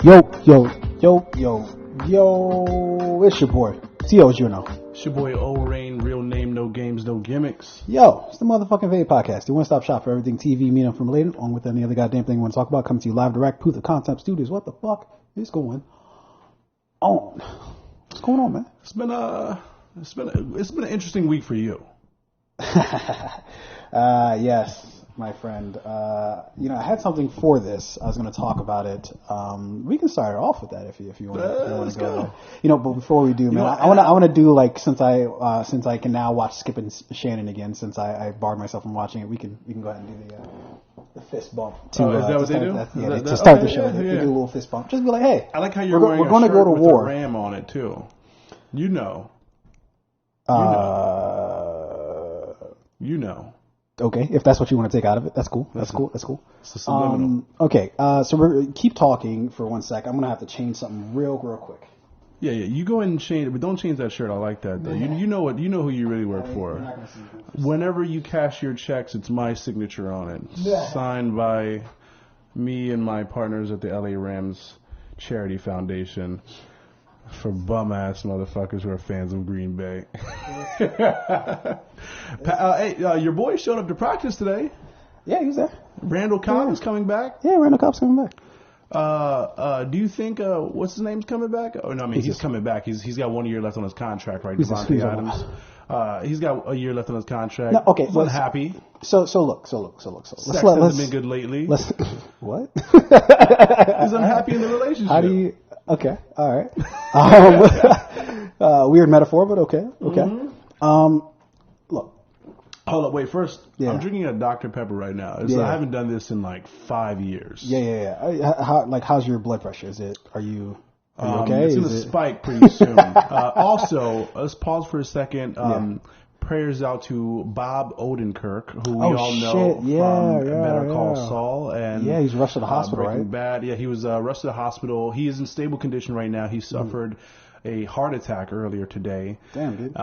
Yo, it's your boy, T.O.'s, you know. It's your boy O-Rain, real name, no games, no gimmicks. Yo, it's the motherfucking Vape Podcast, the one-stop shop for everything TV, media, and related, along with any other goddamn thing you want to talk about. Coming to you live direct, Proof of Concept Studios. What the fuck is going on? What's going on, man? It's been an interesting week for you. Yes, my friend. I had something for this. I was going to talk about it. We can start off with that if you want to go. But before we do, man, I want to do like since I can now watch Skip and Shannon again since I barred myself from watching it. We can go ahead and do the fist bump. Is that what they do? To start the show, they do a little fist bump. Just be like, hey, I like how we're going to go to war. With a ram on it too. You know. Okay, if that's what you want to take out of it, that's cool. That's cool. It's a subliminal. Okay, so keep talking for 1 sec. I'm going to have to change something real quick. Yeah. You go ahead and change it, but don't change that shirt. I like that though. You know who you really work for. Whenever you cash your checks, it's my signature on it, signed by me and my partners at the LA Rams Charity Foundation. For bum-ass motherfuckers who are fans of Green Bay. Hey, your boy showed up to practice today. Yeah, he was there. Randall Cobb is coming back. Yeah, Randall Cobb's coming back. Do you think, what's his name's coming back? Oh, no, I mean, he's coming back. He's got 1 year left on his contract, right? Devontae Adams. He's got a year left on his contract. No, okay. He's unhappy. So look. Sex hasn't been good lately. What? He's unhappy in the relationship. How do you... Okay, all right. Weird metaphor, but okay. Mm-hmm. Look. Hold up, wait. First, yeah. I'm drinking a Dr. Pepper right now. I haven't done this in like 5 years. Yeah. How's your blood pressure? Are you okay? It's going to spike pretty soon. Also, let's pause for a second. Prayers out to Bob Odenkirk, who we all know from Better Call Saul. And he's rushed to the hospital, Breaking right? Bad. Yeah, he was rushed to the hospital. He is in stable condition right now. He suffered a heart attack earlier today. Damn, dude.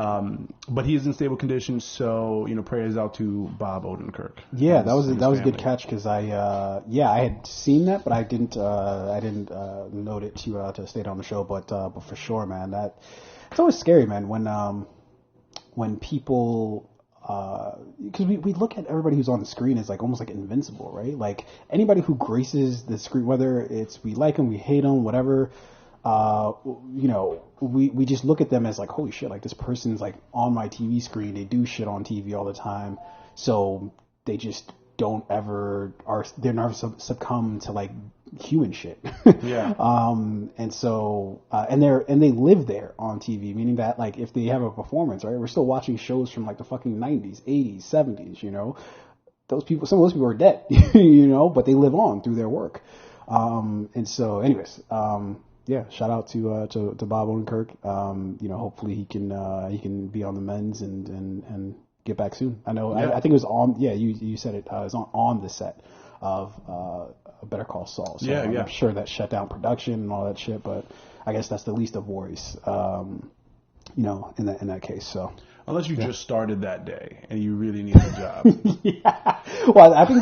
But he is in stable condition, so prayers out to Bob Odenkirk. Yeah, that was a good catch because I had seen that, but I didn't note it to state on the show. But for sure, man, it's always scary, man, when people, because we look at everybody who's on the screen as like almost like invincible, right? Like anybody who graces the screen, whether it's we like them, we hate them, whatever, we just look at them as like, holy shit, like this person's like on my TV screen. They do shit on TV all the time, so they just they're never succumb to like human shit. Yeah. And so and they live there on TV, meaning that like if they have a performance, right, we're still watching shows from like the fucking 90s, 80s, 70s, some of those people are dead, but they live on through their work. And so anyways, shout out to Bob Odenkirk. Hopefully he can be on the mends and get back soon. I know. Yeah. I think it was on. Yeah, you said it. It was on the set of Better Call Saul. So I'm sure that shut down production and all that shit. But I guess that's the least of worries. In that case. So unless you just started that day and you really need a job. Yeah. Well, I think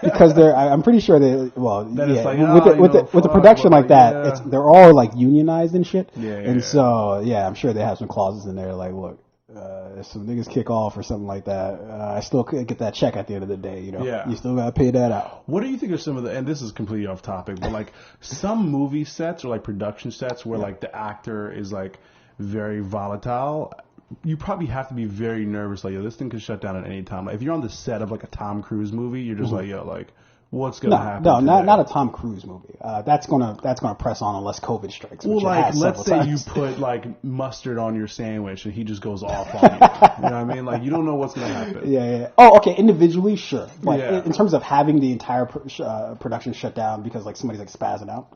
because I'm pretty sure with the production like that, they're all like unionized and shit. So I'm sure they have some clauses in there like, look. If some niggas kick off or something like that, I still could get that check at the end of the day, You still gotta pay that out. What do you think of some of and this is completely off topic, but like some movie sets or like production sets where like the actor is like very volatile, you probably have to be very nervous, like, this thing could shut down at any time. Like if you're on the set of like a Tom Cruise movie, you're just like, what's gonna happen? No, not a Tom Cruise movie. That's gonna press on unless COVID strikes. Well, like let's say you put like mustard on your sandwich and he just goes off on you. You know what I mean? Like you don't know what's gonna happen. Yeah. Oh, okay. Individually, sure. But in terms of having the entire production shut down because like somebody's like spazzing out,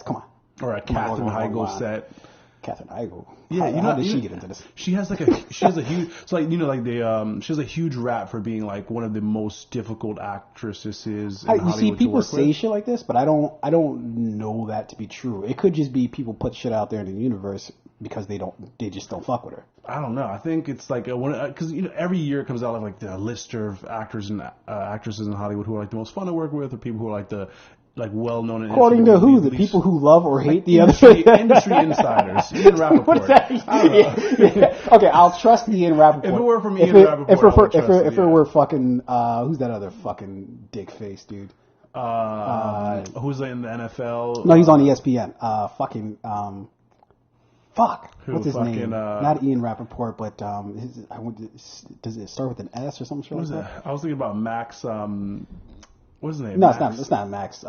come on. Or a Katherine Heigl set. Katherine Heigl. Yeah, how did she get into this? She has a huge. It's like she has a huge rap for being like one of the most difficult actresses in Hollywood. You see, people say shit like this, but I don't know that to be true. It could just be people put shit out there in the universe because they just don't fuck with her. I don't know. I think it's like because every year it comes out like the list of actors and actresses in Hollywood who are like the most fun to work with, or people who are like the like well-known in According to who? The people who love or hate the industry insiders. Ian Rappaport. I don't know. Yeah. Okay, I'll trust Ian Rappaport. If it were from Ian Rappaport, if it were fucking who's that other fucking dick face dude? Who's in the NFL? No, he's on ESPN. Who, what's his name? not Not Ian Rappaport, but does it start with an S or something like that? I was thinking about Max. What's his name? No, Max? it's not Max.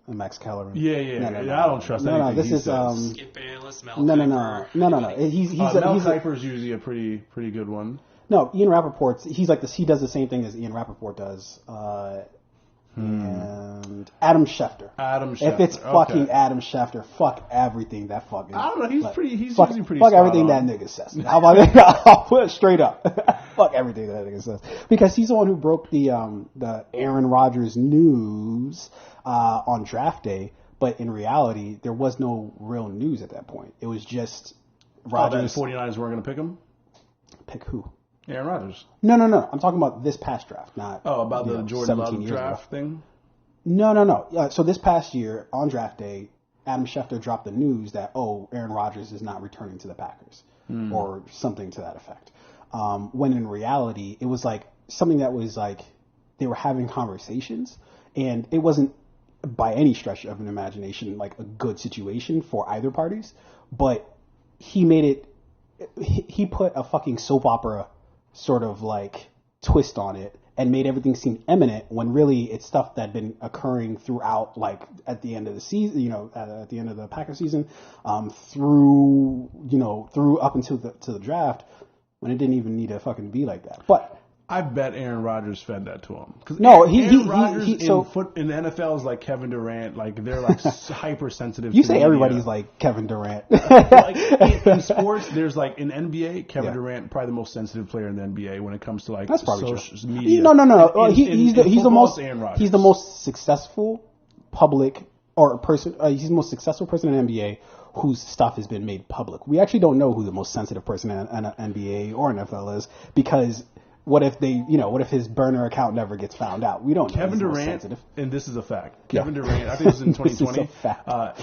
Max Kellerman. Yeah. No. I don't trust anything. No, this is Skip Bayless, Mel No. Mel Kiper's usually a pretty good one. No, Ian Rappaport's. He's like this. He does the same thing as Ian Rappaport does. And Adam Schefter. If it's fucking Adam Schefter, fuck everything that fucking. I don't know. He's usually pretty. Fuck everything that nigga says. How about that? I'll put it straight up. Fuck everything that nigga says, because he's the one who broke the Aaron Rodgers news on draft day. But in reality, there was no real news at that point. It was just Rodgers. The 49ers weren't going to pick him. Pick who? Aaron Rodgers. No. I'm talking about this past draft, not about the Jordan Love draft thing. No. So this past year on draft day, Adam Schefter dropped the news that Aaron Rodgers is not returning to the Packers or something to that effect. When in reality, it was like something that was like they were having conversations, and it wasn't by any stretch of an imagination like a good situation for either parties. But he made it. He put a fucking soap opera sort of like twist on it and made everything seem imminent when really it's stuff that had been occurring throughout, like at the end of the season, at the end of the Packers season, through up until the draft, when it didn't even need to fucking be like that. But I bet Aaron Rodgers fed that to him. No, Aaron Rodgers in the NFL is like Kevin Durant. Like they're like hypersensitive. You say everybody's like Kevin Durant. Like in sports, there's like in NBA, Kevin Durant probably the most sensitive player in the NBA when it comes to like that's probably social true. media. No. He's the most successful public or person. He's the most successful person in the NBA whose stuff has been made public. We actually don't know who the most sensitive person in NBA or NFL is, because what if his burner account never gets found out? We don't know. Kevin Durant, and this is a fact. Kevin Durant, I think this is in 2020.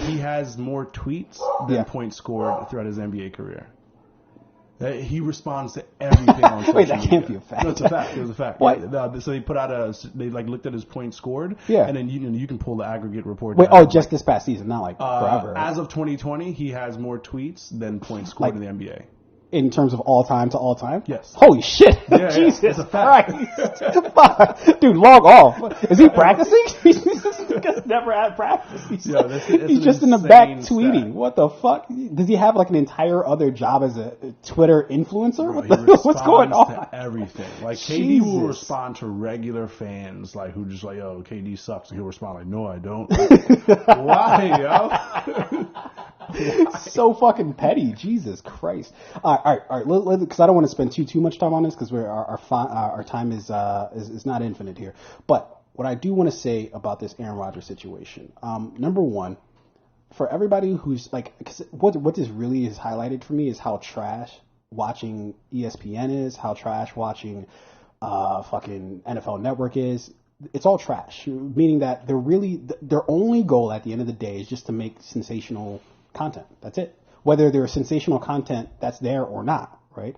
He has more tweets than points scored throughout his NBA career. He responds to everything on social Wait, that media. can't be a fact. No, it's a fact. It was a fact. What? Yeah, so they put out they like looked at his points scored. Yeah. And then you can pull the aggregate report. Wait, just this past season, not like forever. Right? As of 2020, he has more tweets than points scored in the NBA. In terms of all time to all time? Yes. Holy shit. Yeah, Jesus it's a fact. Christ. Dude, log off. Is he practicing? He's never had practice. He's just in the back tweeting. Stat. What the fuck? Does he have like an entire other job as a Twitter influencer? Bro, what's going on? To everything. Like KD will respond to regular fans like who just like, yo, KD sucks, and he'll respond like, no, I don't. Why, yo? So fucking petty, Jesus Christ! All right. Because I don't want to spend too much time on this, because our time is not infinite here. But what I do want to say about this Aaron Rodgers situation, number one, for everybody who's like, because what this really is highlighted for me is how trash watching ESPN is, how trash watching fucking NFL Network is. It's all trash, meaning that their only goal at the end of the day is just to make sensational content. That's it. Whether there's sensational content that's there or not, right?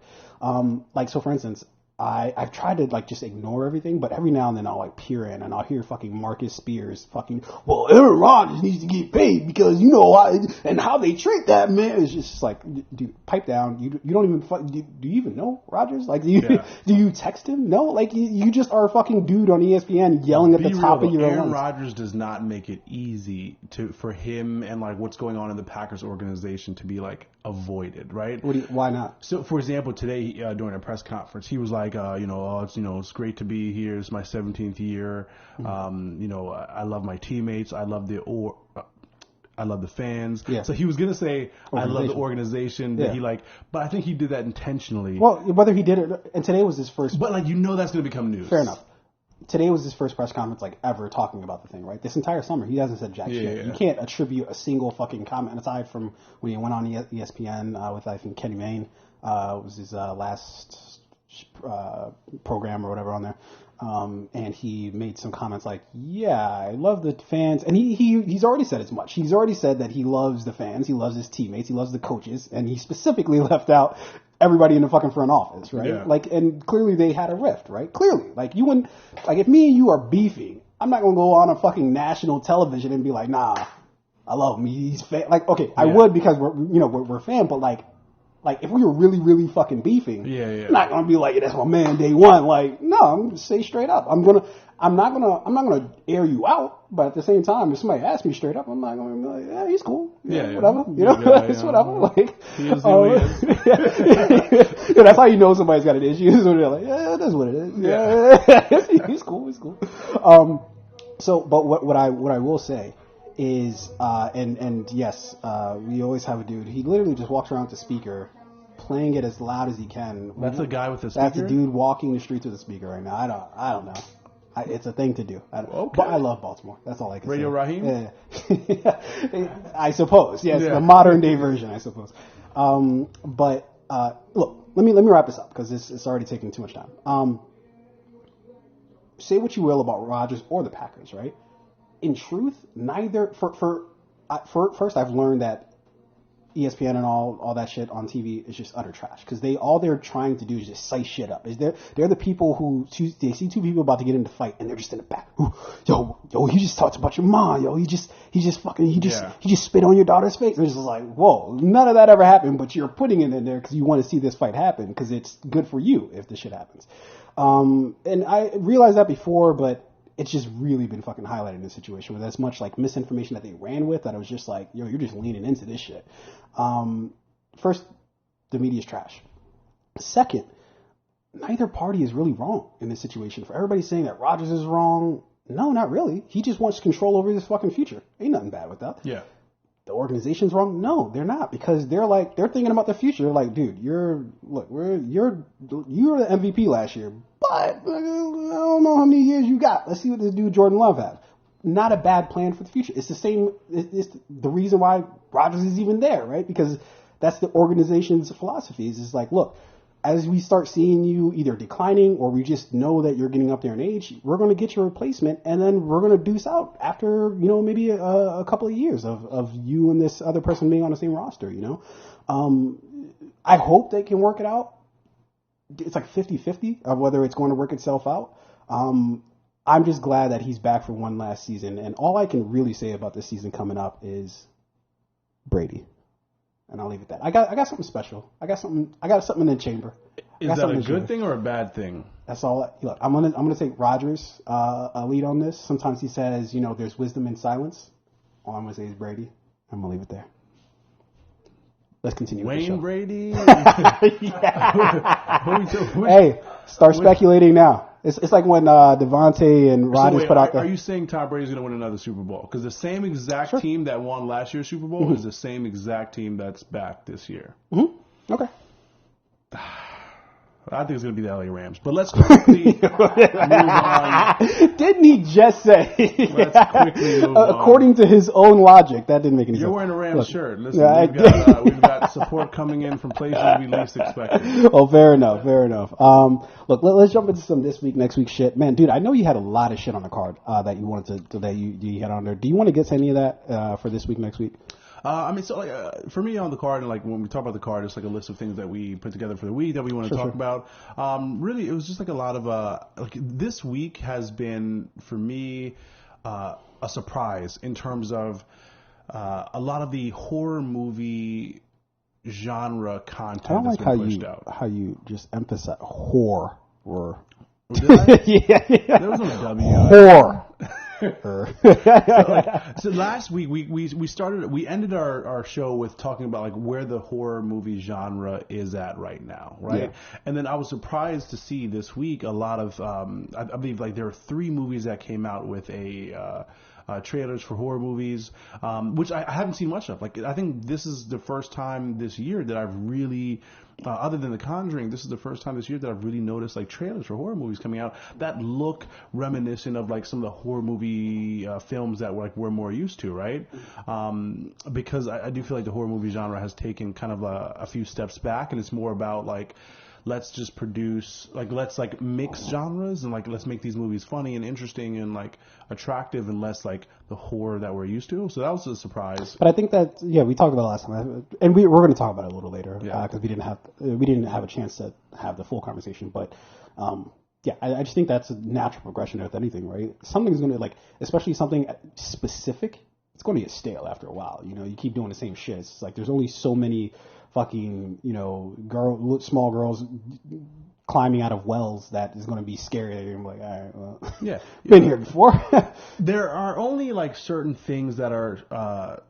Like, so for instance, I've tried to like just ignore everything, but every now and then I'll like peer in and I'll hear fucking Marcus Spears well, Aaron Rodgers needs to get paid because and how they treat that man. It's just like, dude, pipe down. You don't even do you even know Rodgers? Like, do you text him? No, like you just are a fucking dude on ESPN yelling at the top of your lungs. Aaron Rodgers does not make it easy for him and like what's going on in the Packers organization to be like avoided, right? Why not? So, for example, today during a press conference, he was like, it's great to be here. It's my 17th year. Mm-hmm. I love my teammates. I love the fans. Yeah. So he was gonna say, I love the organization that he but I think he did that intentionally. Well, whether he did it, and today was his first. But that's gonna become news. Fair enough. Today was his first press conference like ever talking about the thing, right? This entire summer, he hasn't said jack shit. Yeah. You can't attribute a single fucking comment aside from when he went on ESPN with, I think, Kenny Mayne. Was his last program or whatever on there. And he made some comments like, yeah, I love the fans. And he's already said as much. He's already said that he loves the fans. He loves his teammates. He loves the coaches. And he specifically left out everybody in the fucking front office, right? Yeah. Like, and clearly they had a rift, right? Clearly. Like, you wouldn't, like, if me and you are beefing, I'm not going to go on a fucking national television and be like, nah, I love him. He's like, okay, I would because we're fan, but like if we were really, really fucking beefing, I'm not gonna be like, yeah, that's my man day one. Like, no, I'm gonna say straight up. I'm not gonna air you out, but at the same time, if somebody asks me straight up, I'm not gonna be like, yeah, he's cool. Whatever. It's whatever. Like, he is who he is. That's how you know somebody's got an issue. When they're like, yeah, that's what it is. Yeah. He's cool. So, but what I will say is, and yes, we always have a dude. He literally just walks around with the speaker, playing it as loud as he can. That's a guy with a speaker? That's a dude walking the streets with a speaker right now. I don't know. It's a thing to do. Okay. But I love Baltimore. That's all I can Radio say. Raheem? Yeah. I suppose. Yes, the modern day version, I suppose. But look, let me wrap this up because it's already taking too much time. Say what you will about Rodgers or the Packers, right? In truth, neither. First, I've learned that ESPN and all that shit on TV is just utter trash because all they're trying to do is just size shit up. They're the people who they see two people about to get into a fight and they're just in the back. Yo, he just talked about your mom. Yo, he just spit on your daughter's face. It's just like, whoa, none of that ever happened, but you're putting it in there because you want to see this fight happen because it's good for you if this shit happens. And I realized that before, but it's just really been fucking highlighted in this situation with as much like misinformation that they ran with that I was just like, yo, you're just leaning into this shit. First, the media's trash. Second, neither party is really wrong in this situation. For everybody saying that Rodgers is wrong, no, not really. He just wants control over his fucking future. Ain't nothing bad with that. Yeah. The organization's wrong? No, they're not because they're thinking about the future. They're like, dude, you're the MVP last year, but I don't know how many years you got. Let's see what this dude Jordan Love had. Not a bad plan for the future. It's the same. It's the reason why Rodgers is even there, right? Because that's the organization's philosophies. It's like, look, as we start seeing you either declining or we just know that you're getting up there in age, we're going to get your replacement and then we're going to deuce out after, maybe a couple of years of you and this other person being on the same roster, I hope they can work it out. It's like 50-50 of whether it's going to work itself out. I'm just glad that he's back for one last season. And all I can really say about this season coming up is Brady. And I'll leave it at that. I got something special. I got something in the chamber. Is that a good thing or a bad thing? That's all. Look, I'm gonna take Rodgers a lead on this. Sometimes he says, there's wisdom in silence. All I'm gonna say is Brady. I'm gonna leave it there. Let's continue. Wayne Brady. Hey, start speculating now. It's like when Devontae and Rodgers put out. Are you saying Tom Brady's going to win another Super Bowl? Because the same exact team that won last year's Super Bowl is the same exact team that's back this year. Mm-hmm. Okay. I think it's going to be the LA Rams. But let's quickly move on. Didn't he just say? Let's quickly move on. According to his own logic, that didn't make any sense. You're wearing a Rams shirt. Listen, we've got support coming in from places we least expected. Oh, fair enough. Look, let's jump into some this week, next week shit. Man, dude, I know you had a lot of shit on the card that you wanted that you had on there. Do you want to get to any of that for this week, next week? For me on the card, and like when we talk about the card, it's like a list of things that we put together for the week that we want to talk about. Really, it was just like a lot of this week has been for me a surprise in terms of a lot of the horror movie genre content that's been pushed out. How you just emphasize horror. Did I? Yeah. There was no W. Horror. So last week we ended our show with talking about like where the horror movie genre is at right now, right? Yeah. And then I was surprised to see this week a lot of I believe like there are 3 movies that came out with trailers for horror movies, which I haven't seen much of. Like I think this is the first time this year that I've really other than The Conjuring, this is the first time this year that I've really noticed like trailers for horror movies coming out that look reminiscent of like some of the horror movie films that we're more used to, right? Because I do feel like the horror movie genre has taken kind of a few steps back, and it's more about like let's just produce, like, let's like mix genres and like let's make these movies funny and interesting and like attractive and less like the horror that we're used to. So that was a surprise. But I think that we talked about it last time, and we're going to talk about it a little later because we didn't have a chance to have the full conversation. But I just think that's a natural progression with anything, right? Something's going to, like, especially something specific, it's going to get stale after a while. You know, you keep doing the same shit. It's like there's only so many fucking, you know, small girls climbing out of wells that is going to be scary. I'm like, all right, well, been here before. There are only like certain things that are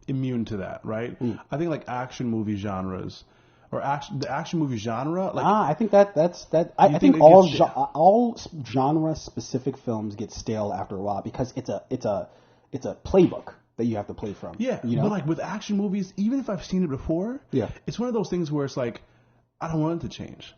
immune to that, right? I think like action movie genres. Or the action movie genre, like I think that's. I think all genre specific films get stale after a while because it's a playbook that you have to play from. Yeah, you know? But like with action movies, even if I've seen it before, it's one of those things where it's like I don't want it to change.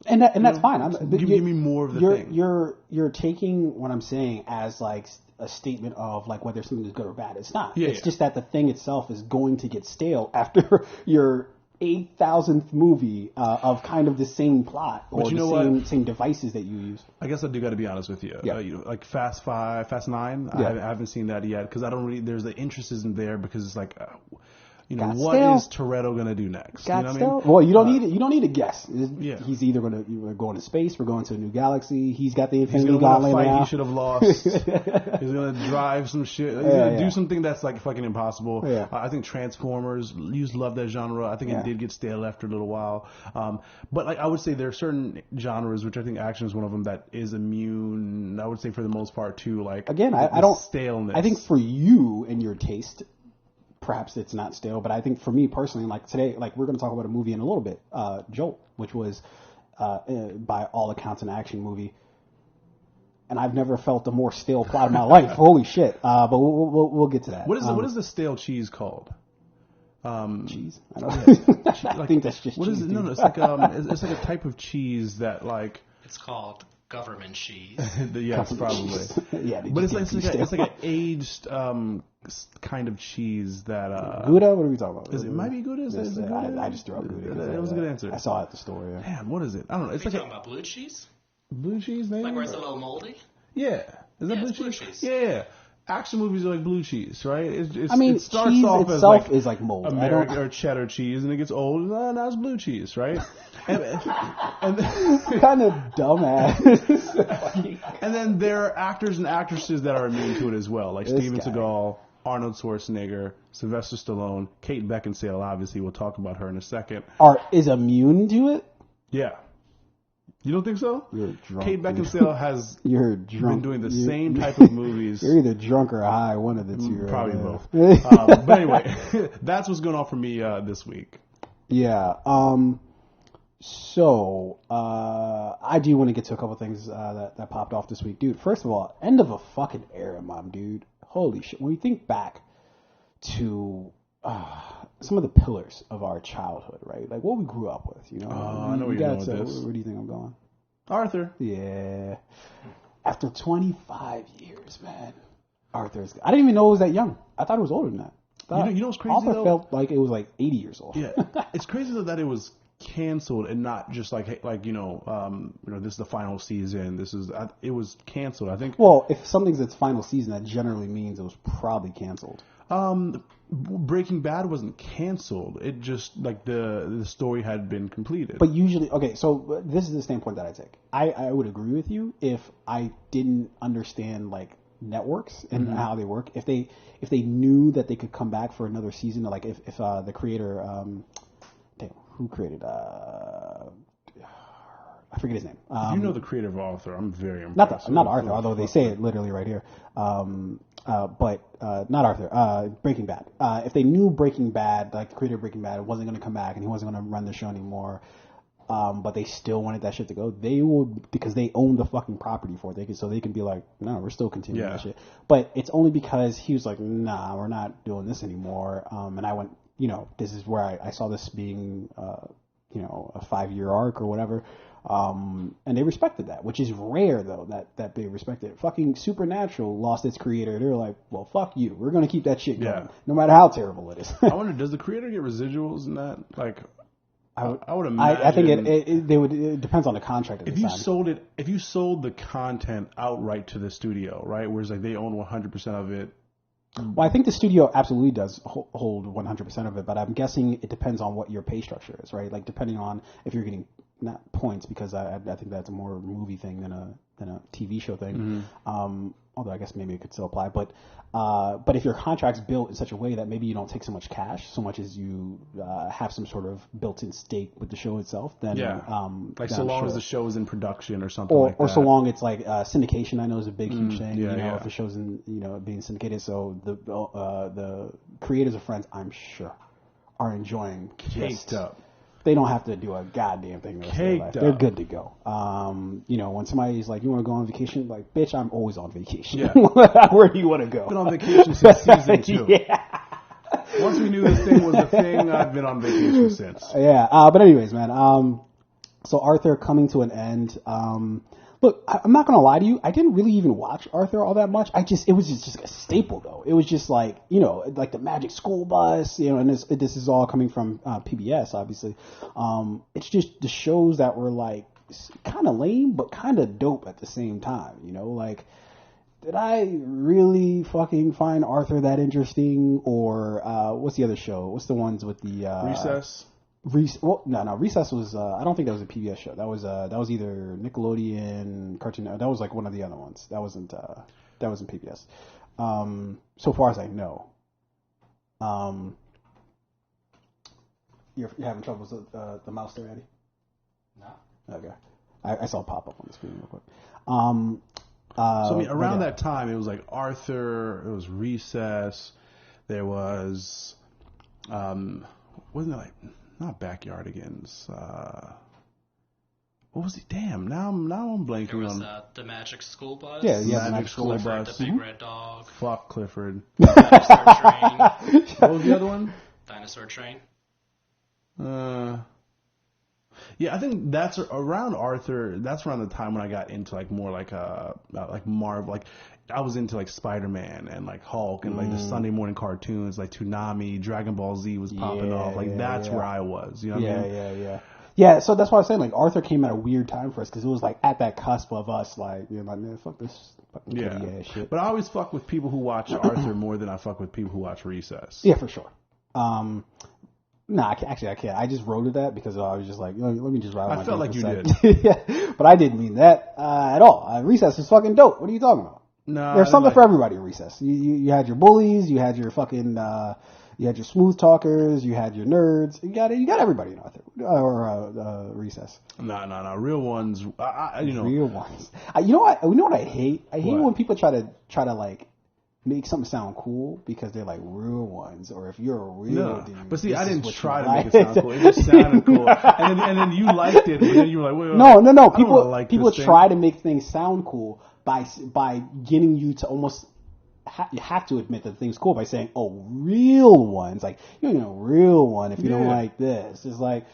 And that's fine. Give me more of the thing. You're taking what I'm saying as like a statement of like whether something is good or bad. It's not. It's just that the thing itself is going to get stale after your 8,000th movie of kind of the same plot or the same devices that you use. I guess I do got to be honest with you. Like Fast 9. I haven't seen that yet because I don't really. There's the interest isn't there because it's like, what is Toretto gonna do next? You know what I mean? Well, you don't need it. You don't need to guess. He's either we're going to space, we're going to a new galaxy. He's got the Infinity Gauntlet now. He should have lost. He's gonna drive some shit. He's gonna do something that's like fucking impossible. I think Transformers. Used to love that genre. I think it did get stale after a little while. But like I would say there are certain genres which I think action is one of them that is immune. I would say for the most part too. Like again, I don't staleness. I think for you and your taste. Perhaps it's not stale, but I think for me personally, like today, like we're going to talk about a movie in a little bit, Jolt, which was by all accounts an action movie, and I've never felt a more stale plot in my life. Holy shit! But we'll get to that. What is the stale cheese called? Cheese? I don't know. I think that's just what cheese. Is it? No, it's like it's like a type of cheese that like it's called government cheese. Yes, probably. But it's like an aged kind of cheese that Gouda. What are we talking about? It might be Gouda. Is it Gouda? I just threw out Gouda. That was a good answer. I saw it at the store. Yeah. Man, what is it? I don't know. It's like talking about blue cheese. Blue cheese, maybe. Like where it's a little moldy. Yeah, is that blue cheese? Yeah. Action movies are like blue chease, right? It starts cheese off itself as is like mold. American or cheddar cheese, and it gets old, and now it's blue cheese, right? and kind of dumbass. And then there are actors and actresses that are immune to it as well, like Steven Seagal, Arnold Schwarzenegger, Sylvester Stallone, Kate Beckinsale. Obviously, we'll talk about her in a second. Is immune to it? Yeah. You don't think so? You're drunk. Kate Beckinsale has been doing the same type of movies. You're either drunk or high, one of the two. Probably both. But anyway, that's what's going on for me this week. Yeah. So I do want to get to a couple things that popped off this week. Dude, first of all, end of a fucking era, mom, dude. Holy shit. When you think back to some of the pillars of our childhood, right? Like what we grew up with, you know? I know where you're going with this. Where do you think I'm going? Arthur. Yeah. After 25 years, man. Arthur's... I didn't even know it was that young. I thought it was older than that. You know what's crazy, Arthur though? felt like it was like 80 years old. Yeah. It's crazy, though, that it was canceled and not just like this is the final season. It was canceled, I think. Well, if something's its final season, that generally means it was probably canceled. Breaking Bad wasn't canceled. It just like the story had been completed. But usually, okay, so this is the standpoint that I take. I would agree with you if I didn't understand like networks and how they work. If they knew that they could come back for another season, like if the creator, who created I forget his name. You know the creator of Arthur. I'm very impressed. Not Arthur, although they say it literally right here. But not Arthur. Breaking Bad. If they knew Breaking Bad, like the creator of Breaking Bad, wasn't going to come back and he wasn't going to run the show anymore, but they still wanted that shit to go, they would, because they own the fucking property for it. So they can be like, no, we're still continuing that shit. But it's only because he was like, nah, we're not doing this anymore. And I went, this is where I saw this being, a 5-year arc or whatever. And they respected that, which is rare though, that they respected it. Fucking Supernatural lost its creator. They're like, well, fuck you. We're going to keep that shit going, no matter how terrible it is. I wonder, does the creator get residuals in that? Like, I would imagine. I think it depends on the contract. If you sold the content outright to the studio, right? Whereas like they own 100% of it. Well, I think the studio absolutely does hold 100% of it, but I'm guessing it depends on what your pay structure is, right? Like depending on if you're getting not points, because I think that's a more movie thing than a TV show thing. Although I guess maybe it could still apply, but if your contract's built in such a way that maybe you don't take so much cash, so much as you have some sort of built-in stake with the show itself, then like then so I'm long sure. as the show is in production or something like that. Or so long it's like syndication. I know is a big huge thing. Yeah, if the show's being syndicated, so the creators of Friends, I'm sure, are enjoying Caked up. They don't have to do a goddamn thing the rest of their life. They're good to go. When somebody's like, you want to go on vacation? Like, bitch, I'm always on vacation. Yeah. Where do you want to go? Been on vacation since season 2. Yeah. Once we knew this thing was a thing, I've been on vacation since. Yeah. But anyways, man. So Arthur coming to an end. Look, I'm not gonna lie to you. I didn't really even watch Arthur all that much. It was just a staple though. It was just like like the Magic School Bus, and this is all coming from PBS, obviously. It's just the shows that were like kind of lame but kind of dope at the same time. Like, did I really fucking find Arthur that interesting? Or what's the other show? What's the ones with the Recess? Recess was. I don't think that was a PBS show. That was either Nickelodeon, Cartoon. That was like one of the other ones. That wasn't PBS. So far as I know. You're having trouble with the mouse there, Eddie? No. Okay. I saw it pop up on the screen real quick. Around that time, it was like Arthur. It was Recess. There was, wasn't it like? Not Backyardigans. What was it? Damn. Now I'm blanking There was on. the Magic School Bus. Yeah, Magic School Clifford, Bus. the Big Red Dog. Fuck Clifford. Dinosaur Train. What was the other one? Dinosaur Train. Yeah, I think that's around Arthur. That's around the time when I got into like more like Marvel. Like I was into like Spider-Man and like Hulk and like the Sunday morning cartoons like Toonami, Dragon Ball Z was popping off. Like that's where I was. You know what I mean? Yeah, so that's why I was saying like Arthur came at a weird time for us because it was like at that cusp of us like like, man, fuck this fucking kitty ass shit. But I always fuck with people who watch Arthur more than I fuck with people who watch Recess. Yeah, for sure. I can't. I just wrote it that because I was just like, let me just write. I felt like you did. Yeah, but I didn't mean that at all. Recess is fucking dope. What are you talking about? No, there's something for everybody in Recess. You had your bullies, you had your fucking, you had your smooth talkers, you had your nerds. You got everybody in Arthur or Recess. No. Real ones. Real ones. You know what I hate? I hate when people try to like make something sound cool because they're like real ones, or if you're a real dude. But see, I didn't try to make it sound cool. It just sounded cool, and then you liked it, but then you were like, wait, no. People try to make things sound cool by getting you to almost. You have to admit that thing's cool by saying, "Oh, real ones." Like you're a real one if you don't like this. It's like,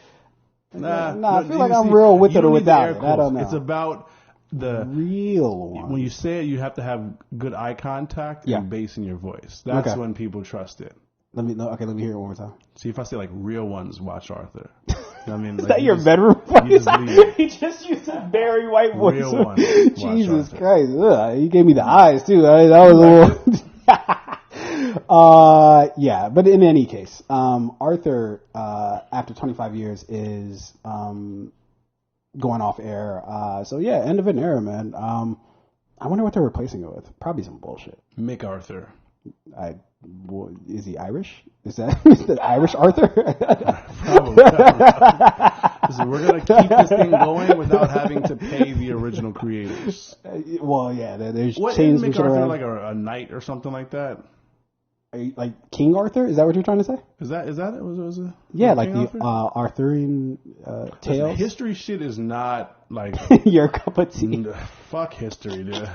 I feel like I'm real with it or without it. I don't know. It's about the real one. When you say it, you have to have good eye contact and bass in your voice. That's when people trust it. Let me hear it one more time. See, if I say like real ones, watch Arthur. You know what I mean? Is like, that your bedroom voice? He just used a very white voice. Real ones. Jesus Christ! Ugh, he gave me the eyes too. That was a little. Yeah, but in any case, Arthur, after 25 years, is going off air. So yeah, end of an era, man. I wonder what they're replacing it with. Probably some bullshit. Mick Arthur. Is he Irish? Is that Irish Arthur? Probably. Listen, we're gonna keep this thing going without having to pay the original creators. Well, yeah, there's what change. Mick Arthur like a knight or something like that? Like King Arthur? Is that what you're trying to say? Is that it? Was it? Yeah, like King the Arthurian tales. History shit is not like your cup of tea. Fuck history, dude.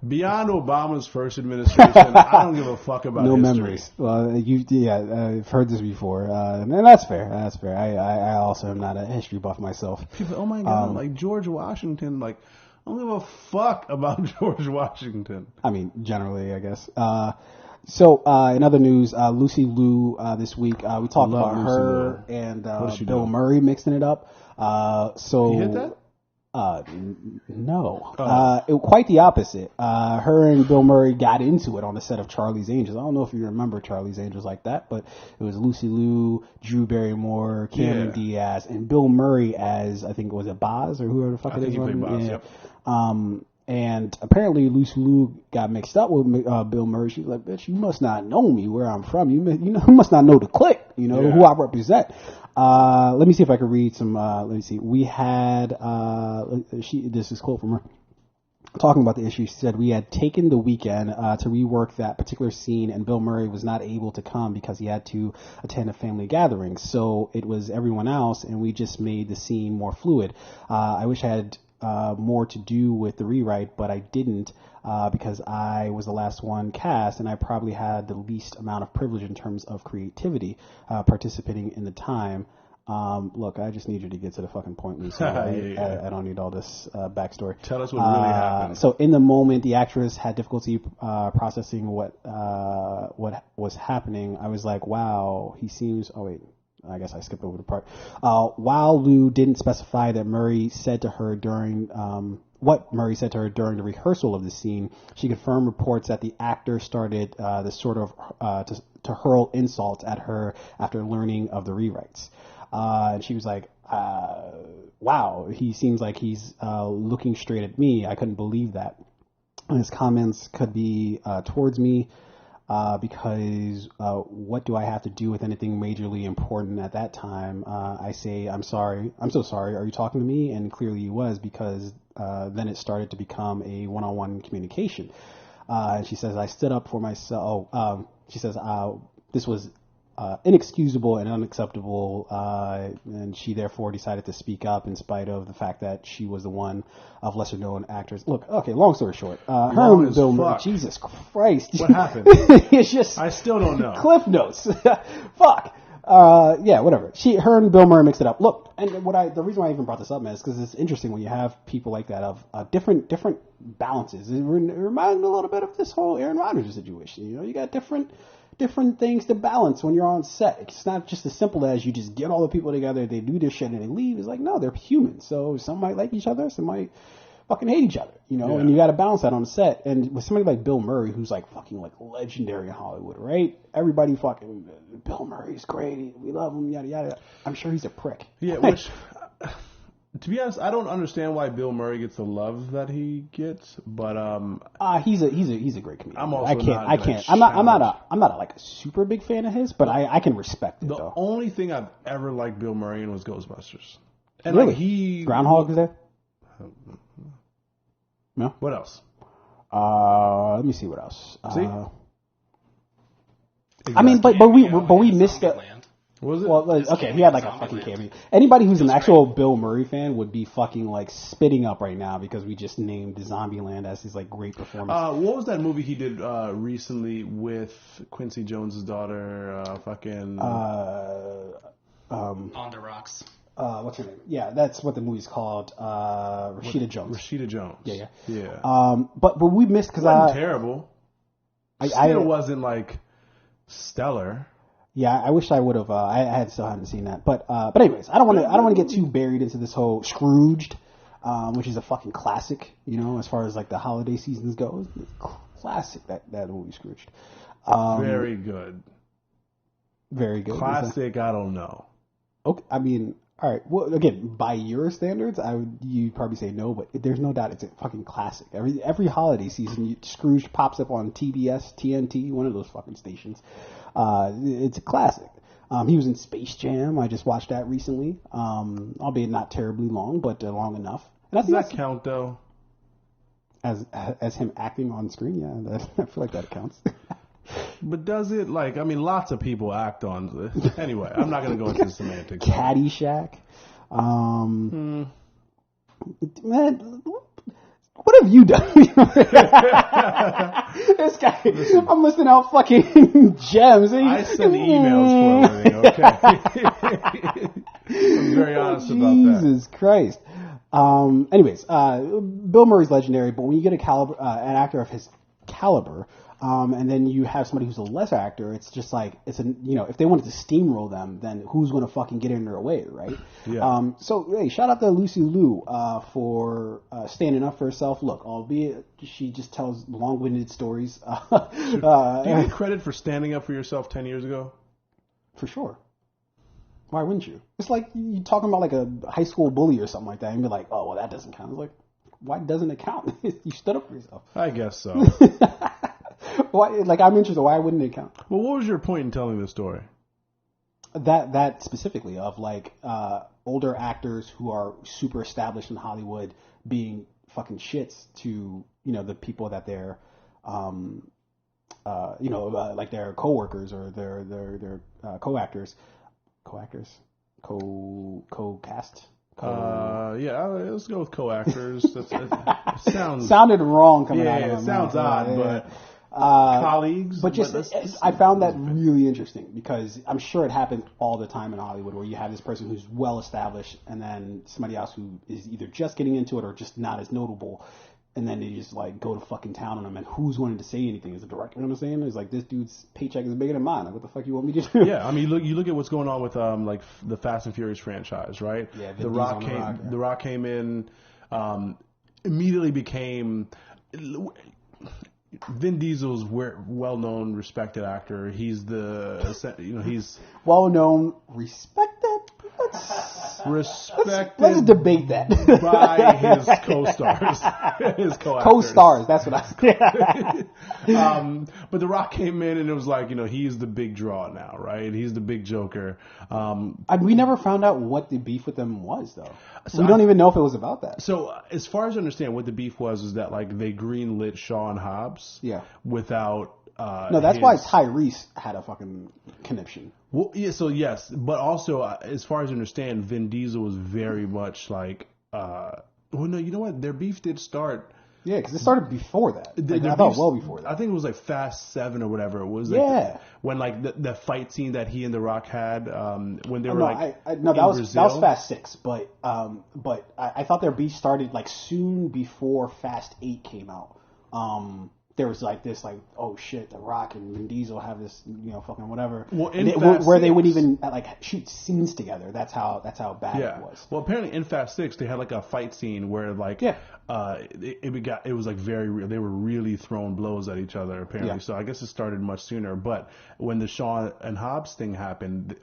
Beyond Obama's first administration, I don't give a fuck about history. Memories. Well, I've heard this before, and that's fair. That's fair. I also am not a history buff myself. People, oh my god, like George Washington, like I don't give a fuck about George Washington. I mean, generally, I guess. So, in other news, Lucy Liu, this week, we talked Love about Lucy her Liu. and What is she Bill doing? Murray mixing it up. So You hit that? No. Oh. Quite the opposite. Her and Bill Murray got into it on the set of Charlie's Angels. I don't know if you remember Charlie's Angels like that, but it was Lucy Liu, Drew Barrymore, Cameron Diaz, and Bill Murray as, I think, was it Boz or whoever the fuck I it think is? he played Boz, Yeah. yep. And apparently Lucy Liu got mixed up with Bill Murray. She's like, bitch, you must not know me where I'm from. You must not know the clique, who I represent. Let me see if I can read some, let me see. We had, this is a quote from her. Talking about the issue, she said, we had taken the weekend to rework that particular scene, and Bill Murray was not able to come because he had to attend a family gathering. So it was everyone else, and we just made the scene more fluid. I wish I had more to do with the rewrite, but I didn't because I was the last one cast, and I probably had the least amount of privilege in terms of creativity participating in the time. Look, I just need you to get to the fucking point, Lucy. Right? I don't need all this backstory. Tell us what really happened. So in the moment, the actress had difficulty processing what was happening. I was like, wow, he seems... Oh, wait. I guess I skipped over the part. While Liu didn't specify that Murray said to her during... what Murray said to her during the rehearsal of the scene, she confirmed reports that the actor started this sort of... to hurl insults at her after learning of the rewrites. And she was like, wow, he seems like he's looking straight at me. I couldn't believe that. And his comments could be towards me because what do I have to do with anything majorly important at that time? I say, I'm sorry. I'm so sorry. Are you talking to me? And clearly he was, because then it started to become a one-on-one communication. And she says, I stood up for myself. She says, this was inexcusable and unacceptable, and she therefore decided to speak up in spite of the fact that she was the one of lesser known actors. Look, okay, long story short, her and Bill Murray, Jesus Christ. What happened? It's just... I still don't know. Cliff notes. Fuck. Yeah, whatever. Her and Bill Murray mixed it up. Look, and the reason why I even brought this up, man, is because it's interesting when you have people like that of different balances. It reminds me a little bit of this whole Aaron Rodgers situation. You got different things to balance when you're on set. It's not just as simple as you just get all the people together, they do this shit and they leave. It's like, no, they're humans. So some might like each other, some might fucking hate each other, and you got to balance that on the set. And with somebody like Bill Murray, who's like fucking like legendary in Hollywood, right? Everybody fucking, Bill Murray's great. We love him, yada, yada. I'm sure he's a prick. Yeah, which, to be honest, I don't understand why Bill Murray gets the love that he gets, but he's a great comedian. I'm also I'm not like a super big fan of his, but I can respect it the though. only thing I've ever liked Bill Murray in was Ghostbusters. And really? Groundhog is there? No. What else? Let me see what else. See? Exactly. I mean, but we missed it. Was it? Well, okay, he had like a fucking cameo. Anybody who's an actual Bill Murray fan would be fucking like spitting up right now because we just named Zombieland as his like great performance. What was that movie he did recently with Quincy Jones's daughter? On the Rocks. What's her name? Yeah, that's what the movie's called. Rashida Jones. Rashida Jones. Yeah. But we missed because wasn't terrible. Still wasn't like stellar. Yeah, I wish I would have. I still haven't seen that, but anyways, I don't want to get too buried into this whole Scrooged, which is a fucking classic, as far as like the holiday seasons goes. Classic that movie Scrooged. Very good. Very good. Classic. I don't know. Okay, I mean, all right. Well, again, by your standards, you'd probably say no, but there's no doubt it's a fucking classic. Every holiday season, Scrooge pops up on TBS, TNT, one of those fucking stations. It's a classic. He was in Space Jam. I just watched that recently. Albeit not terribly long, but long enough. And Does that count though? As him acting on screen, yeah, I feel like that counts. But does it? Like, I mean, lots of people act on. Anyway, I'm not going to go into the semantics. Caddyshack. Man, what have you done? This guy, I'm listing out fucking gems. I send emails for a living, okay? I'm very honest about that. Jesus Christ. Anyways, Bill Murray's legendary, but when you get an actor of his caliber, And then you have somebody who's a lesser actor. It's just like, if they wanted to steamroll them, then who's going to fucking get in their way, right? Yeah. So, hey, shout out to Lucy Liu for standing up for herself. Look, albeit she just tells long-winded stories. Do you get credit for standing up for yourself 10 years ago? For sure. Why wouldn't you? It's like you talking about like a high school bully or something like that, and be like, oh, well, that doesn't count. It's like, why doesn't it count? You stood up for yourself. I guess so. Why? Like, I'm interested. Why wouldn't it count? Well, what was your point in telling this story? That specifically of like older actors who are super established in Hollywood being fucking shits to the people that they're like their coworkers or their co-actors. Co-actors? Co-cast? Yeah, let's go with co-actors. It sounded wrong coming out of it sounds odd, but colleagues. But I found that really interesting because I'm sure it happens all the time in Hollywood where you have this person who's well established and then somebody else who is either just getting into it or just not as notable. And then they just like go to fucking town on them, and who's wanting to say anything as a director? You know what I'm saying? It's like, this dude's paycheck is bigger than mine. Like, what the fuck you want me to do? Yeah, I mean, you look at what's going on with like the Fast and Furious franchise, right? Yeah, The Rock came in, immediately became. Vin Diesel's well-known, respected actor. He's he's well-known, respected. Respected. Let's debate that by his co-stars, his co-actors. Co-stars. That's what I. But The Rock came in and it was like, he's the big draw now, right? He's the big Joker. We never found out what the beef with them was, though. So we don't even know if it was about that. So as far as I understand, what the beef was is that like they greenlit Sean Hobbs. Yeah. Without. No, that's why Tyrese had a fucking conniption. Well, yeah. So yes, but also as far as I understand, Vin Diesel was very much like. Well, no, you know what? Their beef did start. Yeah, because it started before that. I thought well before that. I think it was like Fast 7 or whatever it was. Like when like the fight scene that he and The Rock had when they were that was Fast 6, but I thought their beef started like soon before Fast 8 came out. There was like this, like, oh shit, The Rock and Vin Diesel have this, fucking whatever. Well, where they would even like shoot scenes together. That's how bad it was. Well, apparently in Fast 6 they had like a fight scene where like it was like very real. They were really throwing blows at each other apparently. Yeah. So I guess it started much sooner. But when the Shaw and Hobbs thing happened,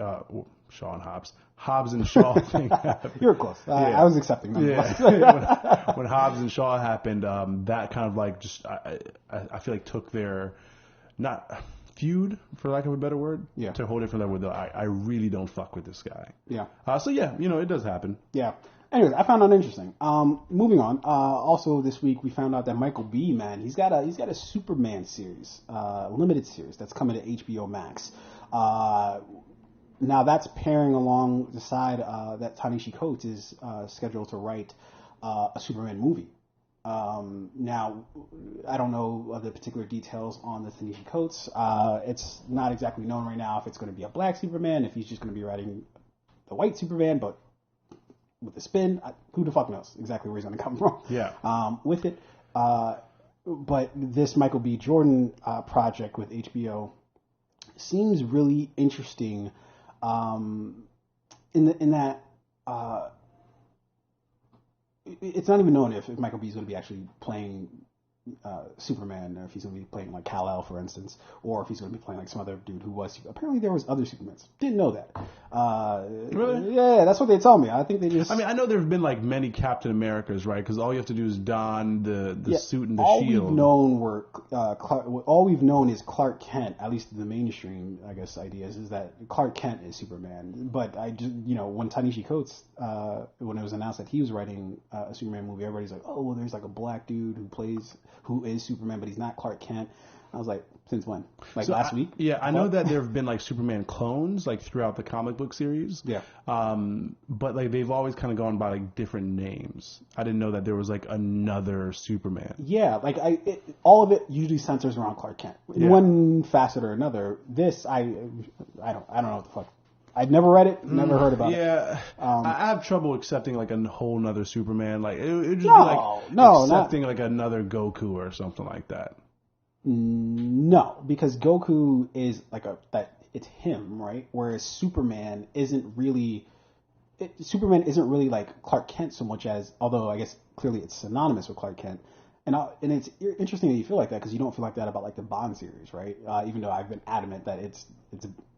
Hobbs and Shaw thing happened. You were close. I was accepting that. Yeah. when Hobbs and Shaw happened, that kind of like just I feel like took their not feud, for lack of a better word, to a whole different level. I really don't fuck with this guy. Yeah. So yeah, it does happen. Yeah. Anyways, I found that interesting. Moving on. Also this week we found out that Michael B. Man, he's got a Superman series, limited series that's coming to HBO Max. Now that's pairing along the side that Ta-Nehisi Coates is scheduled to write a Superman movie. Now, I don't know the particular details on the Ta-Nehisi Coates. It's not exactly known right now if it's going to be a black Superman, if he's just going to be writing the white Superman, but with a spin. Who the fuck knows exactly where he's going to come from? Yeah. With it. But this Michael B. Jordan project with HBO seems really interesting. In that it's not even known if Michael B is going to be actually playing Superman, or if he's going to be playing like Kal-El, for instance, or if he's going to be playing like some other dude who was. Apparently, there was other Supermans. Didn't know that. Really? Yeah, that's what they tell me. I think they just. I mean, I know there have been like many Captain Americas, right? Because all you have to do is don the suit and the shield. All we've known is Clark Kent. At least the mainstream, I guess, ideas is that Clark Kent is Superman. But I just, when Ta-Nehisi Coates, when it was announced that he was writing a Superman movie, everybody's like, oh, well, there's like a black dude who is Superman, but he's not Clark Kent. I was like, since when? Like last week? Yeah, I know that there have been like Superman clones like throughout the comic book series. Yeah. But like they've always kind of gone by like different names. I didn't know that there was like another Superman. Yeah, like all of it usually centers around Clark Kent. In one facet or another. This I don't know what the fuck. I've never read it, never heard about it. Yeah, I have trouble accepting like a whole nother Superman. Like it would just be like accepting like another Goku or something like that. No, because Goku is like it's him, right? Whereas Superman isn't really like Clark Kent so much as, although I guess clearly it's synonymous with Clark Kent. And it's interesting that you feel like that, because you don't feel like that about like the Bond series, right? Even though I've been adamant that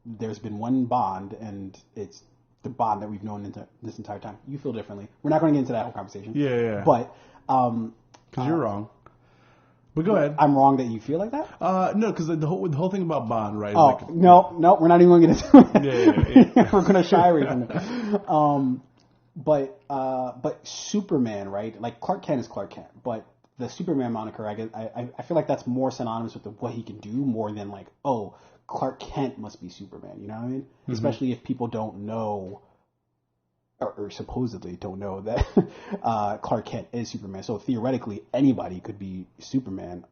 there's been one Bond, and it's the Bond that we've known this entire time. You feel differently. We're not going to get into that whole conversation. Yeah. But because you're wrong. But go ahead. I'm wrong that you feel like that? No, because the whole thing about Bond, right? Oh, like, no, we're not even going to get into it. Yeah. We're going to shy away from it. But Superman, right? Like Clark Kent is Clark Kent, but the Superman moniker, I feel like that's more synonymous with what he can do, more than like, oh, Clark Kent must be Superman. You know what I mean? Mm-hmm. Especially if people don't know, or supposedly don't know that Clark Kent is Superman. So theoretically, anybody could be Superman.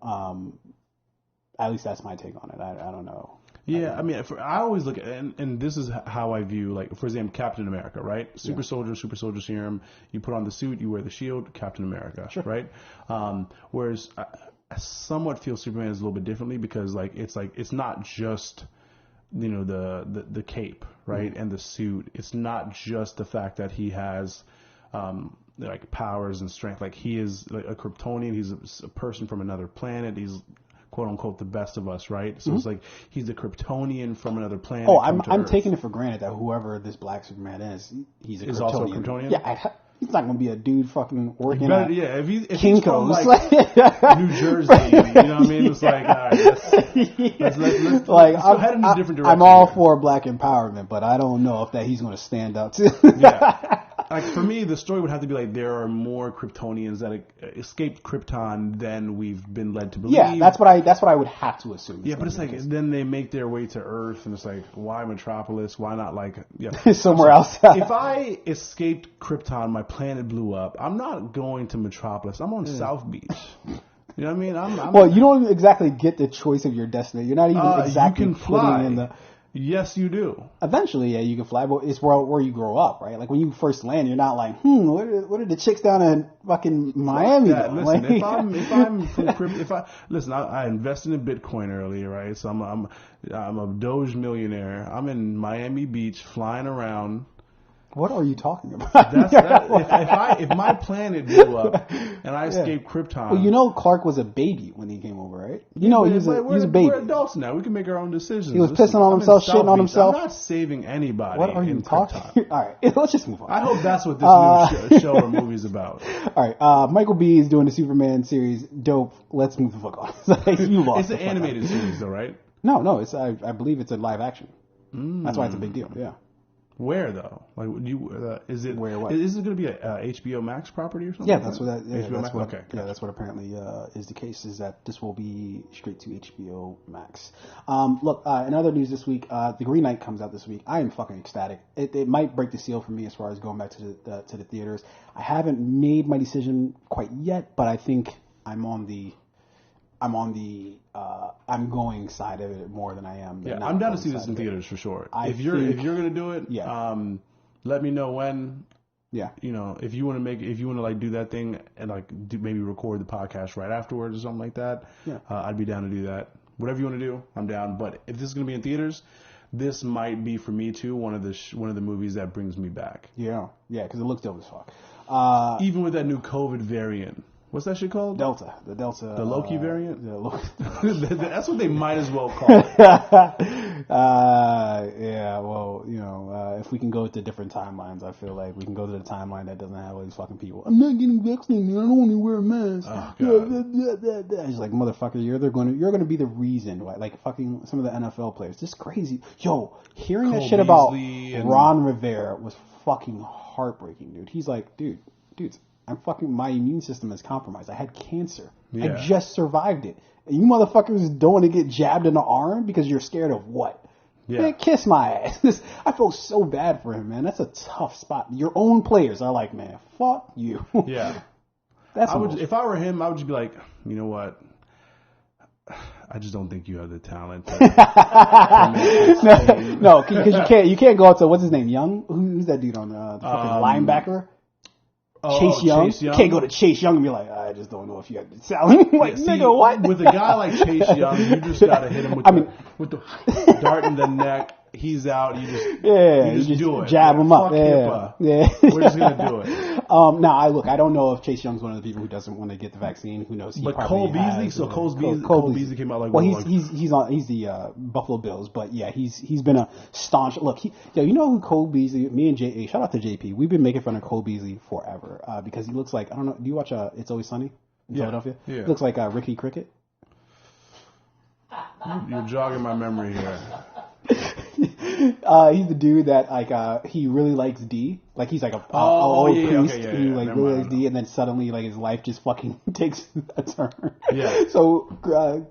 At least that's my take on it. I don't know. Yeah, I mean, I always look at, and this is how I view, like, for example, Captain America, right? Super soldier serum. You put on the suit, you wear the shield, Captain America, sure. Right? Whereas I somewhat feel Superman is a little bit differently, because it's not just, you know, the cape, right, mm-hmm. and the suit. It's not just the fact that he has like powers and strength. Like, he is like a Kryptonian. He's a person from another planet. He's quote unquote the best of us, right? So mm-hmm. it's like he's a Kryptonian from another planet. Oh, I'm taking it for granted that whoever this Black Superman is also a Kryptonian. Yeah, he's not gonna be a dude fucking working if he's Kinko's. From like New Jersey, you know what I mean? It's like, all right, let's go head in a different direction. I'm all for Black empowerment, but I don't know if he's gonna stand up to. Yeah. Like, for me, the story would have to be like, there are more Kryptonians that escaped Krypton than we've been led to believe. Yeah, that's what I would have to assume. Yeah, but it's like, then they make their way to Earth, and it's like, why Metropolis? Why not like somewhere else? If I escaped Krypton, my planet blew up, I'm not going to Metropolis. I'm on South Beach. You know what I mean? Well, you don't exactly get the choice of your destiny. You're not even exactly you can fly. putting in the. Yes, you do. Eventually, yeah, you can fly, but it's where you grow up, right? Like, when you first land, you're not like, what are the chicks down in fucking Miami? Listen, like, I invested in Bitcoin earlier, right? So I'm a Doge millionaire. I'm in Miami Beach, flying around. What are you talking about? If my planet blew up and I escaped Krypton. Well, you know, Clark was a baby when he came over, right? You know, he was a baby. We're adults now. We can make our own decisions. He was pissing on himself, shitting on himself. I'm not saving anybody. What are you talking? All right, let's just move on. I hope that's what this new show or movie's about. All right, Michael B is doing the Superman series. Dope. Let's move the fuck on. It's an animated series, though, right? No. It's I believe it's a live action. That's why it's a big deal. Yeah. Where though? Like, is it? Where? What? Is it going to be a HBO Max property or something? Yeah, that's what that. Yeah, HBO that's Max? what. Okay. Yeah, that's what apparently is the case. Is that this will be straight to HBO Max. Look, in other news this week, The Green Knight comes out this week. I am fucking ecstatic. It might break the seal for me as far as going back to the theaters. I haven't made my decision quite yet, but I think I'm going side of it more than I am. Yeah, I'm down to see this in theaters for sure. If you're gonna do it, let me know when. Yeah. You know, if you want to like do that thing and like maybe record the podcast right afterwards or something like that. Yeah. I'd be down to do that. Whatever you want to do, I'm down. But if this is gonna be in theaters, this might be for me too one of the movies that brings me back. Yeah, because it looks dope as fuck. Even with that new COVID variant. What's that shit called? Delta. The Loki variant? Yeah, Loki. That's what they might as well call it. Yeah, well, you know, if we can go to different timelines, I feel like we can go to the timeline that doesn't have all these fucking people. I'm not getting vaccinated. I don't want to wear a mask. Oh, God. It's like, motherfucker, you're gonna be the reason why, like, fucking some of the NFL players. This is crazy. Yo, hearing that shit about Ron Rivera was fucking heartbreaking, dude. He's like, dude. My immune system is compromised. I had cancer. Yeah. I just survived it. And you motherfuckers don't want to get jabbed in the arm because you're scared of what? Yeah. Man, kiss my ass. I feel so bad for him, man. That's a tough spot. Your own players are like, man, fuck you. Yeah. If I were him, I would just be like, you know what? I just don't think you have the talent. No, because you can't go out to, what's his name, Young? Who's that dude on the fucking linebacker? Chase Young. Can't go to Chase Young and be like, I just don't know if you have the talent. Like, see, nigga, what? With a guy like Chase Young, you just gotta hit him with the dart in the neck. He's out. You just do it. Jab him up. Yeah. We're just gonna do it. Now, I don't know if Chase Young's one of the people who doesn't want to get the vaccine. Who knows? But Cole Beasley, Cole Beasley came out like, well, he's the Buffalo Bills, but yeah, he's been a staunch. Look, you know who Cole Beasley? Me and JA, shout out to JP. We've been making fun of Cole Beasley forever because he looks like, I don't know. Do you watch It's Always Sunny in Philadelphia? Yeah. He looks like Ricky Cricket. You're jogging my memory here. He's the dude that he really likes D. Like he's like a old priest who really likes D, and then suddenly like his life just fucking takes a turn. Yeah. So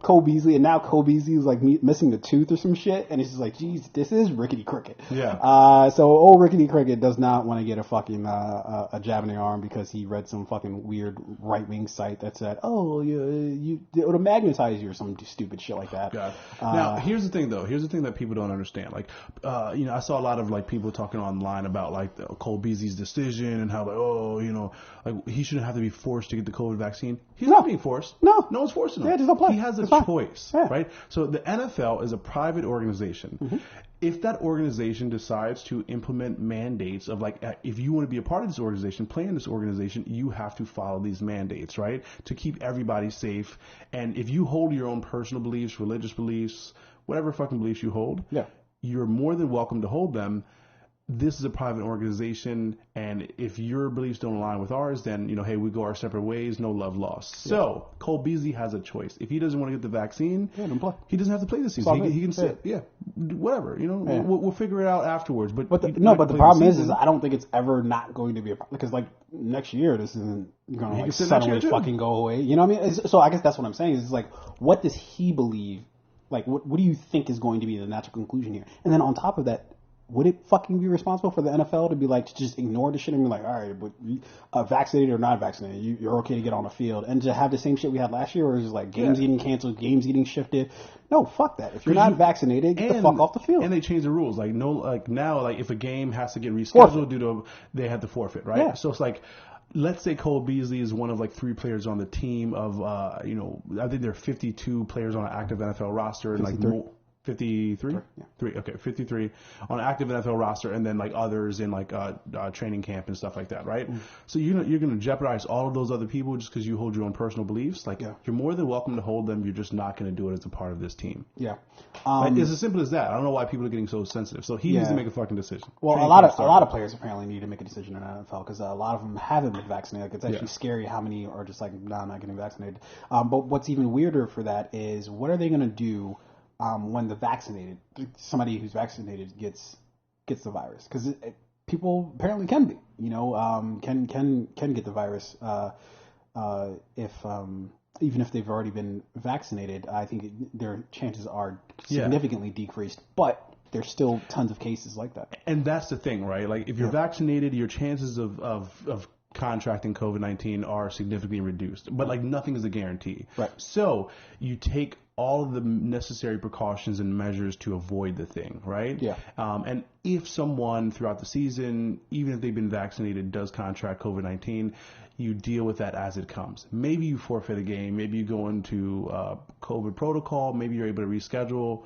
Cole Beasley, and now Cole Beasley is like missing a tooth or some shit, and it's just like, geez, this is Rickety Cricket. Yeah. So old Rickety Cricket does not want to get a fucking a jab in the arm because he read some fucking weird right wing site that said, it'll magnetize you or some stupid shit like that. God. Now here's the thing though. Here's the thing that people don't understand. Like, I saw a lot of like people talking online about like Cole Beasley's decision and how like he shouldn't have to be forced to get the COVID vaccine. He's not being forced. No one's forcing him. Yeah, just don't play. He has a choice, right? So the NFL is a private organization. Mm-hmm. If that organization decides to implement mandates of like, if you want to be a part of this organization, play in this organization, you have to follow these mandates, right? To keep everybody safe. And if you hold your own personal beliefs, religious beliefs, whatever fucking beliefs you hold, you're more than welcome to hold them. This is a private organization, and if your beliefs don't align with ours, then, hey, we go our separate ways, no love lost. So, Cole Beasley has a choice. If he doesn't want to get the vaccine, don't play. He doesn't have to play this season. He can sit. Whatever. We'll figure it out afterwards. But the problem is I don't think it's ever not going to be a problem. Because, like, next year, this isn't going to, like, suddenly fucking go away. You know what I mean? So, I guess that's what I'm saying. Is like, what does he believe? Like, what do you think is going to be the natural conclusion here? And then on top of that, would it fucking be responsible for the NFL to be like, to just ignore the shit and be like, all right, but vaccinated or not vaccinated, you're okay to get on the field, and to have the same shit we had last year, where it's like games getting canceled, games getting shifted? No, fuck that. If you're not vaccinated, get the fuck off the field. And they changed the rules. Like now, if a game has to get rescheduled they have to forfeit, right? Yeah. So it's like, let's say Cole Beasley is one of like 3 players on the team of, I think there are 52 players on an active NFL roster, and like 53? Yeah. 53 on an active NFL roster, and then like others in like training camp and stuff like that, right? Mm. So you're going to jeopardize all of those other people just because you hold your own personal beliefs. Like, you're more than welcome to hold them. You're just not going to do it as a part of this team. Yeah. It's as simple as that. I don't know why people are getting so sensitive. So he needs to make a fucking decision. Well, a lot of players apparently need to make a decision in the NFL because a lot of them haven't been vaccinated. Like, it's actually scary how many are just like, nah, I'm not getting vaccinated. But what's even weirder for that is, what are they going to do when somebody who's vaccinated gets the virus? Because people apparently can be, can get the virus even if they've already been vaccinated. I think their chances are significantly decreased, but there's still tons of cases like that. And that's the thing, right? Like, if you're vaccinated, your chances of contracting COVID-19 are significantly reduced, but like, nothing is a guarantee. Right. So you take all of the necessary precautions and measures to avoid the thing, right? Yeah. And if someone throughout the season, even if they've been vaccinated, does contract COVID-19, you deal with that as it comes. Maybe you forfeit a game. Maybe you go into COVID protocol. Maybe you're able to reschedule.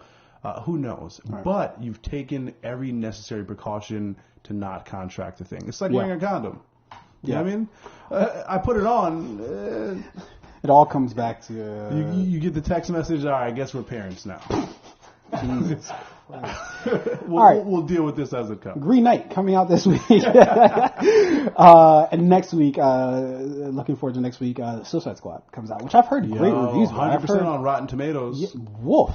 Who knows? Right. But you've taken every necessary precaution to not contract the thing. It's like wearing a condom. You know what I mean? I put it on. It all comes back to... You get the text message, all right, I guess we're parents now. Jesus Christ. We'll deal with this as it comes. Green Knight coming out this week. And next week, looking forward to next week, Suicide Squad comes out, which I've heard great reviews. 100% on Rotten Tomatoes. Yeah, woof.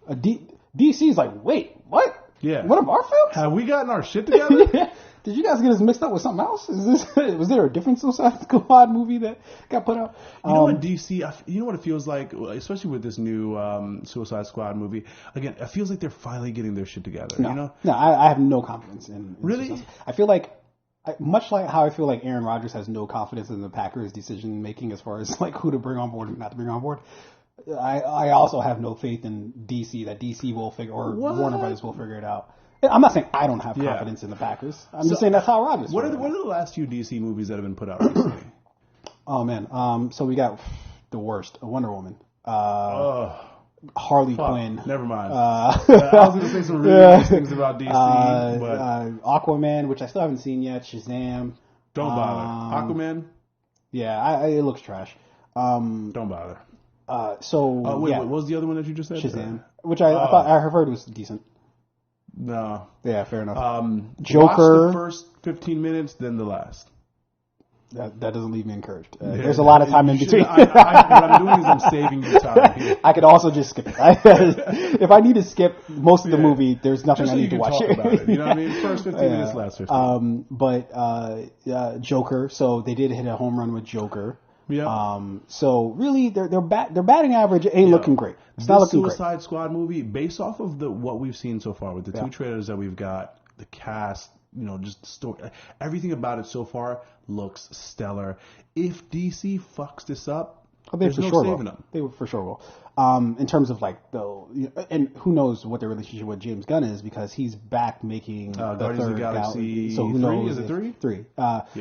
DC is like, wait, what? Yeah. One of our films? Have we gotten our shit together? Did you guys get us mixed up with something else? Was there a different Suicide Squad movie that got put out? You know what, DC, you know what it feels like, especially with this new Suicide Squad movie? Again, it feels like they're finally getting their shit together. No, I have no confidence in really? Suicide. I feel like, much like how I feel like Aaron Rodgers has no confidence in the Packers' decision making as far as like who to bring on board and not to bring on board. I also have no faith in DC that DC will figure, or Warner Brothers will figure it out. I'm not saying I don't have confidence in the Packers. I'm just saying that's how Rodgers. What are the last few DC movies that have been put out recently? Oh man, so we got the worst, Wonder Woman, Harley Quinn. Never mind. I was gonna say some really nice things about DC, but Aquaman, which I still haven't seen yet. Shazam. Don't bother. Aquaman. Yeah, it looks trash. Don't bother. What was the other one that you just said? Shazam, which I thought I heard was decent. No. Yeah, fair enough. Joker. Watch the first 15 minutes, then the last. That doesn't leave me encouraged. There's a lot of time in between. What I'm doing is I'm saving you time here. I could also just skip it. If I need to skip most of the movie, there's nothing I need to watch. About it. You know what I mean? First 15 minutes, last 15. Joker. So they did hit a home run with Joker. Yeah. So really, their batting average ain't looking great. It's not looking great. Suicide Squad movie, based off of what we've seen so far with the two trailers that we've got, the cast, just the story, everything about it so far looks stellar. If DC fucks this up, there's no saving them. They for sure will. In terms of and who knows what their relationship with James Gunn is, because he's back making the Guardians of third the Galaxy. So who knows? Is it 3? 3.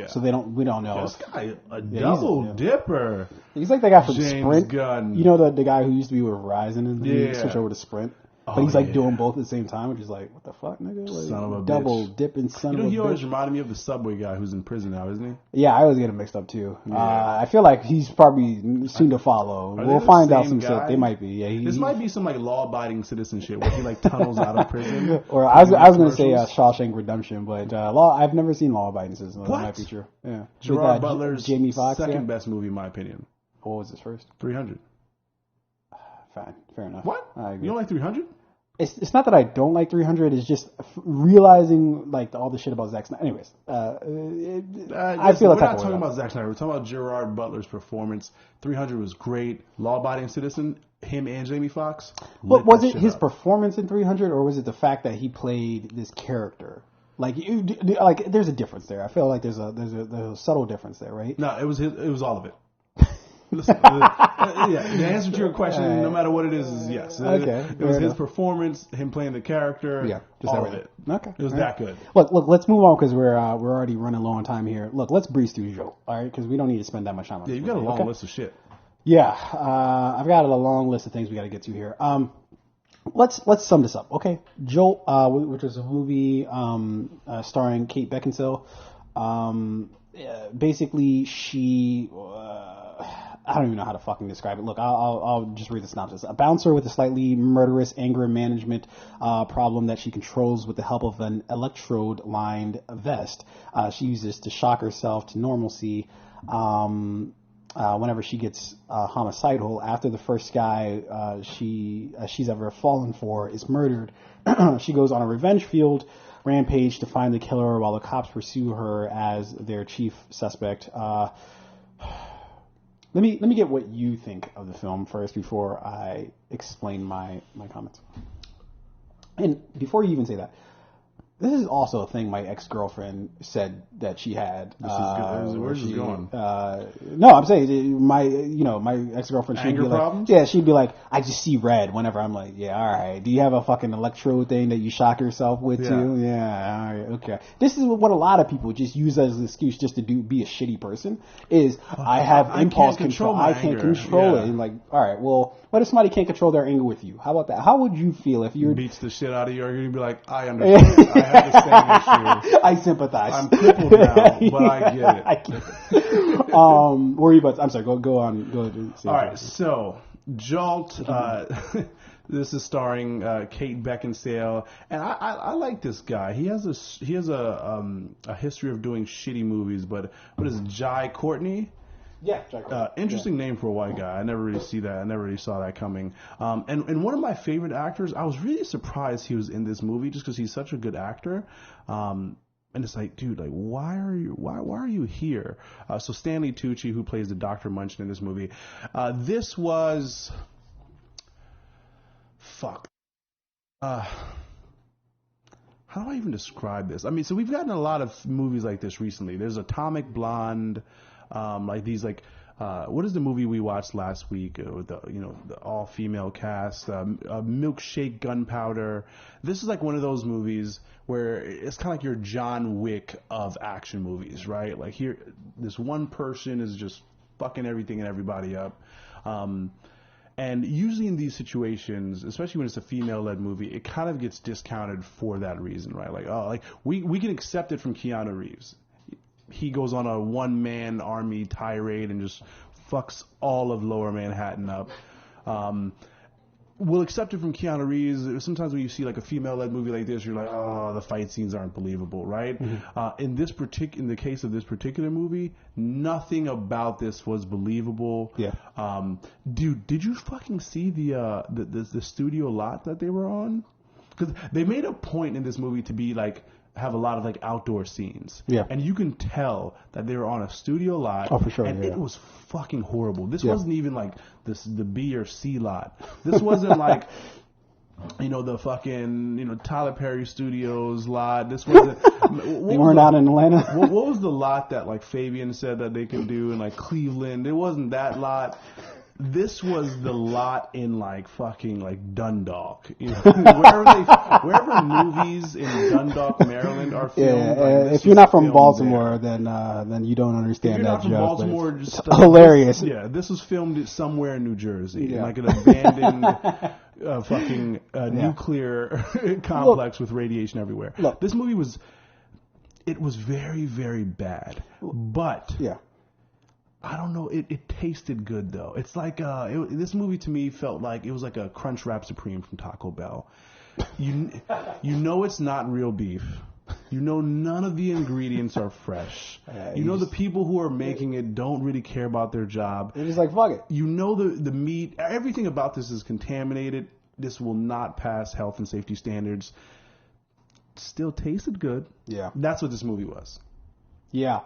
So we don't know. This guy, a double dipper. He's like the guy from James Sprint. Gunn. You know the guy who used to be with Verizon and he switched over to Sprint. But he's doing both at the same time, which is like, what the fuck, nigga? Like, son of a double bitch. dipping son of a bitch. He always reminded me of the Subway guy who's in prison now, isn't he? Yeah, I always get him mixed up too. I feel like he's probably soon to follow. We'll find out some shit. They might be. Yeah, this might be some law-abiding citizen shit where he tunnels out of prison. Or I was going to say Shawshank Redemption, but I've never seen Law-Abiding Citizen. That might be true. Yeah, Gerard Butler's Jamie Foxx, second best movie in my opinion. What was his first? 300. Fine, fair enough. What? You don't like 300? It's not that I don't like 300. It's just realizing all the shit about Zack Snyder. Anyways, I feel we're not talking about Zack Snyder. We're talking about Gerard Butler's performance. 300 was great. Law-abiding citizen. Him and Jamie Foxx. But was it his performance in 300, or was it the fact that he played this character? There's a difference there. I feel like there's a subtle difference there, right? No, it was all of it. Listen, the answer to your question, no matter what it is yes. Okay, it was his performance, him playing the character, just all of it. Okay, it was that good. Look, let's move on because we're already running low on time here. Look, let's breeze through Joe, all right? Because we don't need to spend that much time on. Yeah, you got a long list of shit. Yeah, I've got a long list of things we got to get to here. Let's sum this up, okay? Joe, which was a movie starring Kate Beckinsale. Basically, she. I don't even know how to fucking describe it. Look, I'll just read the synopsis. A bouncer with a slightly murderous anger management problem that she controls with the help of an electrode-lined vest. She uses to shock herself to normalcy whenever she gets homicidal. After the first guy she's ever fallen for is murdered, she goes on a revenge-fueled rampage to find the killer while the cops pursue her as their chief suspect. Let me get what you think of the film first before I explain my comments. And before you even say that, this is also a thing my ex-girlfriend said that she had. Where's this going? No, I'm saying my ex-girlfriend. Anger problems? She'd be like, I just see red whenever I'm like, yeah, all right. Do you have a fucking electrode thing that you shock yourself with too? Yeah, all right, okay. This is what a lot of people just use as an excuse just to be a shitty person. Is I have impulse control. I can't control it. And like, all right, well, what if somebody can't control their anger with you? How about that? How would you feel if you beats the shit out of you? You're gonna be like, I understand. I have the same issue. I sympathize. I'm crippled now, but I get it. I get it. What were you about to, I'm sorry. Go on. Go ahead. All right. So Jolt. This is starring Kate Beckinsale, and I like this guy. He has a history of doing shitty movies, but what is it, Jai Courtney? Yeah, interesting name for a white guy. I never really see that. I never really saw that coming. And one of my favorite actors, I was really surprised he was in this movie just because he's such a good actor. And it's like, dude, like, why are you here? So Stanley Tucci, who plays the Dr. Munchin in this movie, this was, fuck. How do I even describe this? I mean, so we've gotten a lot of movies like this recently. There's Atomic Blonde. Like these what is the movie we watched last week with the all female cast, Milkshake Gunpowder. This is like one of those movies where it's kind of like your John Wick of action movies, right? Like here, this one person is just fucking everything and everybody up. And usually in these situations, especially when it's a female-led movie, it kind of gets discounted for that reason, right? Like, oh, like we can accept it from Keanu Reeves. He goes on a one-man army tirade and just fucks all of Lower Manhattan up. We'll accept it from Keanu Reeves. Sometimes when you see like a female-led movie like this, you're like, oh, the fight scenes aren't believable, right? Mm-hmm. In the case of this particular movie, nothing about this was believable. Yeah. Dude, did you fucking see the studio lot that they were on? Because they made a point in this movie to be like have a lot of like outdoor scenes. Yeah. And you can tell that they were on a studio lot. Oh, for sure. And it was fucking horrible. This wasn't even like the B or C lot. This wasn't like, the fucking, Tyler Perry Studios lot. This wasn't. They weren't out in Atlanta. what was the lot that like Fabian said that they could do in like Cleveland? It wasn't that lot. This was the lot in like fucking like Dundalk, wherever movies in Dundalk, Maryland are filmed. Yeah, if you're not from Baltimore, then you don't understand that joke. If you're not from Baltimore, just hilarious. This was filmed somewhere in New Jersey, like an abandoned fucking nuclear complex with radiation everywhere. Look, this movie was very, very bad, but I don't know. It tasted good though. It's like this movie to me felt like it was like a Crunchwrap Supreme from Taco Bell. You know it's not real beef. You know none of the ingredients are fresh. The people who are making it don't really care about their job. They're just like, fuck it. You know the meat. Everything about this is contaminated. This will not pass health and safety standards. Still tasted good. Yeah. That's what this movie was. Yeah.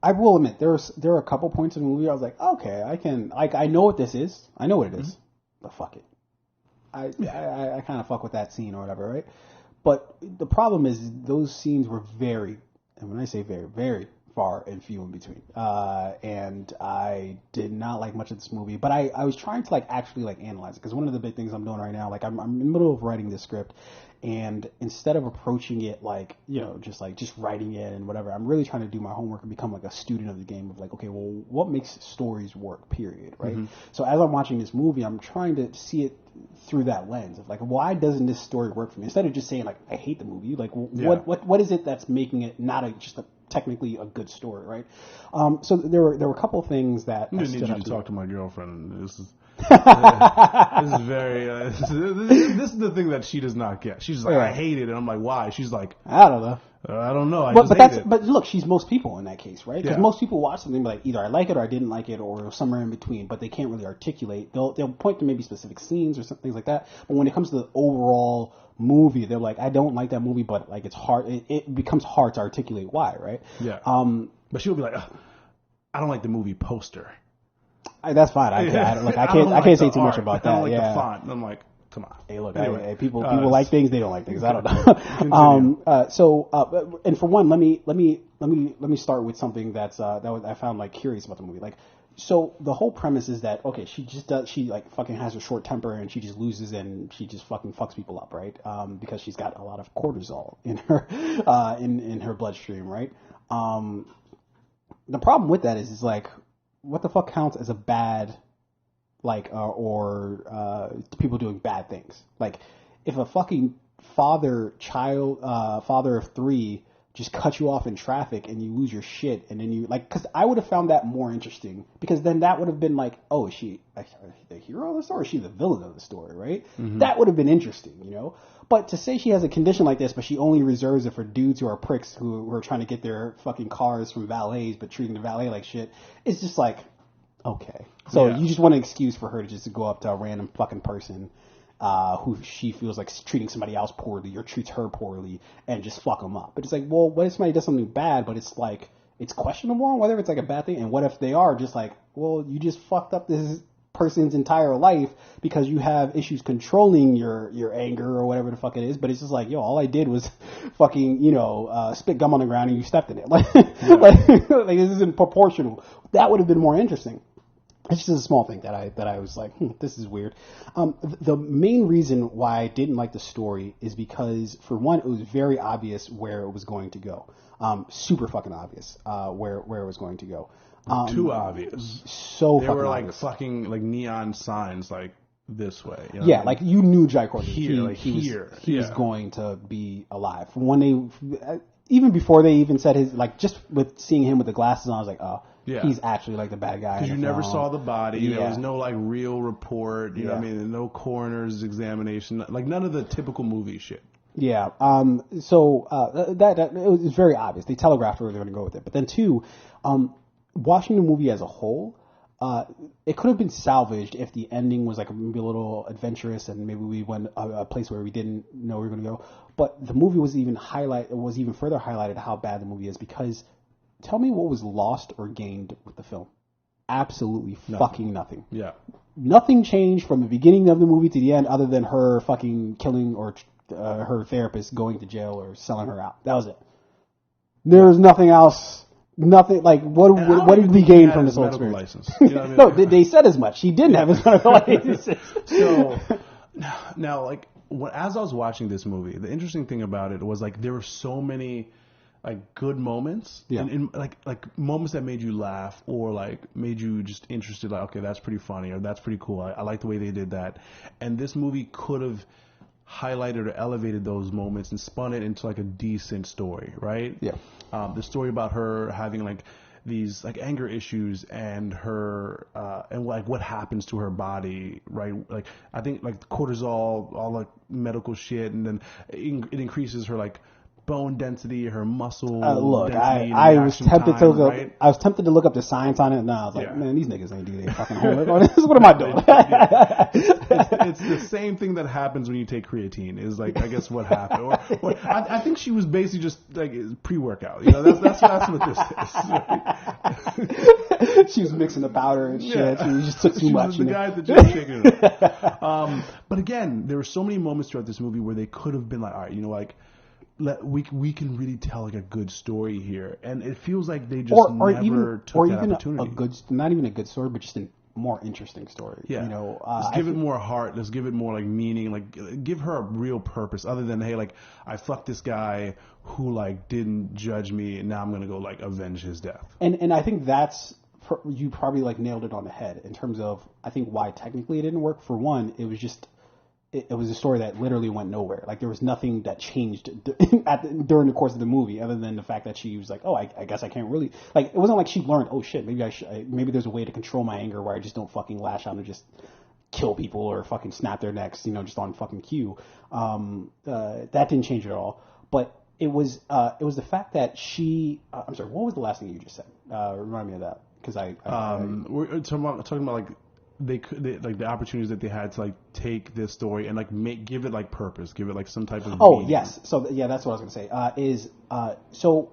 I will admit there are a couple points in the movie I was like, okay, I know what this is. I know what it is. But fuck it. I kind of fuck with that scene or whatever, right? But the problem is those scenes were very, and when I say very, very far and few in between. And I did not like much of this movie, but I was trying to actually analyze it, because one of the big things I'm doing right now, I'm in the middle of writing this script, and instead of approaching it just writing it and whatever, I'm really trying to do my homework and become a student of the game of okay, well, what makes stories work, period, right? Mm-hmm. So as I'm watching this movie, I'm trying to see it through that lens of why doesn't this story work for me? Instead of just saying I hate the movie, what is it that's making it not just technically a good story, right? So there were a couple things that I need you to talk to my girlfriend. This is very. This is the thing that she does not get. She's like, I hate it, and I'm like, why? She's like, I don't know. I don't know. But look, she's most people in that case, right? Because most people watch something either I like it or I didn't like it or somewhere in between, but they can't really articulate. They'll point to maybe specific scenes or things like that. But when it comes to the overall movie, they're like, I don't like that movie, but it's hard. It becomes hard to articulate why, right? Yeah. But she'll be like, I don't like the movie poster. That's fine. I can't say too much about that. I don't like the font. And I'm like, come on. Hey, look. Anyway, people like things. They don't like things. I don't know. And for one, let me start with something that I found curious about the movie. So the whole premise is that she fucking has a short temper and she just loses and she just fucking fucks people up, right? Because she's got a lot of cortisol in her in her bloodstream, right? The problem with that is what the fuck counts as a bad, or people doing bad things? If a fucking father of three just cut you off in traffic and you lose your shit, and then because I would have found that more interesting, because then that would have been is she the hero of the story, or is she the villain of the story, right? Mm-hmm. That would have been interesting, But to say she has a condition like this, but she only reserves it for dudes who are pricks who are trying to get their fucking cars from valets, but treating the valet like shit, it's just okay. So you just want an excuse for her to just go up to a random fucking person who she feels treating somebody else poorly or treats her poorly and just fuck them up. But it's well, what if somebody does something bad, but it's it's questionable on whether it's a bad thing, and what if they are just well, you just fucked up this person's entire life because you have issues controlling your anger or whatever the fuck it is. But it's just like, yo, all I did was fucking, spit gum on the ground and you stepped in it. Like, like this isn't proportional. That would have been more interesting. It's just a small thing that I was like, this is weird. The main reason why I didn't like the story is because, for one, it was very obvious where it was going to go. Super fucking obvious where it was going to go. Too obvious. So they fucking were like obvious. fucking like neon signs like this way. You know Yeah, what I mean? like you knew Jai Courtney. Here, He was going to be alive. When they, even before they even said his, like just with seeing him with the glasses on, I was like, oh. Yeah. He's actually like the bad guy. Because you never saw the body. Yeah. There was no like real report. You know what I mean? No coroner's examination. Like none of the typical movie shit. Yeah. So that it was very obvious. They telegraphed where they were going to go with it. But then two, watching the movie as a whole, it could have been salvaged if the ending was like maybe a little adventurous and maybe we went a place where we didn't know we were going to go. But the movie was even further highlighted how bad the movie is because. Tell me what was lost or gained with the film. Absolutely fucking nothing. Yeah. Nothing changed from the beginning of the movie to the end other than her fucking killing or her therapist going to jail or selling her out. That was it. There's nothing else. Nothing like what did we gain from this whole experience? License. You know what I mean? No, they said as much. He didn't have his medical license. So now, like, as I was watching this movie, the interesting thing about it was like there were so many like good moments, and like moments that made you laugh or like made you just interested. Like, okay, that's pretty funny or that's pretty cool. I like the way they did that. And this movie could have highlighted or elevated those moments and spun it into like a decent story, right? Yeah. The story about her having like these like anger issues and her and like what happens to her body, right? Like I think like cortisol, all like medical shit, and then it increases her like bone density, her muscle density. I was tempted to look up. I was tempted to look up the science on it, and I was like, man, these niggas ain't do their fucking homework on this. What am I doing? It's the same thing that happens when you take creatine. Is like I guess what happened. Or I think she was basically just like pre-workout. You know, that's what this is. She was mixing the powder and shit. Yeah. She just took too much. The guys that just shaking it. But again, there were so many moments throughout this movie where they could have been like, all right, you know, like. We can really tell like a good story here, and it feels like they just never took that opportunity. Not even a good story, but just a more interesting story. Yeah, you know, let's give it more heart. Let's give it more like meaning. Like give her a real purpose, other than hey, like I fucked this guy who like didn't judge me, and now I'm gonna go like avenge his death. And I think that's you probably like nailed it on the head in terms of I think why technically it didn't work. For one, it was just. It was a story that literally went nowhere. Like there was nothing that changed during the course of the movie, other than the fact that she was like, "Oh, I guess I can't really." Like it wasn't like she learned, "Oh shit, maybe there's a way to control my anger where I just don't fucking lash out and just kill people or fucking snap their necks, you know, just on fucking cue." That didn't change at all. But it was the fact that she. I'm sorry. What was the last thing you just said? Remind me of that because we're talking about like. They like the opportunities that they had to like take this story and like give it like purpose, give it like some type of meaning. Yes, so yeah, that's what I was gonna say. So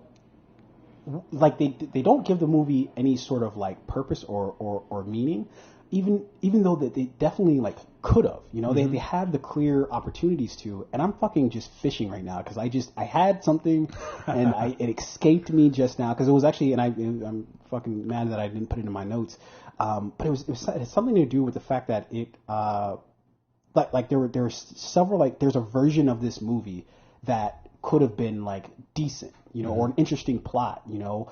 like they don't give the movie any sort of like purpose or meaning, even though that they definitely like could have, you know, they had the clear opportunities to, and I'm fucking just fishing right now because I had something and it escaped me just now because it was actually, and I'm fucking mad that I didn't put it in my notes. But it had something to do with the fact that it, like there were several, like there's a version of this movie that could have been like decent, you know, or an interesting plot, you know.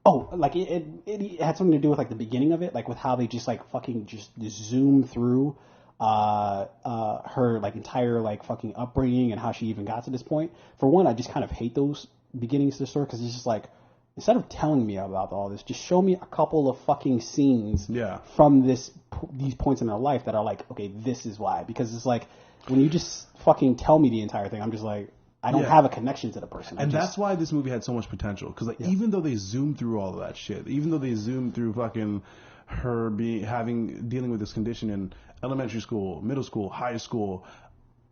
Like it had something to do with like the beginning of it, like with how they just like fucking just zoom through her like entire like fucking upbringing and how she even got to this point. For one, I just kind of hate those beginnings to the story because it's just like. Instead of telling me about all this, just show me a couple of fucking scenes from these points in their life that are like, okay, this is why. Because it's like, when you just fucking tell me the entire thing, I'm just like, I don't have a connection to the person. And that's why this movie had so much potential. Because like, even though they zoomed through all of that shit, even though they zoomed through fucking her dealing with this condition in elementary school, middle school, high school,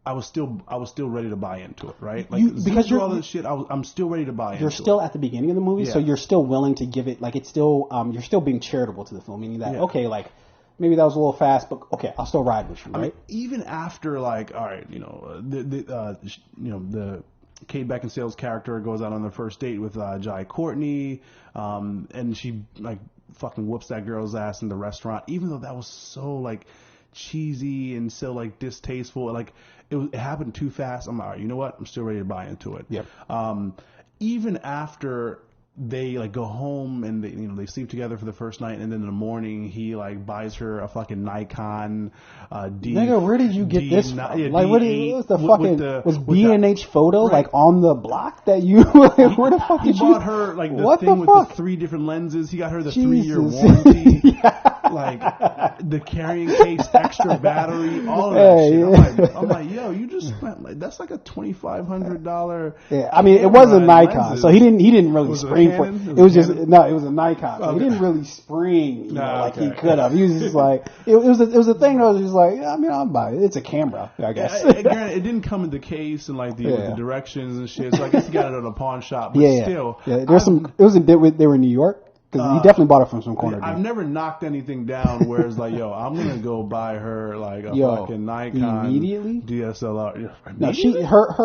I was still ready to buy into it, right? Like because you're all this shit, I'm still ready to buy into it. You're still at the beginning of the movie, so you're still willing to give it like it's still you're still being charitable to the film, meaning that okay, like maybe that was a little fast, but okay, I'll still ride with you, right? I mean, even after like, all right, the Kate Beckinsale's character goes out on the first date with Jai Courtney, and she like fucking whoops that girl's ass in the restaurant, even though that was so like cheesy and so like distasteful, like it happened too fast. I'm like, all right, you know what? I'm still ready to buy into it. Yep. Even after they like go home and they sleep together for the first night, and then in the morning he like buys her a fucking Nikon D. Nigga, where did you get this from? Like, what was the fucking was B&H the, photo right. like on the block that you? Where the fuck did you? He bought her like the what thing the with fuck? the 3 different lenses. He got her the Jesus. 3-year warranty, like the carrying case, extra battery, all of that shit. I'm like, yo, you just spent like that's like a $2,500. Yeah, I mean, it was a Nikon, lenses. so he didn't really spring for it. It was just Canon? no, it was a Nikon. So Okay. He didn't really spring, like okay. he could have. He was just like it was a thing that was just like, yeah, I mean, I'll buy it. It's a camera, I guess. Granted, it didn't come in the case and like with the directions and shit. So I guess he got it at a pawn shop. But still, there's some. It was they were in New York. Because he definitely bought it from some corner. I've never knocked anything down where it's like, yo, I'm gonna go buy her like a fucking Nikon immediately DSLR. No,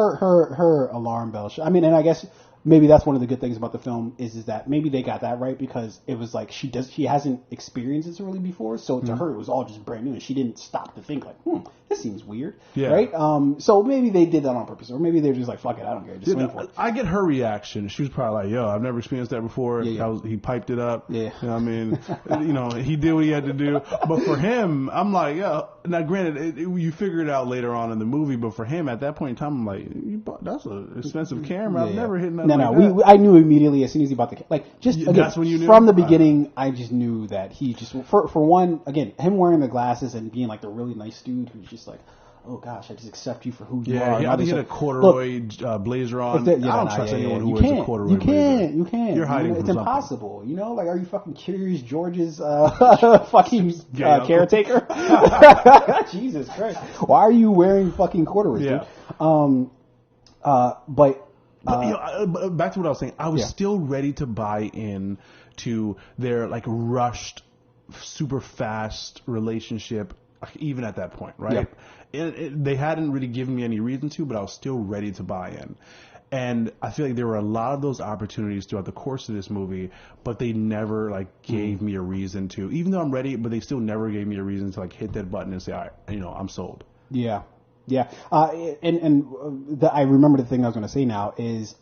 her alarm bell. I mean, and I guess maybe that's one of the good things about the film is that maybe they got that right because it was like she hasn't experienced this really before, so to her it was all just brand new, and she didn't stop to think like, this seems weird, right? So maybe they did that on purpose, or maybe they're just like, fuck it, I don't care, just swing for it. I get her reaction. She was probably like, yo, I've never experienced that before. He piped it up. Yeah. You know what I mean? He did what he had to do. But for him, I'm like, yeah. Now, granted, you figure it out later on in the movie, but for him at that point in time, I'm like, that's an expensive camera. I've never hit nothing like that. I knew immediately as soon as he bought the again, that's when you knew? From the beginning. I just knew that he just for one, again, him wearing the glasses and being like the really nice dude who's just like, oh gosh, I just accept you for who you are. Yeah, I think he had a corduroy blazer on. I don't trust anyone who wears a corduroy blazer. You can't. You're hiding from It's something. Impossible. Like, are you fucking Curious George's fucking caretaker? Jesus Christ. Why are you wearing fucking corduroys, dude? But back to what I was saying. I was still ready to buy in to their like rushed, super fast relationship, even at that point, right? They hadn't really given me any reason to, but I was still ready to buy in. And I feel like there were a lot of those opportunities throughout the course of this movie, but they never like gave me a reason to. Even though I'm ready, but they still never gave me a reason to like hit that button and say, all right, I'm sold. Yeah. Yeah. I remember the thing I was going to say now is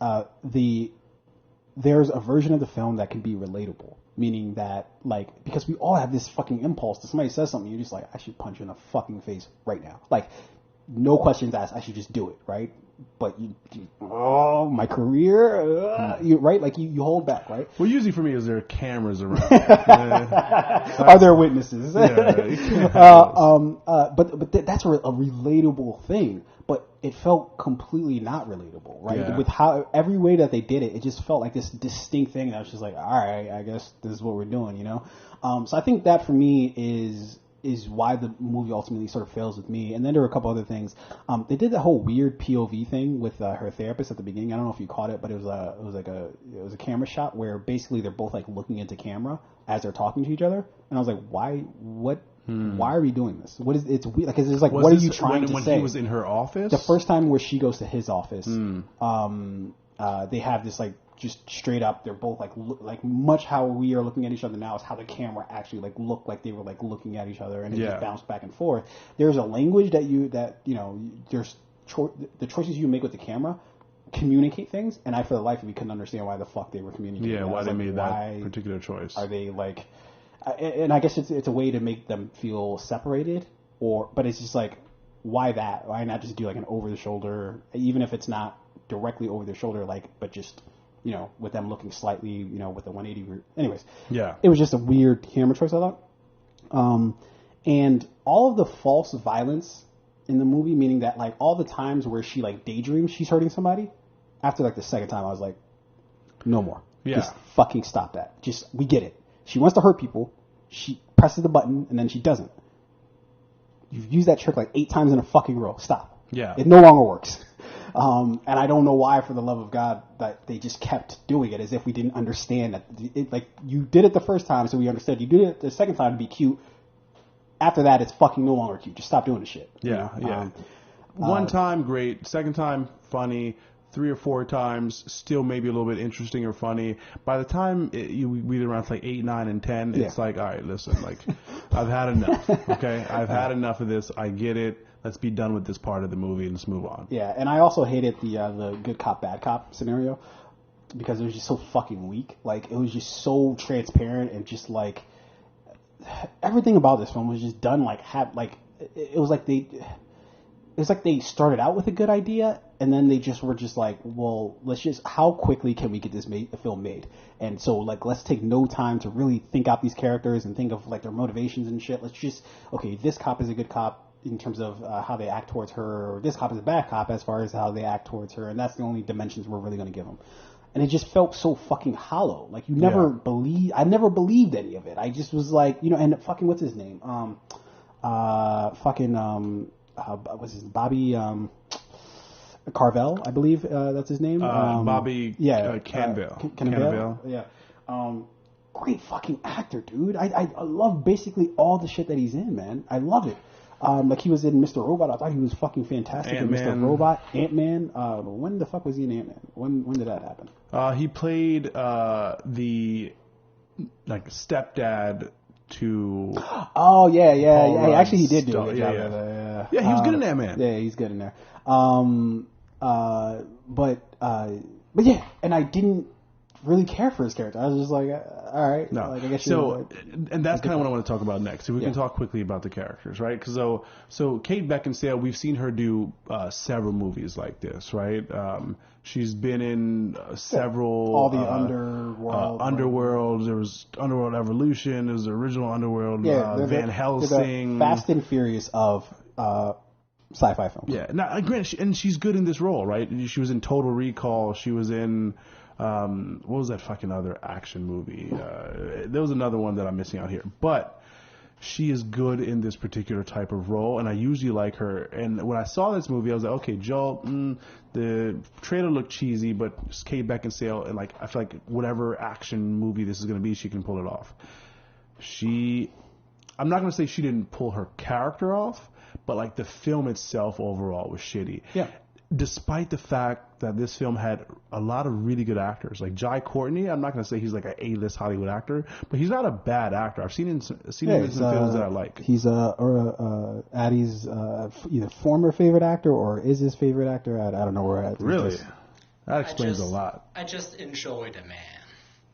there's a version of the film that can be relatable. Meaning that, like, because we all have this fucking impulse that somebody says something, you're just like, I should punch you in the fucking face right now. Like, no questions asked, I should just do it, right? But my career, right? Like, you hold back, right? Well, usually for me is there are cameras around. Are there witnesses? But that's a relatable thing. But it felt completely not relatable, right? Yeah. With how every way that they did it, it just felt like this distinct thing that was just like, all right, I guess this is what we're doing, So I think that for me is why the movie ultimately sort of fails with me. And then there were a couple other things. They did that whole weird POV thing with her therapist at the beginning. I don't know if you caught it, but it was a camera shot where basically they're both like looking into camera as they're talking to each other. And I was like, why are we doing this? It's weird. Like, it's like, what are you trying to say? When he was in her office? The first time where she goes to his office, they have this like just straight up. They're both like much how we are looking at each other now is how the camera actually like looked like they were like looking at each other, and it just bounced back and forth. There's a language there's the choices you make with the camera communicate things, and I for the life of me couldn't understand why the fuck they were communicating. Yeah, why they made that particular choice. Are they like? And I guess it's a way to make them feel separated, but it's just like, why that? Why not just do like an over the shoulder, even if it's not directly over their shoulder, like, but just, with them looking slightly, with the 180 route. Anyways, it was just a weird camera choice, I thought. And all of the false violence in the movie, meaning that like all the times where she like daydreams she's hurting somebody, after like the second time I was like, no more. Just fucking stop that. We get it. She wants to hurt people. She presses the button and then she doesn't. You've used that trick like 8 times in a fucking row. Stop. Yeah. It no longer works. And I don't know why, for the love of God, that they just kept doing it as if we didn't understand that. Like, you did it the first time, so we understood. You did it the second time to be cute. after that, it's fucking no longer cute. Just stop doing the shit. Yeah, yeah. One time, great. Second time, funny. 3 or 4 times, still maybe a little bit interesting or funny. By the time we get around to like 8, 9, and 10, it's like, all right, listen, like, I've had enough. Okay, I've had enough of this. I get it. Let's be done with this part of the movie and let's move on. Yeah, and I also hated the good cop bad cop scenario because it was just so fucking weak. Like, it was just so transparent and just like everything about this film was just done like it was like they started out with a good idea and then they just were just like, well, how quickly can we get this film made? And so like, let's take no time to really think out these characters and think of like their motivations and shit. Let's just, okay, this cop is a good cop in terms of how they act towards her, or this cop is a bad cop as far as how they act towards her, and that's the only dimensions we're really going to give them. And it just felt so fucking hollow. Like I never believed any of it. I just was like, and fucking, what's his name? What's his Bobby Carvel, I believe that's his name. Bobby Cannavale. Yeah. Great fucking actor, dude. I love basically all the shit that he's in, man. I love it. Like he was in Mr. Robot. I thought he was fucking fantastic in Mr. Robot. Ant-Man. When the fuck was he in Ant-Man? When did that happen? He played the like stepdad to. Oh yeah. Actually, he did do a good job of that. Yeah, he was good in Ant-Man. Yeah, he's good in there. But yeah, and I didn't really care for his character. I was just like, all right. No. Like, I guess and that's kind of what I want to talk about next. If we can talk quickly about the characters, right? Because so Kate Beckinsale, we've seen her do several movies like this, right? She's been in several all the Underworld. There was Underworld Evolution. There was the original Underworld. Van Helsing. The Fast and Furious of sci-fi films. Yeah. Now, granted, and she's good in this role, right? She was in Total Recall. She was in. What was that fucking other action movie? There was another one that I'm missing out here. But she is good in this particular type of role, and I usually like her. And when I saw this movie, I was like, okay, Joel, the trailer looked cheesy, but it's Kate Beckinsale, and like I feel like whatever action movie this is going to be, she can pull it off. I'm not going to say she didn't pull her character off, but like the film itself overall was shitty. Yeah. Despite the fact that this film had a lot of really good actors, like Jai Courtney, I'm not going to say he's like an A-list Hollywood actor, but he's not a bad actor. I've seen him in some films that I like. He's Addie's either former favorite actor or is his favorite actor. I don't know where. Really, that explains a lot. I just enjoyed a man.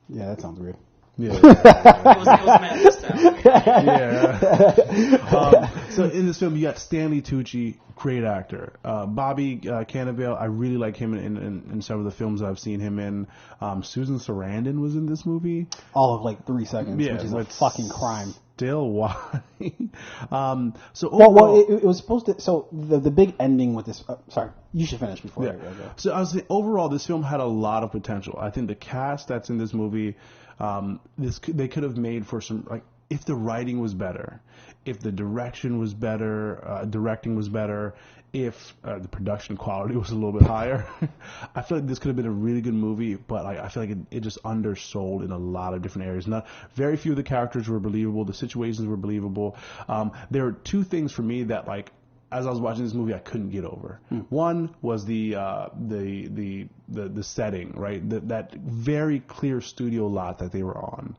Yeah, that sounds weird. Yeah. It was man this time. Yeah. So in this film, you got Stanley Tucci, great actor. Bobby Cannavale, I really like him in some of the films I've seen him in. Susan Sarandon was in this movie. All of like 3 seconds, which is a fucking crime. Still, why? So overall, it was supposed to. So the big ending with this. Sorry, you should finish before. Yeah. I go. So I was saying, overall, this film had a lot of potential. I think the cast that's in this movie, they could have made for some, like, if the writing was better, if the direction was better, directing was better, if the production quality was a little bit higher, I feel like this could have been a really good movie, but I feel like it just undersold in a lot of different areas. Very few of the characters were believable. The situations were believable. There are 2 things for me that, like, as I was watching this movie, I couldn't get over. One was the setting, right? That very clear studio lot that they were on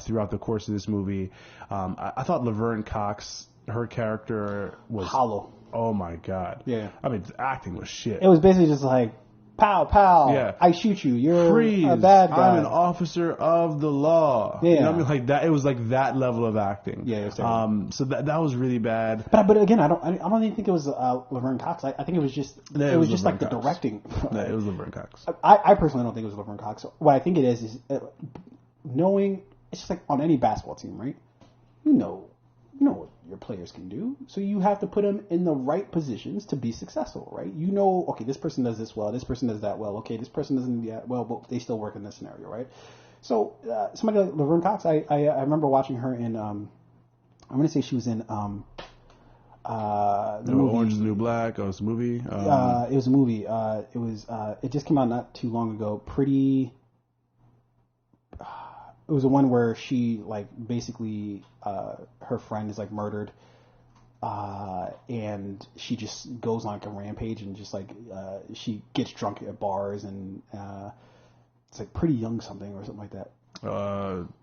throughout the course of this movie. I thought Laverne Cox, her character was hollow. Oh my god. Yeah. I mean, the acting was shit. It was basically just like, pow, pow. Yeah. I shoot you. You're Freeze. a bad guy. I'm an officer of the law. Yeah. You know what I mean? Like that. It was like that level of acting. Yeah. So that was really bad. But again, I don't even think it was Laverne Cox. I think it was just like the directing. No, it was Laverne Cox. I personally don't think it was Laverne Cox. What I think it is knowing, it's just like on any basketball team, right? You know what your players can do, so you have to put them in the right positions to be successful, right? You know, okay, this person does this well, this person does that well, okay, this person doesn't do that well, but they still work in this scenario, right? So somebody like Laverne Cox, I remember watching her in, I'm going to say she was in the movie Orange is the New Black. Oh, it's a movie. it was a movie. It just came out not too long ago. it was the one where she like basically her friend is like murdered, and she just goes on like a rampage and just like she gets drunk at bars and it's like Pretty Young something or something like that.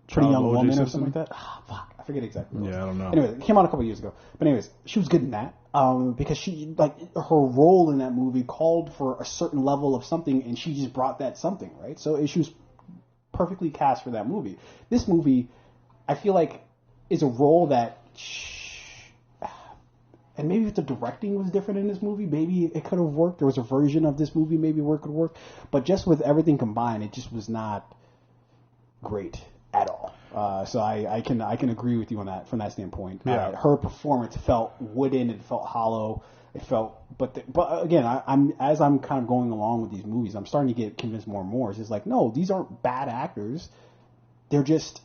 Pretty Young Woman or something like that. Oh, fuck, I forget exactly. Yeah, I don't know. Anyway, it came out a couple years ago. But anyways, she was good in that because she like her role in that movie called for a certain level of something, and she just brought that something, right? So she was perfectly cast for that movie. This movie, I feel like, is a role that. And maybe if the directing was different in this movie, maybe it could have worked. There was a version of this movie maybe where it could work. But just with everything combined, it just was not great at all. So I can agree with you on that from that standpoint. Yeah. Her performance felt wooden. It felt hollow. It felt, but again, I'm kind of going along with these movies, I'm starting to get convinced more and more. It's just like, no, these aren't bad actors. They're just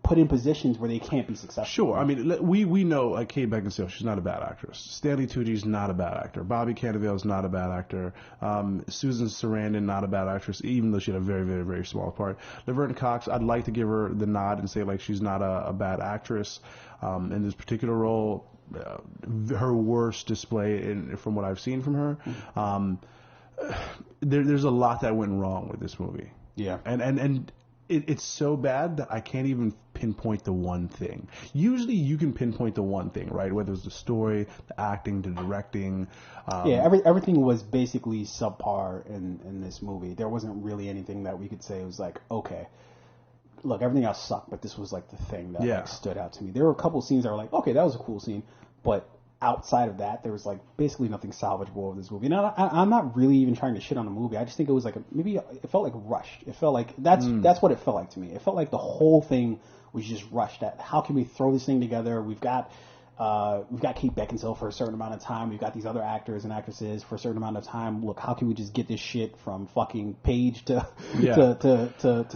put in positions where they can't be successful. Sure. I mean, we know, like, Kate Beckinsale, she's not a bad actress. Stanley Tucci's not a bad actor. Bobby Cannavale's not a bad actor. Susan Sarandon, not a bad actress, even though she had a very, very, very small part. Laverne Cox, I'd like to give her the nod and say, like, she's not a bad actress in this particular role. Her worst display from what I've seen from her. There's a lot that went wrong with this movie. Yeah. And it's so bad that I can't even pinpoint the one thing. Usually you can pinpoint the one thing, right? Whether it's the story, the acting, the directing. Everything was basically subpar in this movie. There wasn't really anything that we could say was like, okay, look, everything else sucked, but this was like the thing that like, stood out to me. There were a couple scenes that were like, okay, that was a cool scene, but outside of that, there was like basically nothing salvageable of this movie. And I'm not really even trying to shit on the movie. I just think it was like maybe it felt like rushed. It felt like that's what it felt like to me. It felt like the whole thing was just rushed. At how can we throw this thing together? We've got Kate Beckinsale for a certain amount of time. We've got these other actors and actresses for a certain amount of time. Look, how can we just get this shit from fucking page to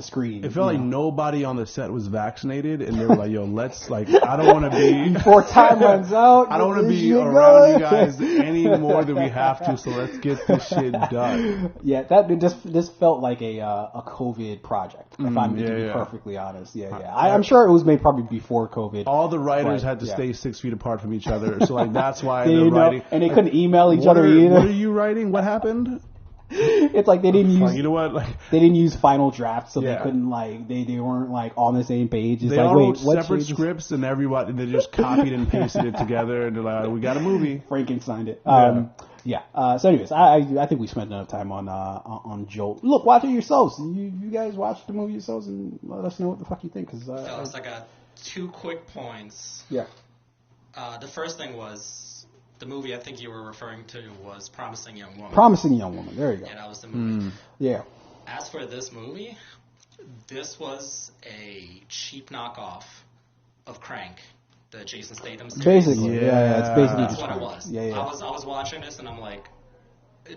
screen? It felt like nobody on the set was vaccinated, and they were like, "Yo, let's like, I don't want to be before time runs out. I don't want to be around you guys any more than we have to. So let's get this shit done." Yeah, this felt like a COVID project. If I'm to be perfectly honest, I'm sure it was made probably before COVID. All the writers had to stay 6 feet apart from each other, so like that's why they're writing. And they couldn't email each other either. What are you writing? What happened? It's like they didn't use. You know what? Like, they didn't use final drafts, so they couldn't like they weren't like on the same page. It's they like, all wrote wait, separate scripts, and everybody they just copied and pasted it together, and they're like, "We got a movie." Frankensteined it. So, anyways, I think we spent enough time on Jolt. Look, watch it yourselves. You guys watch the movie yourselves and let us know what the fuck you think. Fellas, I got 2 quick points. Yeah. The first thing was the movie I think you were referring to was Promising Young Woman. Promising Young Woman. There you go. Yeah, that was the movie. Yeah. As for this movie, this was a cheap knockoff of Crank, the Jason Statham series. Basically, it's basically that's what it was. Yeah. I was watching this and I'm like,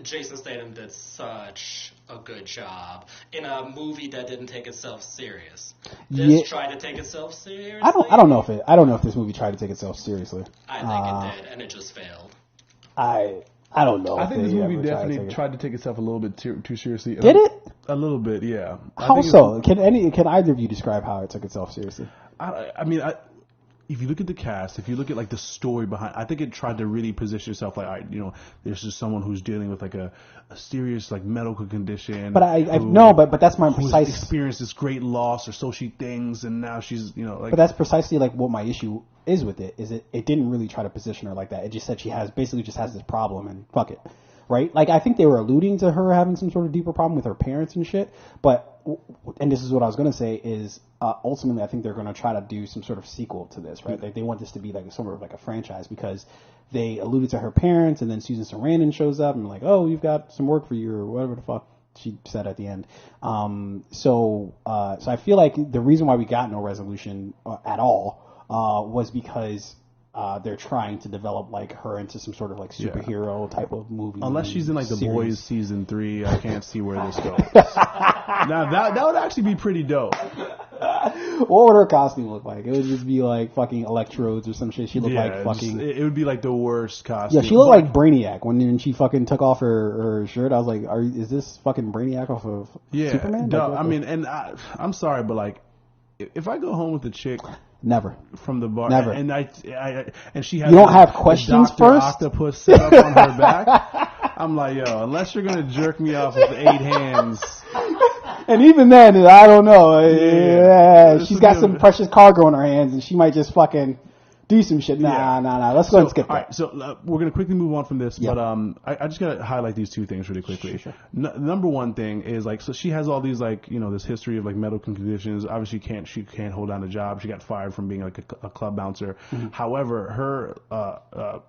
Jason Statham did such a good job in a movie that didn't take itself serious. This tried to take itself seriously. I don't know if this movie tried to take itself seriously. I think it did, and it just failed. I don't know. I think this movie definitely tried to take itself a little bit too seriously. Did it? A little bit, yeah. How so? Can either of you describe how it took itself seriously? I mean, if you look at the cast, if you look at like the story behind, I think it tried to really position itself like, all right, you know, there's just someone who's dealing with like a serious like medical condition. But but that's my precise experienced this great loss, or so she thinks, and now she's, you know, like. But that's precisely like what my issue is with it. Is it didn't really try to position her like that. It just said she basically has this problem and fuck it. Right? Like, I think they were alluding to her having some sort of deeper problem with her parents and shit. But, and this is what I was going to say, is ultimately I think they're going to try to do some sort of sequel to this, right? Like, they want this to be like sort of like a franchise because they alluded to her parents, and then Susan Sarandon shows up and like, oh, you've got some work for you, or whatever the fuck she said at the end. So I feel like the reason why we got no resolution at all was because they're trying to develop like her into some sort of like superhero type of movie. Unless she's in like The Boys season 3, I can't see where this goes. Now that would actually be pretty dope. What would her costume look like? It would just be like fucking electrodes or some shit. She looked like fucking. It would be like the worst costume. Yeah, she looked like Brainiac when she fucking took off her shirt. I was like, is this fucking Brainiac off of Superman? I mean, and I'm sorry, but like, if I go home with a chick Never. from the bar, Never. and and she has you don't have questions Dr. first. Octopus set up on her back. I'm like, yo, unless you're gonna jerk me off with 8 hands. And even then, I don't know. Yeah. She's got some precious cargo in her hands, and she might just fucking do some shit. Nah. Let's go ahead and skip that. All right, so we're going to quickly move on from this, Yeah. but I just got to highlight these 2 things really quickly. Sure. Number one thing is, like, so she has all these, like, this history of, like, medical conditions. Obviously, she can't hold down a job. She got fired from being, like, a club bouncer. Mm-hmm. However, her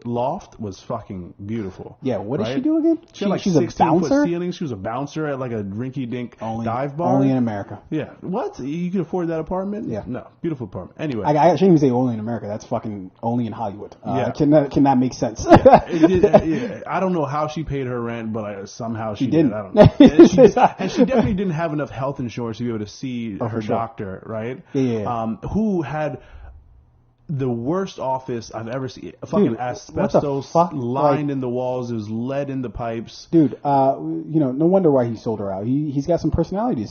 loft was fucking beautiful. Yeah, what right? does she do again? She had like she's a 16-foot bouncer? ceilings. She was a bouncer at like a rinky-dink dive bar. Only in America. Yeah. What? You can afford that apartment? Yeah. No. Beautiful apartment. Anyway. I shouldn't even say only in America. That's fucking only in Hollywood. Yeah. Cannot make sense. I don't know how she paid her rent, but somehow she didn't. did. I don't know. and she definitely didn't have enough health insurance to be able to see her doctor, right? Yeah. Who had the worst office I've ever seen. Fucking Dude, asbestos lined in the walls. There was lead in the pipes. Dude, no wonder why he sold her out. He's got some personality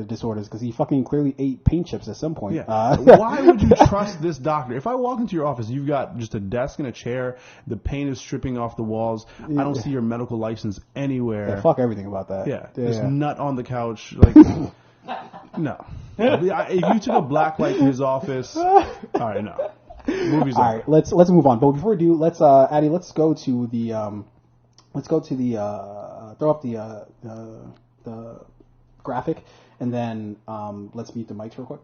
disorders because he fucking clearly ate paint chips at some point. Yeah. Why would you trust this doctor? If I walk into your office, you've got just a desk and a chair. The paint is stripping off the walls. I don't see your medical license anywhere. Yeah, fuck everything about that. Yeah. This nut on the couch. Like, no. If you took a black light to his office, all right, no. Movies all right, let's move on. But before we do, Addy, let's go to the throw up the graphic, and then let's mute the mics real quick.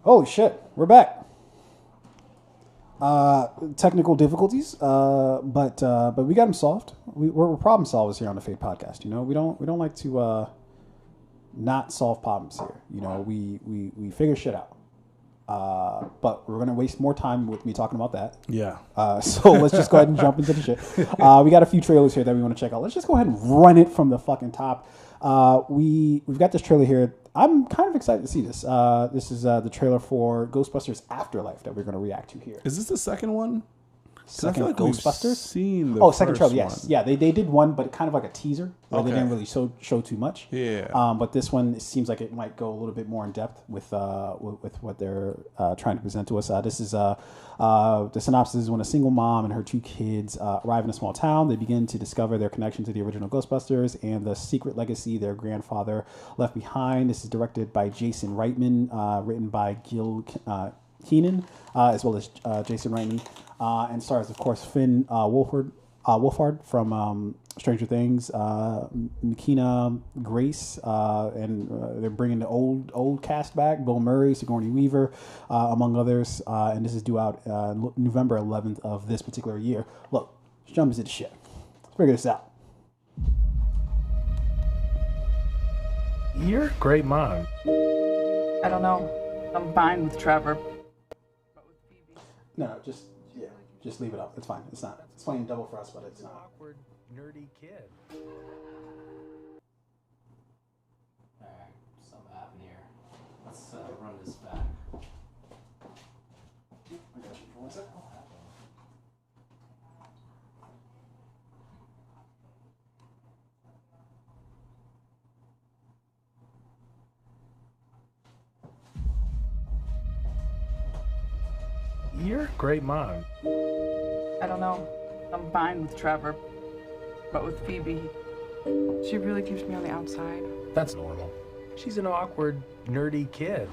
Holy shit, we're back. Technical difficulties, but we got them solved. We're problem solvers here on the Fade Podcast. You know, we don't like to not solve problems here. You know, we figure shit out. But we're gonna waste more time with me talking about that. Yeah. So let's just go ahead and jump into the shit. We got a few trailers here that we want to check out. Let's just go ahead and run it from the fucking top. We've got this trailer here. I'm kind of excited to see this. This is the trailer for Ghostbusters Afterlife that we're going to react to here. Is this the second one? Second Ghostbusters? Seen the second trailer, yes. one. Yeah, they did one, but kind of like a teaser where they didn't really show too much. Yeah. But this one, it seems like it might go a little bit more in depth with what they're trying to present to us. This is the synopsis is when a single mom and her two kids arrive in a small town. They begin to discover their connection to the original Ghostbusters and the secret legacy their grandfather left behind. This is directed by Jason Reitman, written by Gil Keenan, as well as Jason Reitman, and stars, of course, Finn Wolfhard from Stranger Things, McKenna Grace, and they're bringing the old cast back: Bill Murray, Sigourney Weaver, among others. And this is due out November 11th of this particular year. Look, let's jump into the shit. Let's figure this out. You're a great mom. I don't know. I'm fine with Trevor. No, just leave it up. It's fine. It's not. It's playing double for us, but it's not. Awkward, nerdy kid. Alright, something happened here. Let's run this back. I got you. One sec. You're a great mom. I don't know. I'm fine with Trevor. But with Phoebe, she really keeps me on the outside. That's normal. She's an awkward, nerdy kid.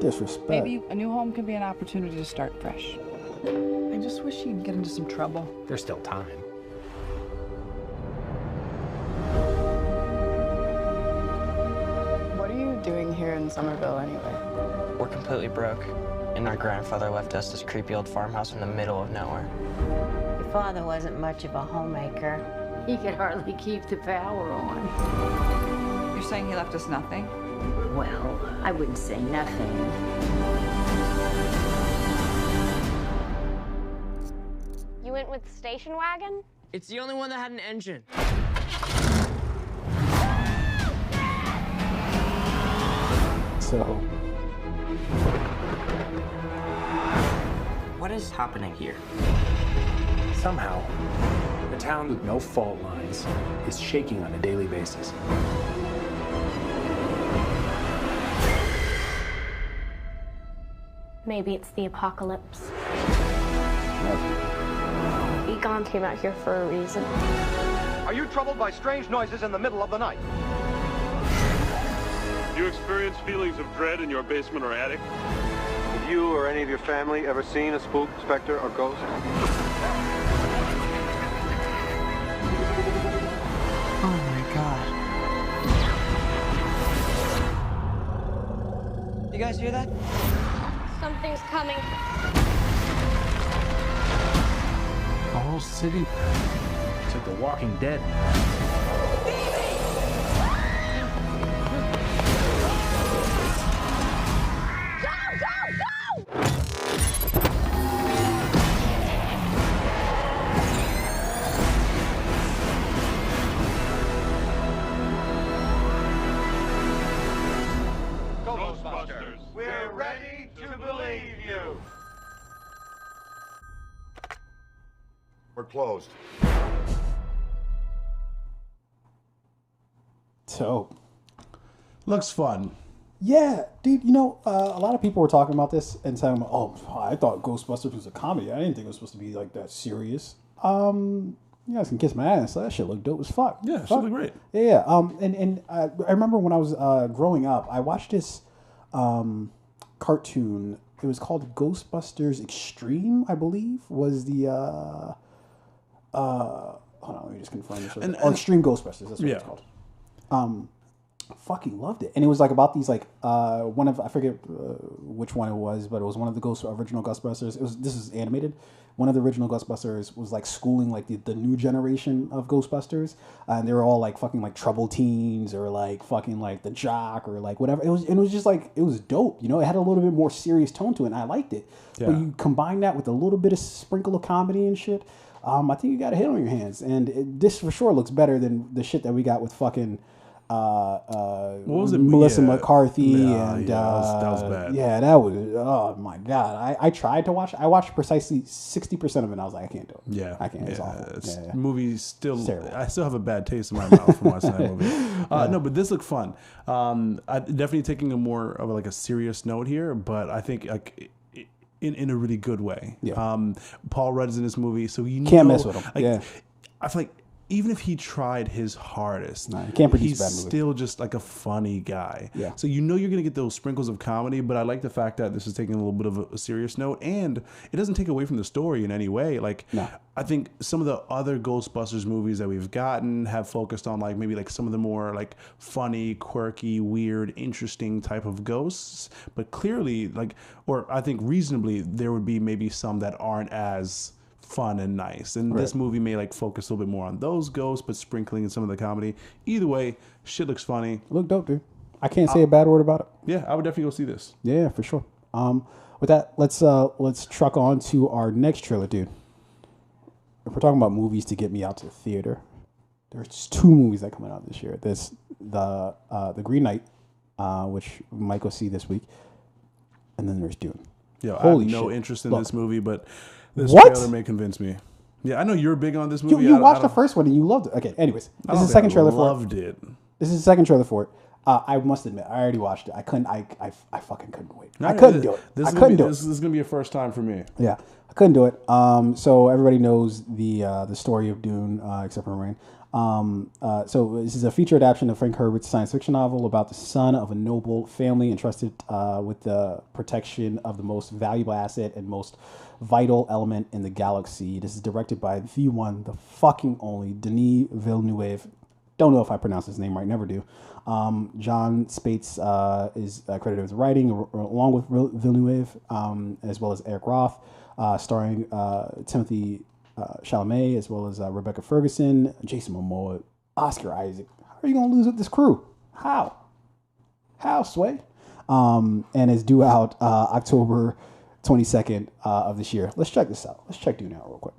Disrespect. Maybe a new home can be an opportunity to start fresh. I just wish she'd get into some trouble. There's still time. What are you doing here in Somerville anyway? We're completely broke, and our grandfather left us this creepy old farmhouse in the middle of nowhere. Your father wasn't much of a homemaker. He could hardly keep the power on. You're saying he left us nothing? Well, I wouldn't say nothing. You went with the station wagon? It's the only one that had an engine. So, What is happening here? Somehow, the town with no fault lines is shaking on a daily basis. Maybe it's the apocalypse. Egon came out here for a reason. Are you troubled by strange noises in the middle of the night? Do you experience feelings of dread in your basement or attic? Have you or any of your family ever seen a spook, specter, or ghost? Oh my god. You guys hear that? Something's coming. The whole city. It's like The Walking Dead. Ghostbusters. We're ready to believe you. We're closed. so Looks fun. yeah, dude. You know, a lot of people were talking about this and saying, "Oh, I thought Ghostbusters was a comedy. I didn't think it was supposed to be like that serious." You guys can kiss my ass. That shit looked dope as fuck. Yeah, it should look great. Yeah. And I remember when I was growing up, I watched this cartoon. It was called Ghostbusters Extreme, I believe, was the hold on, let me just confirm this. And Extreme Ghostbusters, that's what it's called. fucking loved it. And it was like about these like one of I forget which one it was, but it was one of the original Ghostbusters. This is animated. One of the original Ghostbusters was like schooling like the new generation of Ghostbusters, and they were all like fucking like troubled teens or like fucking like the jock or like whatever. It was just like it was dope. You know, it had a little bit more serious tone to it, and I liked it. Yeah. But you combine that with a little bit of sprinkle of comedy and shit. I think you got a hit on your hands, and this for sure looks better than the shit that we got with fucking what was it? Melissa McCarthy and that was bad. Yeah, that was oh my god. I tried to watch. I watched precisely 60% of it, and I was like, I can't do it. Yeah, I can't. It's awful. Movie still. I still have a bad taste in my mouth from watching that movie. No, but this looked fun. I definitely taking a more of like a serious note here, but I think like. In a really good way. Yeah. Paul Rudd's in this movie, so you can't mess with him. Like, I feel like even if he tried his hardest, he can't produce he's bad movie. Still just like a funny guy. Yeah. So you know you're gonna get those sprinkles of comedy, but I like the fact that this is taking a little bit of a serious note, and it doesn't take away from the story in any way. Like I think some of the other Ghostbusters movies that we've gotten have focused on like maybe like some of the more like funny, quirky, weird, interesting type of ghosts, but clearly like, or I think reasonably, there would be maybe some that aren't as fun and nice, and this movie may like focus a little bit more on those ghosts, but sprinkling in some of the comedy. Either way, shit looks funny. Look dope, dude. I can't say a bad word about it. Yeah, I would definitely go see this. Yeah, for sure. With that, let's truck on to our next trailer, dude. If we're talking about movies to get me out to the theater, there's 2 movies that coming out this year. There's the Green Knight, which we might go see this week, and then there's Dune. Yeah, I have no interest in this movie, but this trailer may convince me. Yeah, I know you're big on this movie. You watched the first one and you loved it. Okay, anyways, this is the second trailer for it. Loved it. This is the second trailer for it. I must admit, I already watched it. I couldn't. I fucking couldn't wait. I couldn't do it. I couldn't do it. This is gonna be a first time for me. Yeah, I couldn't do it. So everybody knows the story of Dune, except for Rain. So this is a feature adaptation of Frank Herbert's science fiction novel about the son of a noble family entrusted with the protection of the most valuable asset and most vital element in the galaxy. This is directed by the one, the fucking only Denis Villeneuve. Don't know if I pronounce his name right, never do. John Spates is credited with writing along with Villeneuve, as well as Eric Roth, starring Timothy Chalamet, as well as Rebecca Ferguson, Jason Momoa, Oscar Isaac. How are you going to lose with this crew? How, Sway? And it's due out October 22nd of this year. Let's check this out. Let's check Dune out real quick.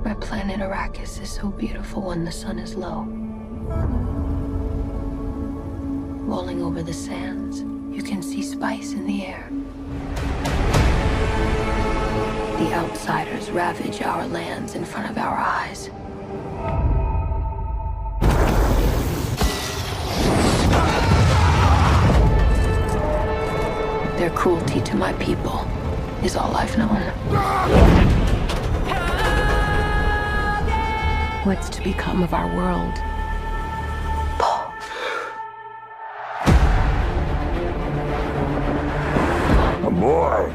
My planet Arrakis is so beautiful when the sun is low. Rolling over the sands, you can see spice in the air. The outsiders ravage our lands in front of our eyes. Their cruelty to my people is all I've known. What's to become of our world? Paul. A boy.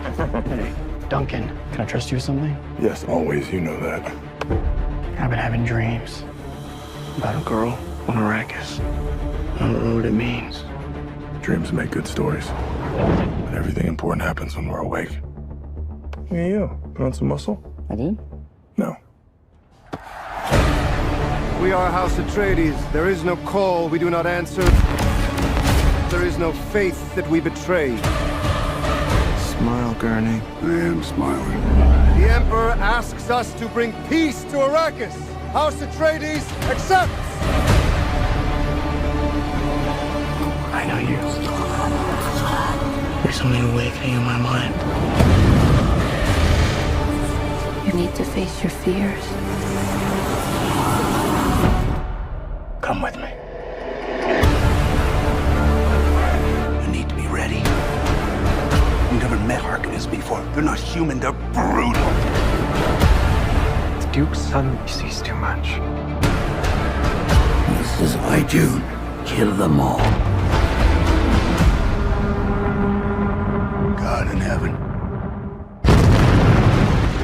Hey, Duncan, can I trust you with something? Yes, always. You know that. I've been having dreams about a girl on Arrakis. I don't know what it means. Dreams make good stories. But everything important happens when we're awake. Hey, you. Put on some muscle? I did? No. We are House Atreides. There is no call we do not answer. There is no faith that we betray. Smile, Gurney. I am smiling. The Emperor asks us to bring peace to Arrakis. House Atreides accepts! I know you. There's something awakening in my mind. You need to face your fears. Come with me. You need to be ready. You've never met Harkonnens before. They're not human, they're brutal. The Duke's son sees too much. This is my Dune. Kill them all. God in heaven.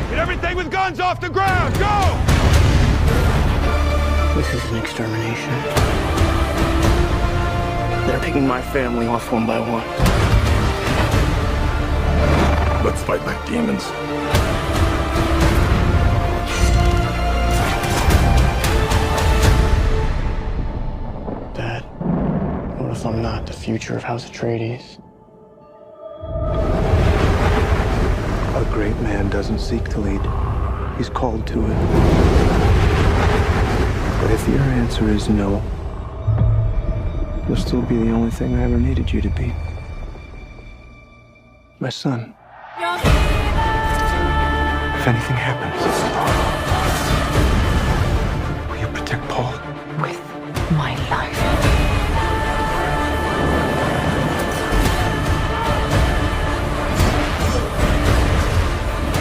Get everything with guns off the ground! Go! This is an extermination. They're picking my family off one by one. Let's fight like demons. Dad, what if I'm not the future of House Atreides? A great man doesn't seek to lead. He's called to it. But if your answer is no, you'll still be the only thing I ever needed you to be. My son. If anything happens, will you protect Paul? With my life.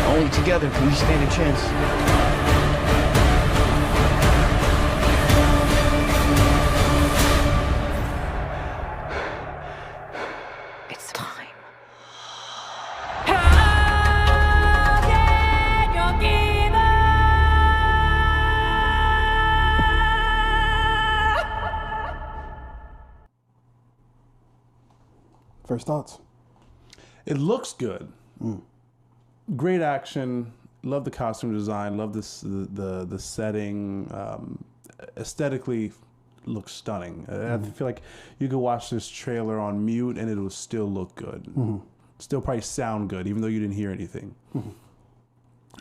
Only together can we stand a chance. It's time. First thoughts? It looks good. Great action. Love the costume design. Love this the setting. Aesthetically, looks stunning. I feel like you could watch this trailer on mute and it will still look good. Still probably sound good, even though you didn't hear anything.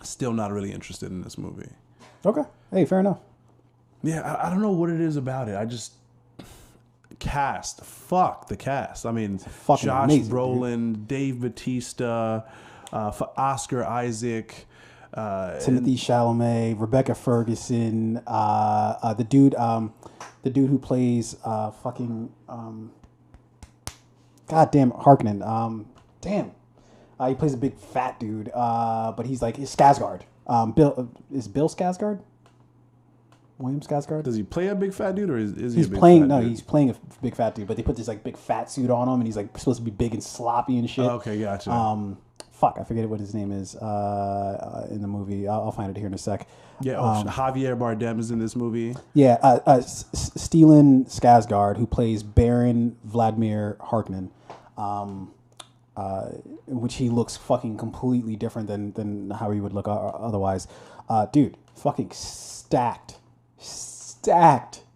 Still not really interested in this movie. Okay. Hey, fair enough. Yeah, I don't know what it is about it. I just cast. Fuck the cast. I mean, Josh amazing, Brolin, Dave Bautista, Oscar Isaac, Timothy Chalamet, Rebecca Ferguson, the dude who plays goddamn Harkonnen. He plays a big fat dude, but he's Skarsgård. Bill Skarsgård? William Skarsgård? Does he play a big fat dude, or is he? He's a big playing. fat No, dude? he's playing a big fat dude. But they put this big fat suit on him, and he's supposed to be big and sloppy and shit. Oh, okay, gotcha. I forget what his name is in the movie. I'll find it here in a sec. Yeah, Javier Bardem is in this movie. Yeah, Stellan Skarsgård, who plays Baron Vladimir Harkonnen, which he looks fucking completely different than how he would look otherwise. Dude, fucking stacked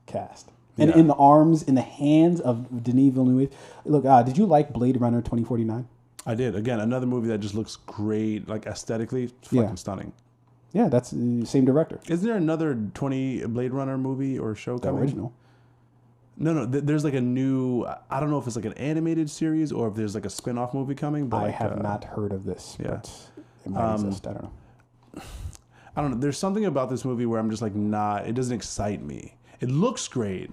cast. And in the arms, in the hands of Denis Villeneuve. Look, did you like Blade Runner 2049? I did. Again, another movie that just looks great, like aesthetically, it's fucking stunning. Yeah, that's the same director. Isn't there another Blade Runner movie or show coming? The original. No, there's like a new, I don't know if it's like an animated series or if there's like a spin-off movie coming. But I have not heard of this, but it might exist. I don't know. I don't know. There's something about this movie where I'm just like, it doesn't excite me. It looks great.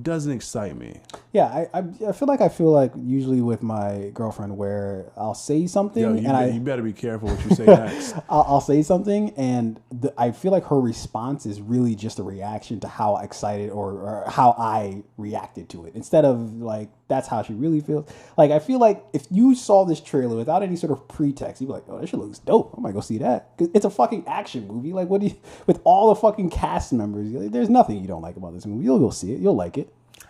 Doesn't excite me. Yeah, I feel like usually with my girlfriend where I'll say something you better be careful what you say next. I'll say something and I feel like her response is really just a reaction to how excited or how I reacted to it instead of like that's how she really feels. Like I feel like if you saw this trailer without any sort of pretext, you'd be like, oh, that shit looks dope. I might go see that. It's a fucking action movie. Like with all the fucking cast members, there's nothing you don't like about this movie. You'll go see it. You'll like it.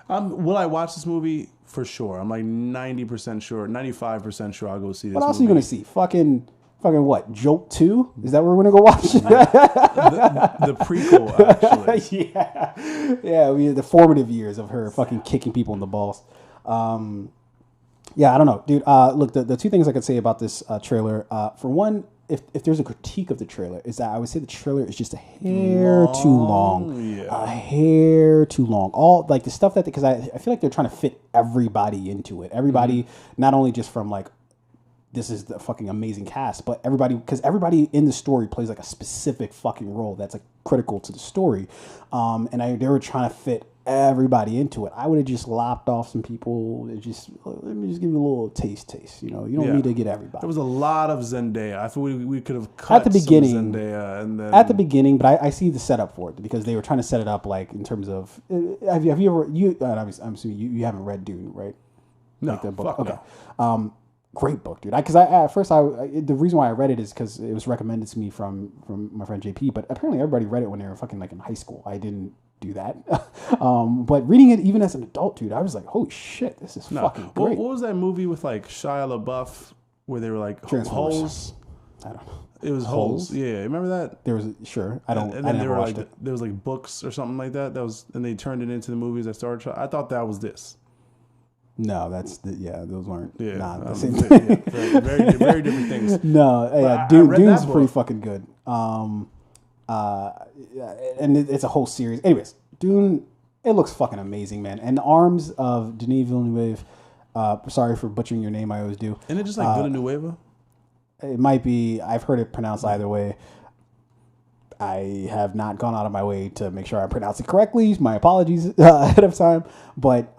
Will I watch this movie? For sure. I'm like 90% sure, 95% sure I'll go see this movie. What else are you going to see? Fucking what? Jolt 2? Is that what we're going to go watch? the prequel, actually. Yeah, the formative years of her fucking kicking people in the balls. Yeah, I don't know. Dude, look, the two things I could say about this trailer, for one, if there's a critique of the trailer, is that I would say the trailer is just a hair too long. Yeah. A hair too long. All like the stuff that, because I feel like they're trying to fit everybody into it. Everybody, not only just from like, this is the fucking amazing cast, but everybody, because everybody in the story plays like a specific fucking role that's like critical to the story. And they were trying to fit everybody into it. I would have just lopped off some people. Let me just give you a little taste. You know, you don't need to get everybody. There was a lot of Zendaya. I thought we could have cut at the beginning. Some Zendaya and then... At the beginning, but I see the setup for it because they were trying to set it up like in terms of. Have you ever I'm assuming you haven't read Dune, right? No, like the book. fuck Okay. no. Great book, dude. Because at first the reason why I read it is because it was recommended to me from my friend JP. But apparently everybody read it when they were fucking like in high school. I didn't do that. But reading it even as an adult, dude, I was like, holy shit, this is fucking great. What was that movie with like Shia LaBeouf where they were like holes? I don't know. It was holes. Yeah, remember that? There was I don't. And then there were like there was like books or something like that. That was and they turned it into the movies that started. I thought that was this. No, those weren't. Yeah, not the same thing. Yeah, very different things. No, yeah, Dune's pretty fucking good. And it's a whole series. Anyways, Dune, it looks fucking amazing, man. And the arms of Denis Villeneuve. Sorry for butchering your name. I always do. Isn't it just like Villanueva? It might be. I've heard it pronounced either way. I have not gone out of my way to make sure I pronounce it correctly. My apologies ahead of time. But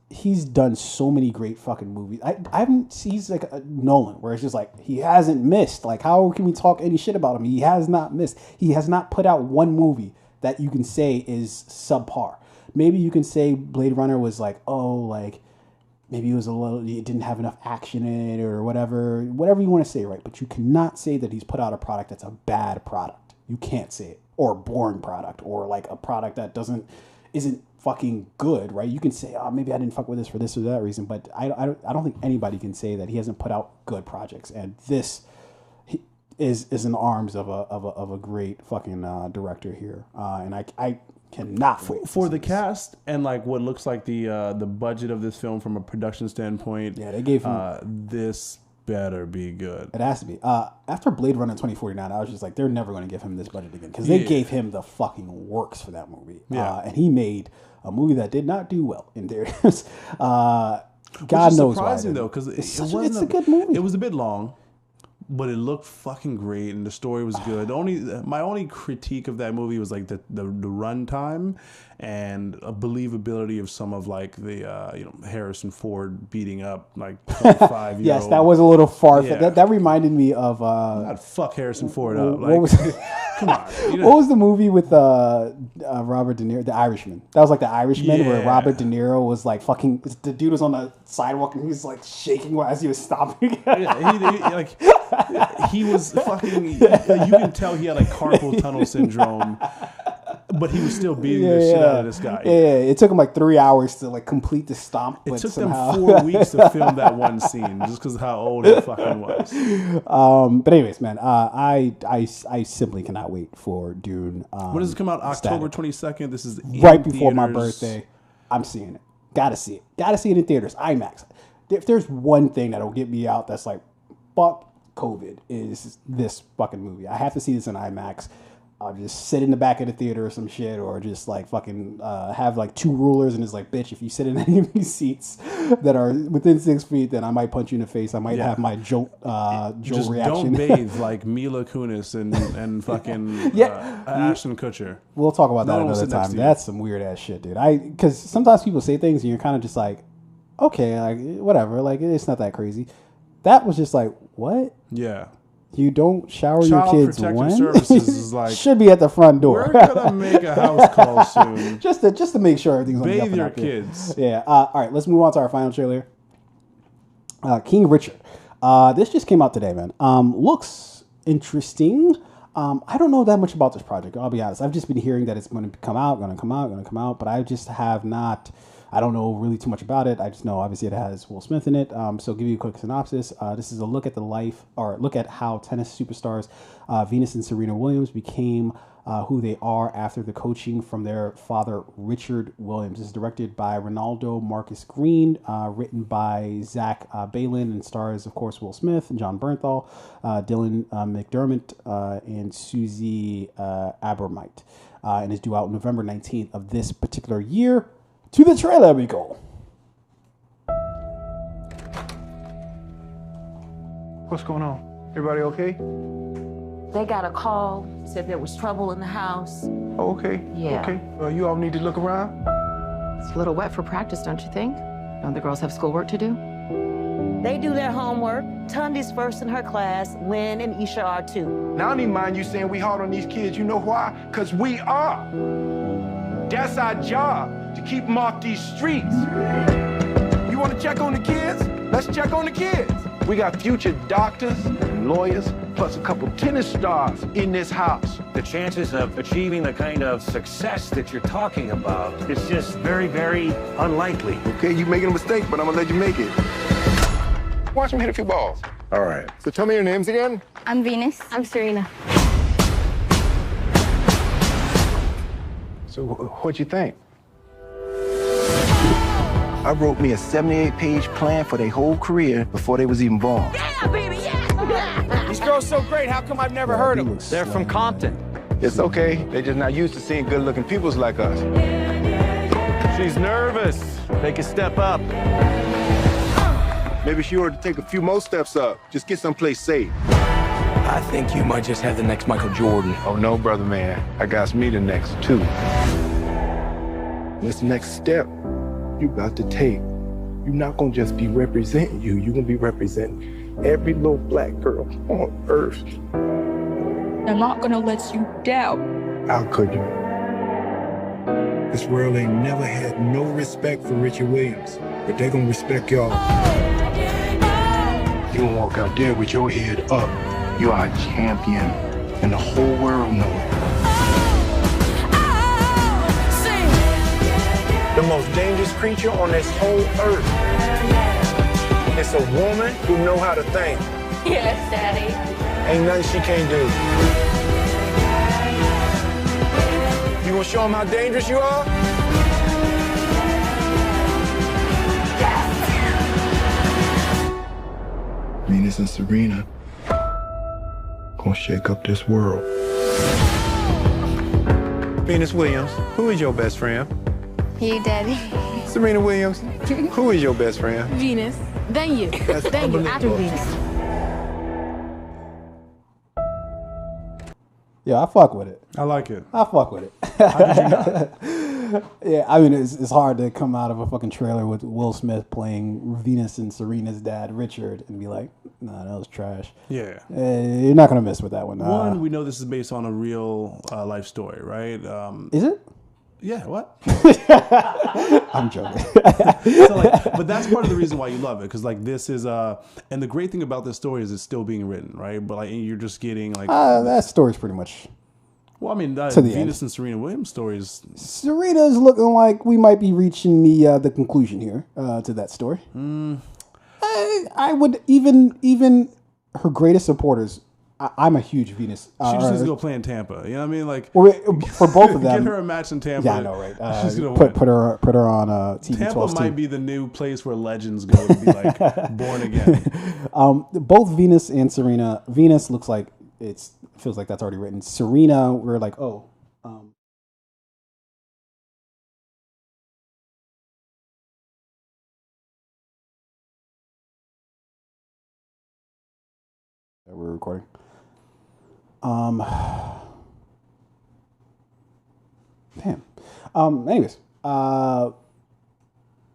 he's done so many great fucking movies. I haven't. He's like a Nolan, where it's just like he hasn't missed. Like, how can we talk any shit about him? He has not missed. He has not put out one movie that you can say is subpar. Maybe you can say Blade Runner was like, maybe it didn't have enough action in it or whatever you want to say, right? But you cannot say that he's put out a product that's a bad product. You can't say it. Or a boring product, or like a product that isn't fucking good, right? You can say, maybe I didn't fuck with this for this or that reason, but I don't think anybody can say that he hasn't put out good projects. And this is in the arms of a great fucking director here. And I cannot wait for the cast and like what looks like the budget of this film from a production standpoint. Yeah, they gave him this better be good. It has to be. After Blade Runner 2049, I was just like, they're never going to give him this budget again, because they gave him the fucking works for that movie. Yeah. And he made a movie that did not do well in theaters. God knows why. Surprising though, because it's a good movie. It was a bit long, but it looked fucking great, and the story was good. My only critique of that movie was like the runtime and a believability of some of like the Harrison Ford beating up like 25-year-old. Yes, that was a little far. Yeah. That reminded me of God, fuck Harrison Ford up. What was come on. What was the movie with Robert De Niro, The Irishman? That was like The Irishman, where Robert De Niro was like fucking. The dude was on the sidewalk and he was like shaking as he was stopping. He was fucking. You can tell he had like carpal tunnel syndrome, but he was still beating the shit out of this guy. Yeah, it took him like 3 hours to like complete the stomp. It took them 4 weeks to film that one scene just because of how old he fucking was. But anyways, man, I simply cannot wait for Dune. When does it come out? October 22nd. This is right before my birthday. I'm seeing it. Gotta see it. Gotta see it in theaters. IMAX. If there's one thing that'll get me out, that's like, fuck COVID, is this fucking movie. I have to see this in IMAX. I'll just sit in the back of the theater or some shit, or just like fucking have like 2 rulers, and it's like, bitch, if you sit in any of these seats that are within 6 feet, then I might punch you in the face. I might have my jolt just reaction. Don't bathe like Mila Kunis and fucking Ashton Kutcher. We'll talk about that another time. That's some weird ass shit, dude. Because sometimes people say things and you're kind of just like, okay, like whatever, like it's not that crazy. That was just like, what? Yeah. You don't shower Child your kids Protective when? Services is like, should be at the front door. We're gonna make a house call soon. just to make sure everything's on the up Bathe and your up here. kids. Yeah. All right, let's move on to our final trailer. King Richard. This just came out today, man. Looks interesting. I don't know that much about this project, I'll be honest. I've just been hearing that it's going to come out, but I just have not. I don't know really too much about it. I just know obviously it has Will Smith in it. So give you a quick synopsis. This is a look at look at how tennis superstars Venus and Serena Williams became who they are after the coaching from their father, Richard Williams. This is directed by Ronaldo Marcus Green, written by Zach Balin, and stars, of course, Will Smith, John Bernthal, Dylan McDermott, and Susie Abermite. And is due out November 19th of this particular year. To the trailer we go. What's going on? Everybody okay? They got a call, said there was trouble in the house. Oh, okay. Yeah. Okay. You all need to look around? It's a little wet for practice, don't you think? Don't the girls have schoolwork to do? They do their homework. Tundi's first in her class. Lynn and Isha are too. Now I don't even mind you saying we hard on these kids. You know why? Because we are. That's our job, to keep them off these streets. You want to check on the kids? Let's check on the kids. We got future doctors and lawyers, plus a couple tennis stars in this house. The chances of achieving the kind of success that you're talking about is just very, very unlikely. Okay, you're making a mistake, but I'm gonna let you make it. Watch him hit a few balls. All right. So tell me your names again. I'm Venus. I'm Serena. So what'd you think? I wrote me a 78-page plan for their whole career before they was even born. Yeah, baby, yeah! These girls so great, how come I've never heard of them? They're from Compton. It's okay. They're just not used to seeing good-looking peoples like us. She's nervous. Take a step up. Maybe she ought to take a few more steps up. Just get someplace safe. I think you might just have the next Michael Jordan. Oh, no, brother man. I got me the next two. This next step you got to take. You're not gonna just be representing you. You're gonna be representing every little black girl on earth. I'm not gonna let you down. How could you? This world ain't never had no respect for Richie Williams, but they gonna respect y'all. You gonna walk out there with your head up. You are a champion, and the whole world know it. The most dangerous creature on this whole earth. It's a woman who know how to think. Yes, Daddy. Ain't nothing she can't do. You gonna show them how dangerous you are? Venus and Serena gonna shake up this world. Venus Williams, who is your best friend? You, Daddy. Serena Williams, who is your best friend? Venus. Then you. That's Then you. After unbelievable. Venus. Yeah, I fuck with it. I like it. I fuck with it. How did you not? Yeah, I mean, it's hard to come out of a fucking trailer with Will Smith playing Venus and Serena's dad, Richard, and be like, nah, that was trash. Yeah. You're not going to miss with that one. One, we know this is based on a real life story, right? Is it? Yeah, what? I'm joking. But that's part of the reason why you love it, because like this is and the great thing about this story is it's still being written, right? But like you're just getting like that story's pretty much. Well, I mean, that to the Venus end. and Serena Williams story is. Serena's looking like we might be reaching the conclusion here to that story. I would even her greatest supporters. I'm a huge Venus. She just needs to go play in Tampa. You know what I mean? Like for both of them, get her a match in Tampa. Yeah, I know, right? She's gonna put her on TV. Tampa might be the new place where legends go to be like born again. Both Venus and Serena. Venus looks like feels like that's already written. Serena, we're like, oh. We're recording. Damn. Anyways,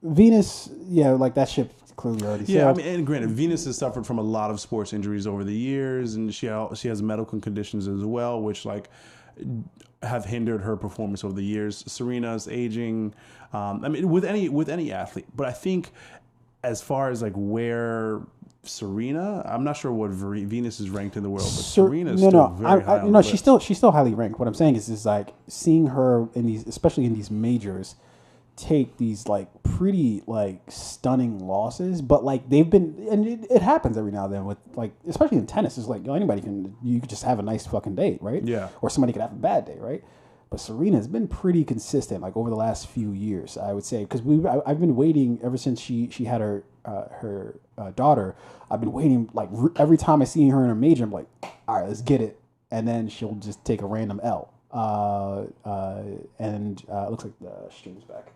Venus, yeah, like that ship clearly already sailed. Yeah, I mean, and granted, Venus has suffered from a lot of sports injuries over the years, and she has medical conditions as well, which like have hindered her performance over the years. Serena's aging. I mean, with any athlete, but I think as far as like where Serena, I'm not sure what Venus is ranked in the world, but Serena is still very high on the list. She's still highly ranked. What I'm saying is like seeing her in these, especially in these majors, take these like pretty like stunning losses, but like they've been, and it happens every now and then with like, especially in tennis, it's like you could just have a nice fucking day, right? Yeah. Or somebody could have a bad day, right? But Serena's been pretty consistent, like over the last few years, I would say, because I've been waiting ever since she had her daughter. I've been waiting, like every time I see her in a major, I'm like, all right, let's get it, and then she'll just take a random L, and it looks like the stream's back,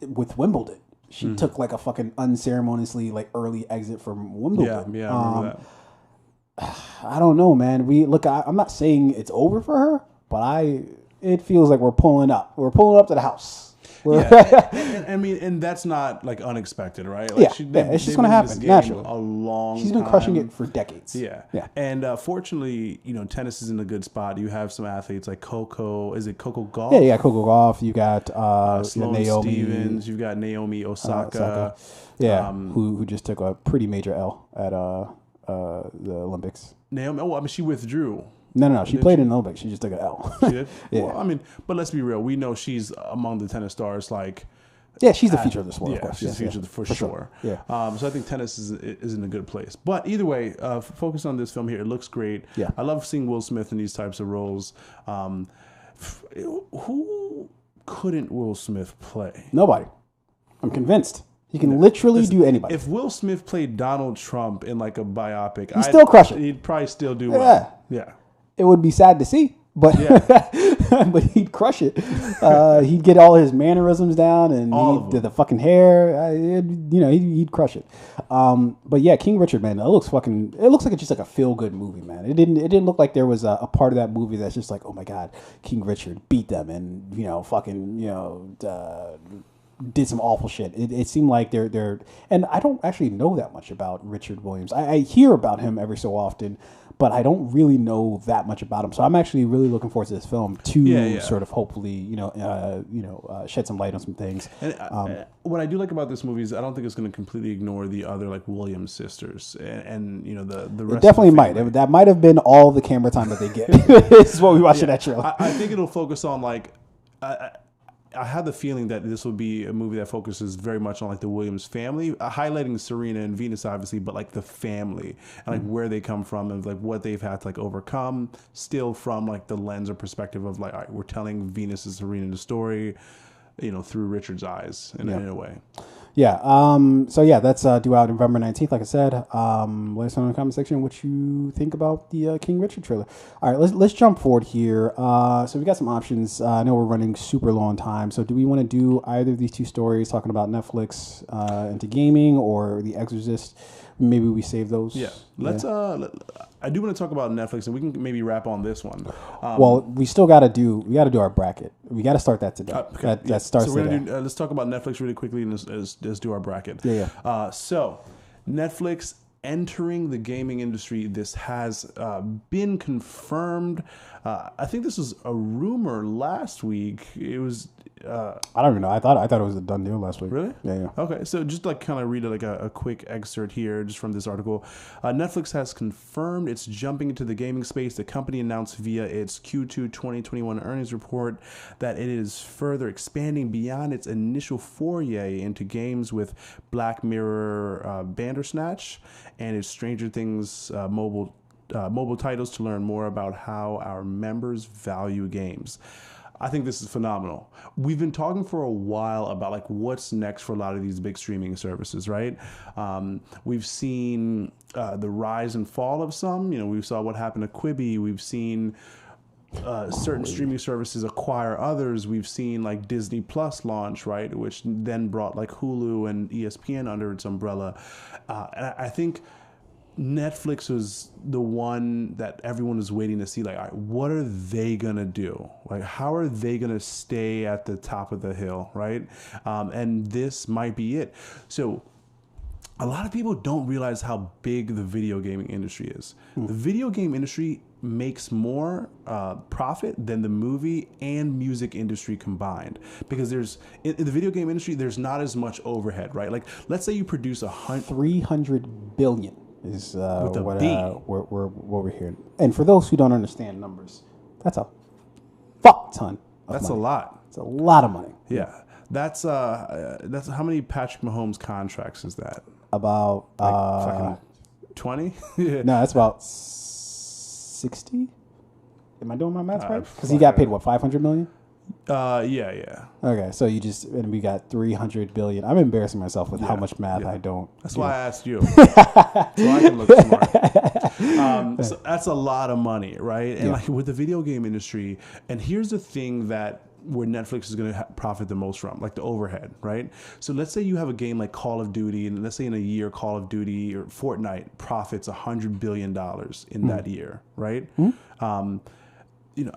with Wimbledon, she took like a fucking unceremoniously like early exit from Wimbledon. Yeah, I remember that. I don't know, man. I'm not saying it's over for her, but it feels like we're pulling up. We're pulling up to the house. I mean, and that's not like unexpected, right? Like it's just gonna happen naturally. A long. She's been crushing it for decades. Yeah. And fortunately, tennis is in a good spot. You have some athletes like Coco. Is it Coco Gauff? Yeah, you got Coco Gauff. You got Sloane Naomi Stevens. You've got Naomi Osaka. Who just took a pretty major L at the Olympics. Naomi. Oh, I mean, she withdrew. No. She played in the Olympics. She just took an L. She did? Well, I mean, but let's be real. We know she's among the tennis stars. Like, she's the future of the sport. Yeah, of course. she's the future for sure. Yeah. So I think tennis is in a good place. But either way, focus on this film here. It looks great. Yeah. I love seeing Will Smith in these types of roles. Who couldn't Will Smith play? Nobody. I'm convinced. He can literally do anybody. If Will Smith played Donald Trump in like a biopic, He'd still crush it. He'd probably still do well. Yeah. It would be sad to see, but but he'd crush it. He'd get all his mannerisms down, and the fucking hair. He'd crush it. But yeah, King Richard, man, it looks like it's just like a feel good movie, man. It didn't look like there was a part of that movie that's just like, oh my god, King Richard beat them, and did some awful shit. It seemed like they're and I don't actually know that much about Richard Williams. I hear about him every so often, but I don't really know that much about him. So I'm actually really looking forward to this film to sort of hopefully shed some light on some things. And what I do like about this movie is I don't think it's going to completely ignore the other like Williams sisters and the rest. It definitely of the might. That might have been all the camera time that they get. This is what we watch in that trailer. I think it'll focus on like. I have the feeling that this will be a movie that focuses very much on like the Williams family, highlighting Serena and Venus obviously, but like the family and like where they come from and like what they've had to like overcome, still from like the lens or perspective of like, all right, we're telling Venus and Serena the story, through Richard's eyes in a way. Yeah. So yeah, that's due out November 19th. Like I said, let us know in the comment section what you think about the King Richard trailer. All right, let's jump forward here. So we got some options. I know we're running super low on time. So do we want to do either of these two stories talking about Netflix into gaming or The Exorcist? Maybe we save those. Yeah. Let's. I do want to talk about Netflix, and we can maybe wrap on this one. Well, we still got to do our bracket. We got to start that today. Okay. That starts so we're today. Gonna let's talk about Netflix really quickly, and let's do our bracket. Yeah. So Netflix entering the gaming industry. This has been confirmed. I think this was a rumor last week. It was. I don't even know. I thought it was a done deal last week. Really? Yeah. Okay, so just like kind of read like a quick excerpt here just from this article. Netflix has confirmed it's jumping into the gaming space. The company announced via its Q2 2021 earnings report that it is further expanding beyond its initial foray into games with Black Mirror Bandersnatch and its Stranger Things mobile titles to learn more about how our members value games. I think this is phenomenal. We've been talking for a while about like what's next for a lot of these big streaming services, right? We've seen the rise and fall of some. We saw what happened to Quibi. We've seen certain streaming services acquire others. We've seen like Disney Plus launch, right, which then brought like Hulu and ESPN under its umbrella. And I think Netflix was the one that everyone was waiting to see, like, all right, what are they going to do? Like, how are they going to stay at the top of the hill, right? And this might be it. So a lot of people don't realize how big the video gaming industry is. The video game industry makes more profit than the movie and music industry combined, because there's in the video game industry, there's not as much overhead, right? Like, let's say you produce 300 billion. Is with what we're hearing. And for those who don't understand numbers, that's a fuck ton of That's money. a lot. It's a lot of money. Yeah. That's how many Patrick Mahomes contracts is that? About like 20? No, that's about 60. Am I doing my math right? Because he got paid what, 500 million? Yeah. Okay, so and we got 300 billion. I'm embarrassing myself with how much math I don't. That's why I asked you. So I can look smart. So that's a lot of money, right? And like with the video game industry, and here's the thing where Netflix is going to profit the most from, like the overhead, right? So let's say you have a game like Call of Duty, and let's say in a year Call of Duty or Fortnite profits $100 billion in that year, right?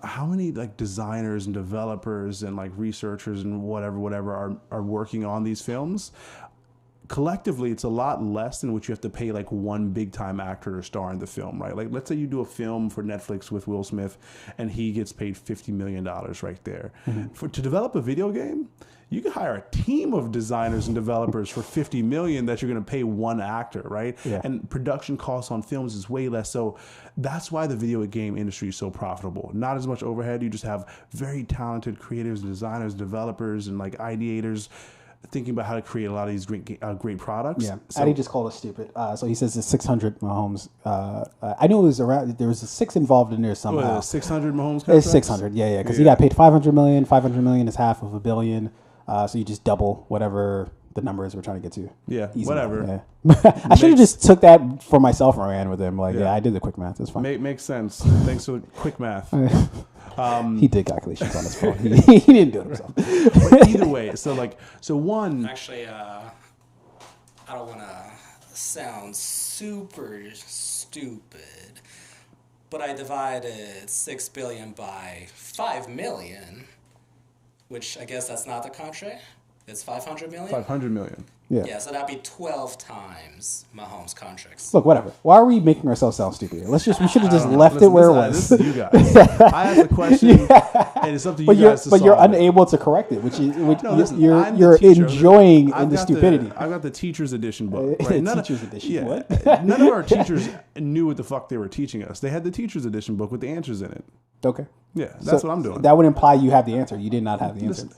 how many like designers and developers and like researchers and whatever are working on these films. Collectively, it's a lot less than what you have to pay like one big time actor to star in the film, right? Like, let's say you do a film for Netflix with Will Smith and he gets paid $50 million right there. To develop a video game, you can hire a team of designers and developers for $50 million that you're going to pay one actor, right? Yeah. And production costs on films is way less. So that's why the video game industry is so profitable. Not as much overhead. You just have very talented creators, designers, developers, and like ideators thinking about how to create a lot of these great products. Yeah, so, Addy just called us stupid. So he says it's 600 Mahomes. I knew it was around. There was a 6 involved in there somehow. What, 600 Mahomes It's contracts? 600. Yeah, because he got paid 500 million. 500 million is half of $1 billion. So you just double whatever the numbers we're trying to get to. Yeah, Easy whatever. math, yeah. I should have just took that for myself and ran with him. Like, yeah, I did the quick math. It's fine. Makes sense. Thanks for the quick math. He did calculations on his phone. He didn't do it himself. But either way, so one. Actually, I don't want to sound super stupid, but I divided 6 billion by 5 million, which I guess that's not the contract. It's 500 million. 500 million. Yeah. Yeah, so that'd be 12 times Mahomes' contracts. Look, whatever. Why are we making ourselves sound stupid? We should have just left it where it was. This is you guys. I asked a question, and it's up to you guys to solve you're it. unable to correct it, which Listen, you're enjoying in the stupidity. I've got the teacher's edition book. Right? None teacher's edition. Yeah, What? none of our teachers knew what the fuck they were teaching us. They had the teacher's edition book with the answers in it. Okay. Yeah, that's what I'm doing. That would imply you have the answer. You did not have the answer.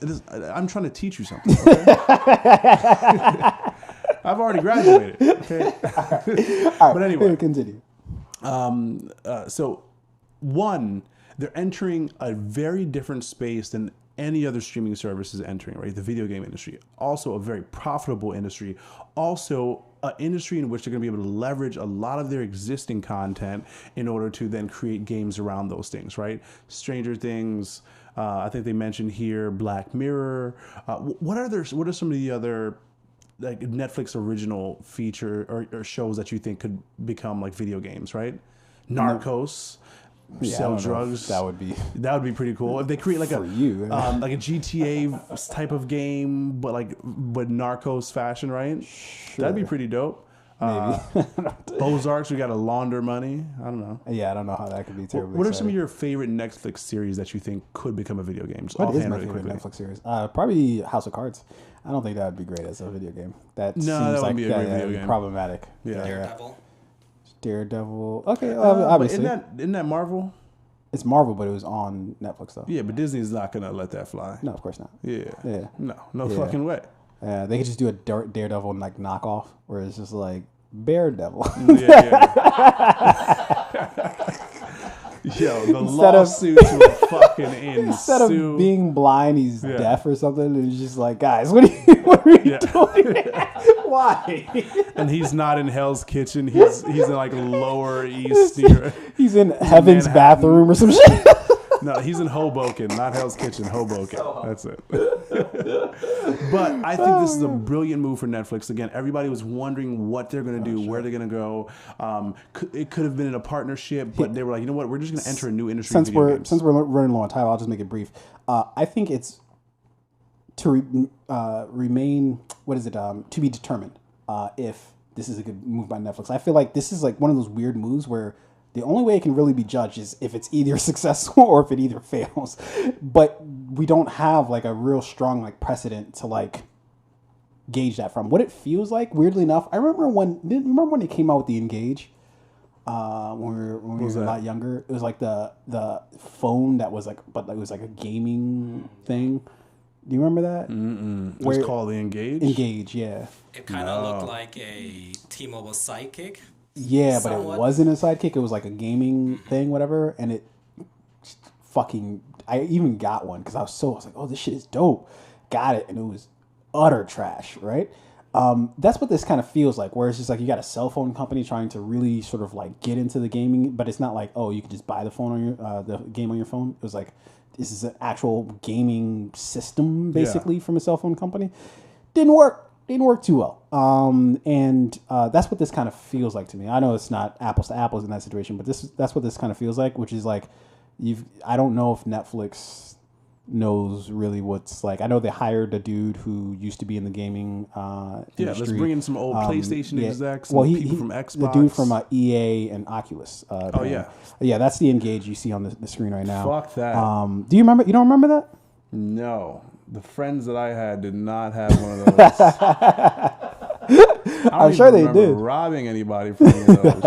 I'm trying to teach you something. Okay? I've already graduated. Okay. All right, but anyway, continue. So, one, they're entering a very different space than any other streaming service is entering, right? The video game industry. Also a very profitable industry. Also an industry in which they're going to be able to leverage a lot of their existing content in order to then create games around those things, right? Stranger Things, I think they mentioned here, Black Mirror. What are some of the other like Netflix original feature or shows that you think could become like video games, right? Narcos. Sell drugs. That would be pretty cool if they create like like a GTA type of game, but Narcos fashion, right? Sure. That'd be pretty dope. Maybe Ozarks. We got to launder money. I don't know. Yeah, I don't know how that could be terribly. What are some of your favorite Netflix series that you think could become a video game? What is my favorite Netflix series? Probably House of Cards. I don't think that would be great as a video game. That seems like be a great video game. Problematic. Yeah. Daredevil. Okay, obviously. Isn't that Marvel? It's Marvel, but it was on Netflix though. Yeah, but Disney's not gonna let that fly. No, of course not. Yeah. No fucking way. They could just do a Daredevil like knockoff, where it's just like Bear Devil. Yo, the lawsuits were fucking insane. Instead of being blind, he's deaf or something. And he's just like, guys, what are you doing? Why? And he's not in Hell's Kitchen. He's in like Lower East. He's in Heaven's bathroom or some shit. No, he's in Hoboken, not Hell's Kitchen, Hoboken. That's it. But I think this is a brilliant move for Netflix. Again, everybody was wondering what they're going to do, where they're going to go. It could have been in a partnership, but they were like, you know what, we're just going to enter a new industry. Since we're running low on time, I'll just make it brief. I think it's to remain, to be determined if this is a good move by Netflix. I feel like this is like one of those weird moves where the only way it can really be judged is if it's either successful or if it either fails. But we don't have like a real strong like precedent to like gauge that from. What it feels like, weirdly enough, I remember when they came out with the Engage when we were a lot younger. It was like the phone that was like, but it was like a gaming thing. Do you remember that? It was called the Engage? Engage, yeah. It kind of looked like a T-Mobile Sidekick. Yeah, but it wasn't a sidekick. It was like a gaming thing, whatever. And it I even got one because I was like, oh, this shit is dope. Got it. And it was utter trash, right? That's what this kind of feels like, where it's just like you got a cell phone company trying to really sort of like get into the gaming, but it's not like, oh, you can just buy the phone on your the game on your phone. It was like, this is an actual gaming system, basically, from a cell phone company. Didn't work too well. And that's what this kind of feels like to me. I know it's not apples to apples in that situation, but that's what this kind of feels like, which is like I don't know if Netflix knows really what's like. I know they hired a dude who used to be in the gaming industry. Let's bring in some old PlayStation execs. Well, and people from Xbox. The dude from EA and Oculus. Yeah, that's the Engage you see on the screen right now. Fuck that. Do you remember? You don't remember that? No, the friends that I had did not have one of those. I'm sure they did. Robbing anybody from any of those.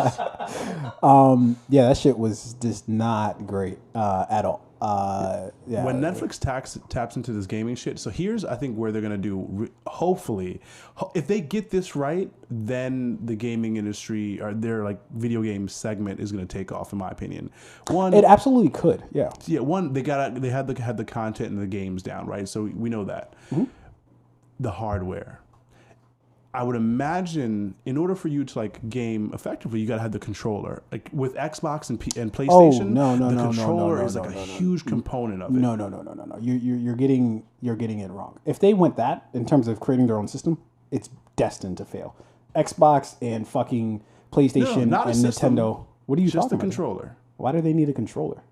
Yeah, that shit was just not great at all. When Netflix taps into this gaming shit, so here's I think where they're gonna do. Hopefully, if they get this right, then the gaming industry or their like video game segment is gonna take off. In my opinion, it absolutely could. Yeah. They had the content and the games down right, so we know that. Mm-hmm. The hardware. I would imagine in order for you to like game effectively, you got to have the controller. Like with Xbox and PlayStation, the controller is like a huge component of it. No. You're getting it wrong. If they went that in terms of creating their own system, it's destined to fail. Xbox and fucking PlayStation and Nintendo. What are you talking about? Just the controller. Why do they need a controller?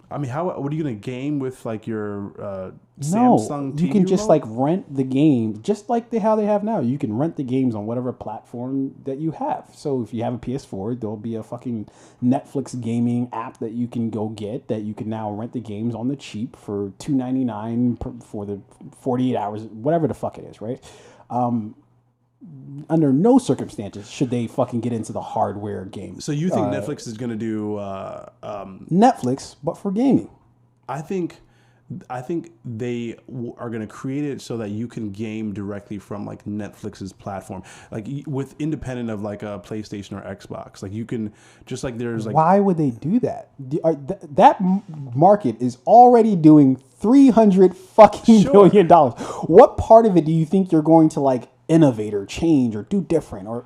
I mean, what are you gonna game with like your Samsung TV you can just remote? like rent the game, just like how they have now. You can rent the games on whatever platform that you have. So if you have a PS4, there'll be a fucking Netflix gaming app that you can go get that you can now rent the games on the cheap for $2.99 for the 48 hours, whatever the fuck it is, right? Under no circumstances should they fucking get into the hardware game. So you think Netflix is going to do Netflix, but for gaming? I think they are going to create it so that you can game directly from like Netflix's platform, like with independent of like a PlayStation or Xbox. Like you can just like there's like. Why would they do that? That market is already doing $300 fucking million. What part of it do you think you're going to like innovate or change or do different? Or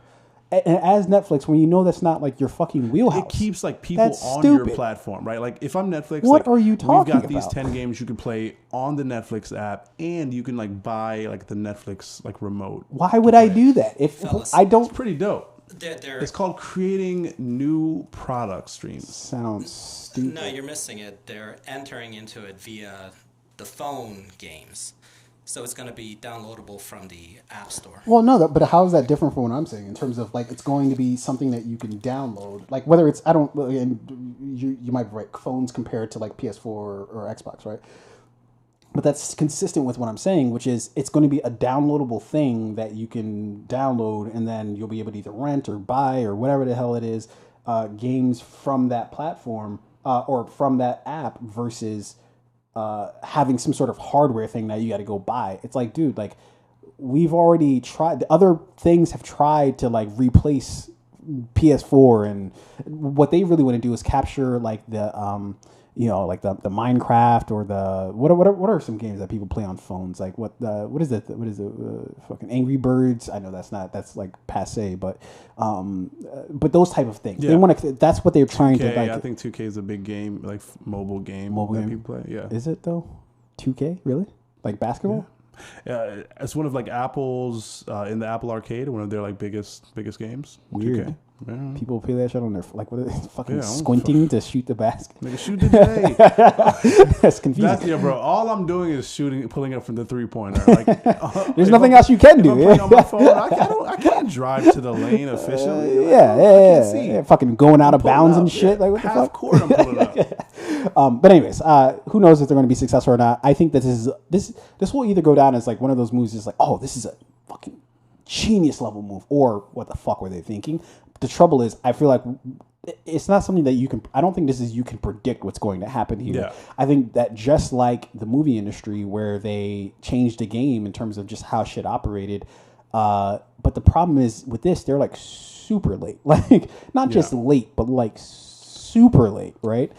as Netflix, when you know that's not like your fucking wheelhouse, it keeps like people on your platform, right? Like if I'm Netflix, what are you talking about? We've got about? these 10 games you can play on the Netflix app, and you can like buy like the Netflix like remote. Why would I do that? If I don't, it's pretty dope. It's called creating new product streams. Sounds stupid. No, you're missing it. They're entering into it via the phone games. So it's going to be downloadable from the App Store. Well, no, but how is that different from what I'm saying in terms of like it's going to be something that you can download? Like whether it's and you might be right, phones compared to like PS4 or Xbox, right? But that's consistent with what I'm saying, which is it's going to be a downloadable thing that you can download, and then you'll be able to either rent or buy or whatever the hell it is, games from that platform or from that app versus having some sort of hardware thing that you got to go buy. It's like, dude, like we've already tried. Other things have tried to like replace PS4, and what they really want to do is capture like the like the Minecraft or the what are some games that people play on phones? Like what is it? What is it? Fucking Angry Birds. I know that's like passe, but those type of things. Yeah. They want to. That's what they're trying 2K, to. Like, I think 2K is a big game, like mobile game that people play. Yeah, is it though? 2K really? Like basketball? Yeah. It's one of like Apple's in the Apple Arcade, one of their like biggest games. Weird. 2K. Yeah. People play that shit on their like what are they fucking squinting to shoot the basket. Nigga, shoot it today. That's confusing. Bro. All I'm doing is pulling up from the 3-pointer. Like, there's nothing else you can do. I'm playing on my phone, I can't drive to the lane efficiently. Yeah. Fucking going out of bounds and shit. Like what the fuck? Court, I'm pulling up. But anyways, who knows if they're going to be successful or not? I think that this will either go down as like one of those moves. Is like, oh, this is a fucking genius level move, or what the fuck were they thinking? The trouble is, I feel like it's not something that you can. I don't think you can predict what's going to happen here. Yeah. I think that just like the movie industry, where they changed the game in terms of just how shit operated. But the problem is with this, they're like super late, like not just late, but like super late, right?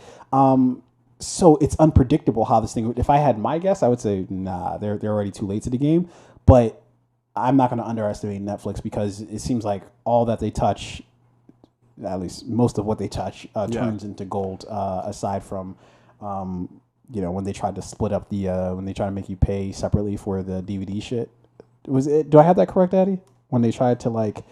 So it's unpredictable how this thing. If I had my guess, I would say nah, they're already too late to the game, but. I'm not going to underestimate Netflix because it seems like all that they touch, at least most of what they touch, turns into gold. Aside from, when they tried to split up when they tried to make you pay separately for the DVD shit. Was it? Do I have that correct, Addy? When they tried to like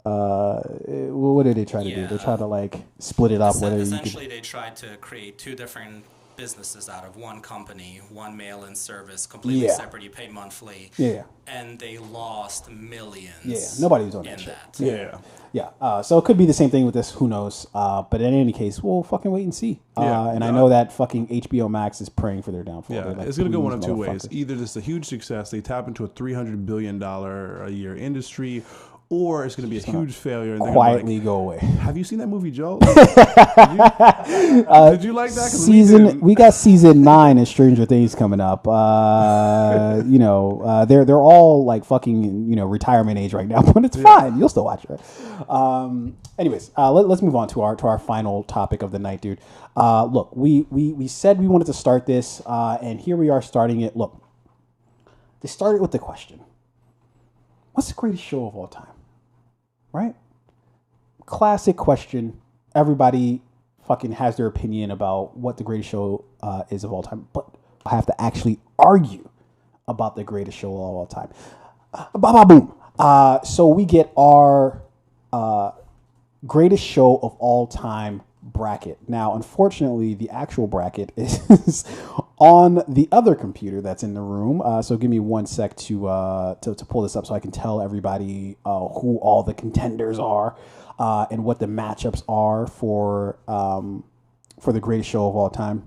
what did they try to do? They try to like split it up. Essentially, they tried to create two different businesses out of one company, one mail-in service, completely separate. You pay monthly. Yeah. And they lost millions. Yeah, nobody was on that shit. Yeah. Yeah. So it could be the same thing with this. Who knows? But in any case, we'll fucking wait and see. And I know that fucking HBO Max is praying for their downfall. Yeah, like, it's going to go one of two ways. Either this is a huge success, they tap into a $300 billion a year industry, or it's going to be a huge failure. And quietly go away. Have you seen that movie, Joe? Did you like that? We got season 9 of Stranger Things coming up. They're all like fucking retirement age right now, but it's fine. You'll still watch it. Anyways, let's move on to our final topic of the night, dude. Look, we said we wanted to start this, and here we are starting it. Look, they started with the question: what's the greatest show of all time? Right? Classic question. Everybody fucking has their opinion about what the greatest show is of all time, but I have to actually argue about the greatest show of all time. Boom. So we get our greatest show of all time bracket. Now, unfortunately, the actual bracket is on the other computer that's in the room. So give me 1 sec to pull this up so I can tell everybody who all the contenders are and what the matchups are for the greatest show of all time.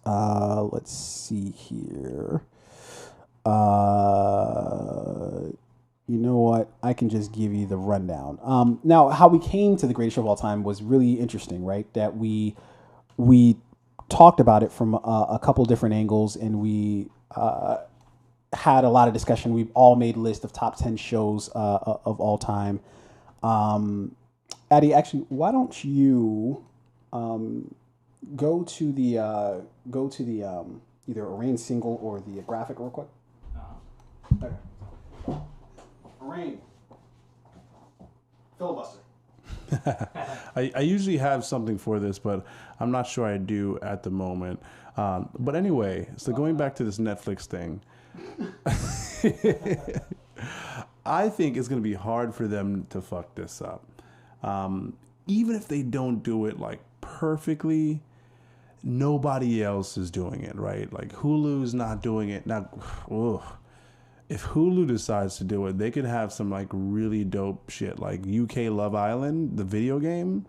Let's see here. You know what? I can just give you the rundown. Now, how we came to the greatest show of all time was really interesting, right? That we talked about it from a couple different angles, and we had a lot of discussion. We've all made a list of top 10 shows of all time. Addie, actually, why don't you go to the either arrange single or the graphic real quick? Okay. Rain. Filibuster. I usually have something for this, but I'm not sure I do at the moment. But anyway, so going back to this Netflix thing, I think it's going to be hard for them to fuck this up. Even if they don't do it like perfectly, nobody else is doing it, right? Like Hulu's not doing it. Now, if Hulu decides to do it, they could have some like really dope shit, like UK Love Island, the video game.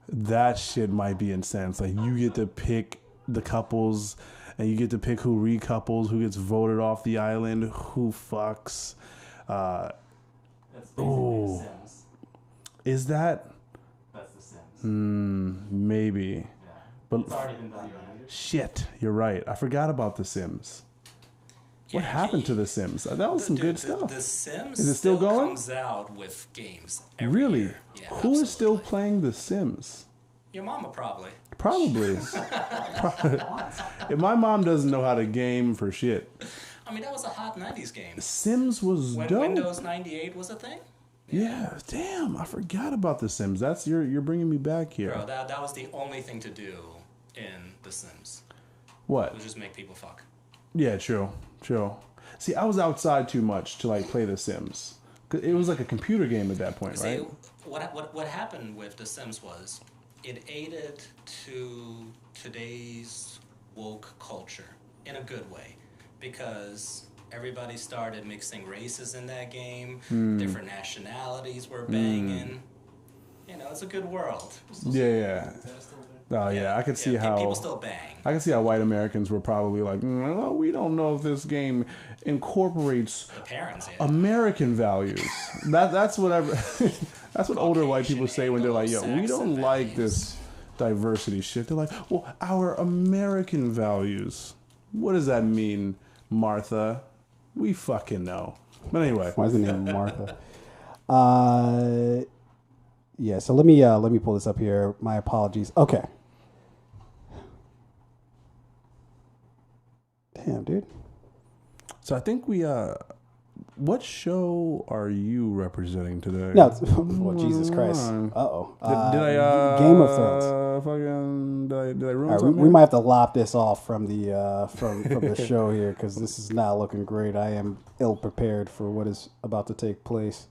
That shit might be intense. Like you get to pick the couples, and you get to pick who recouples, who gets voted off the island, who fucks. That's basically The Sims. Is that? That's The Sims. Maybe. Yeah. But it's already been done. Shit, you're right. I forgot about The Sims. What happened to The Sims? That was some good stuff. The Sims is it still going? Comes out with games. Really? Year. Yeah, who is still playing The Sims? Your mama probably. Probably. If my mom doesn't know how to game for shit. I mean, that was a hot 90s game. Sims was when dope. Windows 98 was a thing? Yeah, damn, I forgot about The Sims. That's you're bringing me back here. Bro, that was the only thing to do in The Sims. What? Was just make people fuck. Yeah, true. See, I was outside too much to like play The Sims. It was like a computer game at that point, right? What happened with The Sims was it aided to today's woke culture in a good way, because everybody started mixing races in that game. Different nationalities were banging. You know, it's a good world. Yeah. Oh yeah, I could see how people still bang. I can see how white Americans were probably like, "No, we don't know if this game incorporates American values." That's whatever. That's what older white people say when they're like, "Yo, we don't like this diversity shit." They're like, "Well, our American values." What does that mean, Martha? We fucking know. But anyway, why is the name Martha? Yeah. So let me pull this up here. My apologies. Okay. Damn, dude. So I think we what show are you representing today? No, well, Jesus Christ. Uh-oh. Did I Game of Thrones. Fucking did I ruin right, something? we might have to lop this off from the from the show here, because this is not looking great. I am ill prepared for what is about to take place.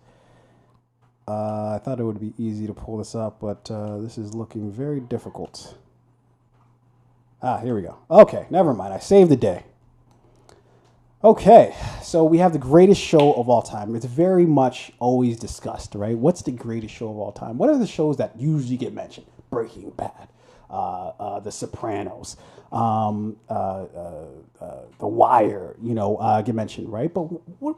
I thought it would be easy to pull this up, but this is looking very difficult. Here we go. Okay, never mind. I saved the day. Okay, so we have the greatest show of all time. It's very much always discussed, right? What's the greatest show of all time? What are the shows that usually get mentioned? Breaking Bad, The Sopranos, The Wire, get mentioned, right? But what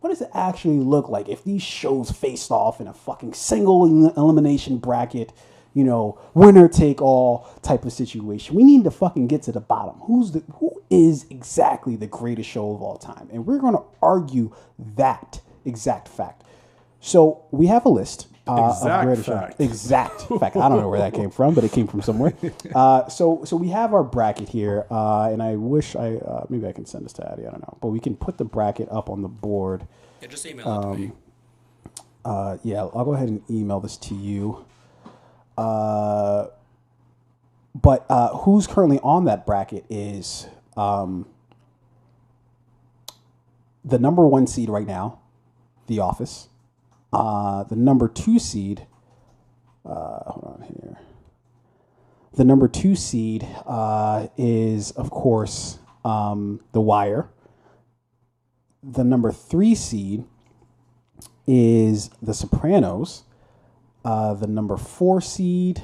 does it actually look like if these shows faced off in a fucking single elimination bracket, winner take all type of situation? We need to fucking get to the bottom. Who is exactly the greatest show of all time? And we're going to argue that exact fact. So we have a list. Exact fact. Exact fact. I don't know where that came from, but it came from somewhere. So we have our bracket here, and I wish maybe I can send this to Addie. I don't know, but we can put the bracket up on the board. Yeah, just email it to me. Yeah, I'll go ahead and email this to you. But who's currently on that bracket is the number 1 seed right now, The Office. The number 2 seed, hold on here. The number 2 seed is, of course, The Wire. The number 3 seed is The Sopranos. The number 4 seed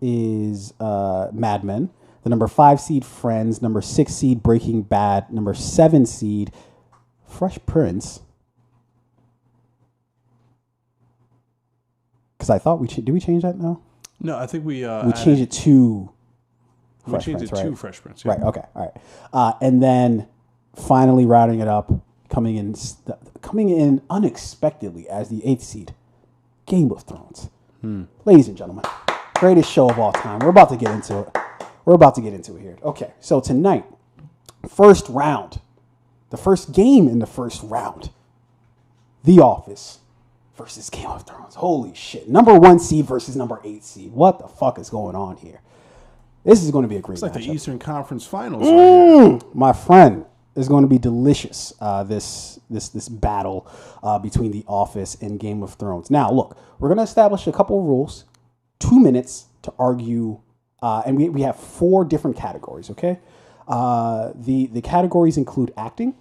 is Mad Men. The number 5 seed, Friends. Number 6 seed, Breaking Bad. Number 7 seed, Fresh Prince. Because I thought did we change that now? No, I think we changed it to Fresh Prince, to Fresh Prince. Yeah. Right. Okay. All right. And then finally rounding it up, coming in unexpectedly as the 8th seed, Game of Thrones. Ladies and gentlemen, greatest show of all time. We're about to get into it. Here. Okay. So tonight, first round, the first game in the first round, The Office versus Game of Thrones. Holy shit. Number 1 seed versus number 8 seed. What the fuck is going on here? This is going to be a great matchup. It's like the Eastern Conference Finals. My friend, is going to be delicious, this battle between The Office and Game of Thrones. Now, look, we're going to establish a couple of rules. 2 minutes to argue, and we have 4 different categories, okay? The categories include acting,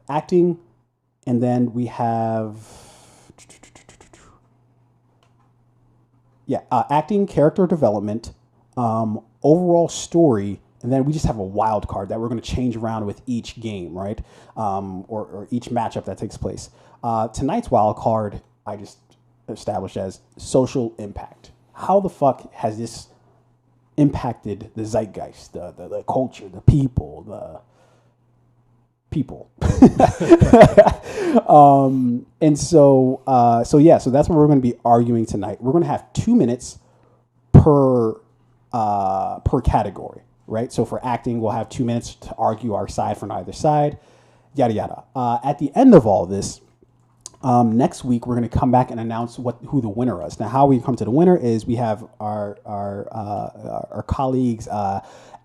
acting, and then we have, acting, character development, overall story, and then we just have a wild card that we're going to change around with each game, right? Or each matchup that takes place. Tonight's wild card, I just established as social impact. How the fuck has this impacted the zeitgeist, the culture, the people, and so that's what we're going to be arguing tonight. We're going to have 2 minutes per category, right? So for acting, we'll have 2 minutes to argue our side from either side, yada yada. At the end of all this, next week we're going to come back and announce who the winner is. Now, how we come to the winner is we have our colleagues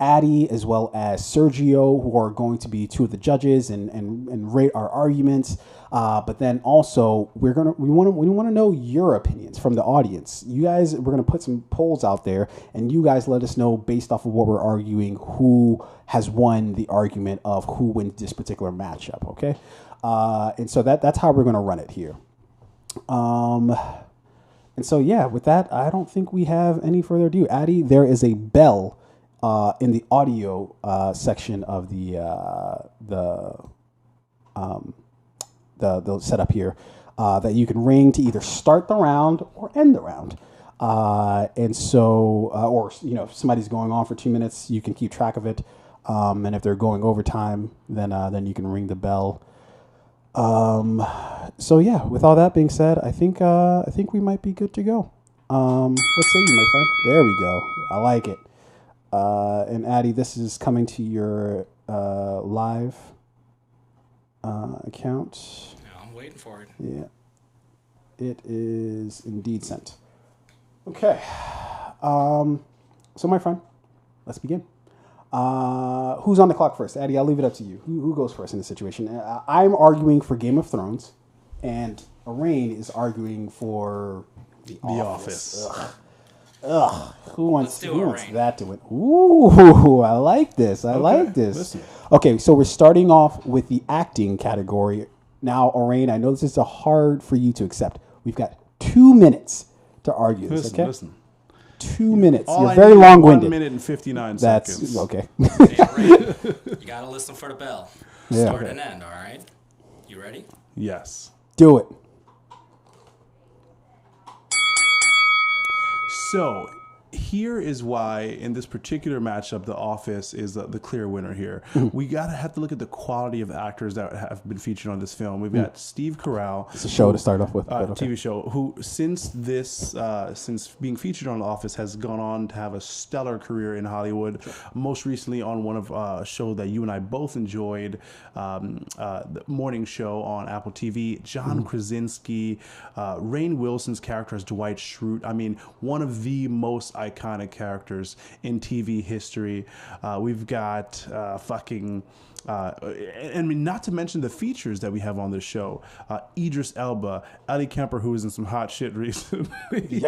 Addie as well as Sergio, who are going to be 2 of the judges and rate our arguments. But then also we want to know your opinions from the audience. You guys, we're going to put some polls out there, and you guys let us know based off of what we're arguing who has won the argument of who wins this particular matchup. Okay. And so that's how we're going to run it here. And so, yeah, with that, I don't think we have any further ado. Addie, there is a bell in the audio section of the setup here that you can ring to either start the round or end the round. And so, or, if somebody's going on for 2 minutes, you can keep track of it. And if they're going overtime, then you can ring the bell. So yeah, with all that being said, I think we might be good to go. What say you, my friend? There we go. I like it. And Addie, this is coming to your live account. No, I'm waiting for it. Yeah, it is indeed sent. Okay. So my friend, let's begin. Who's on the clock first? Addie, I'll leave it up to you. Who goes first in this situation? I'm arguing for Game of Thrones, and Arain is arguing for The Office. Ugh. Who wants that to win? Ooh, I like this. I like this. Listen. Okay, so we're starting off with the acting category. Now, Arain, I know this is hard for you to accept. We've got 2 minutes to argue this, okay? Listen. 2 minutes. All You're I very need is long-winded. 1 minute and 59 That's seconds. okay. Hey, Ray, you gotta listen for the bell. Yeah. Start and end, all right? You ready? Yes. Do it. So here is why in this particular matchup, The Office is the clear winner here. We have to look at the quality of actors that have been featured on this film. We've got Steve Carell. It's a show to start off with. TV show, who since being featured on The Office has gone on to have a stellar career in Hollywood. Most recently on one of a show that you and I both enjoyed, the morning show on Apple TV. John Krasinski, Rainn Wilson's character as Dwight Schrute. I mean, one of the most iconic characters in TV history. We've got I mean, not to mention the features that we have on this show. Idris Elba, Ellie Kemper, who was in some hot shit recently. Maybe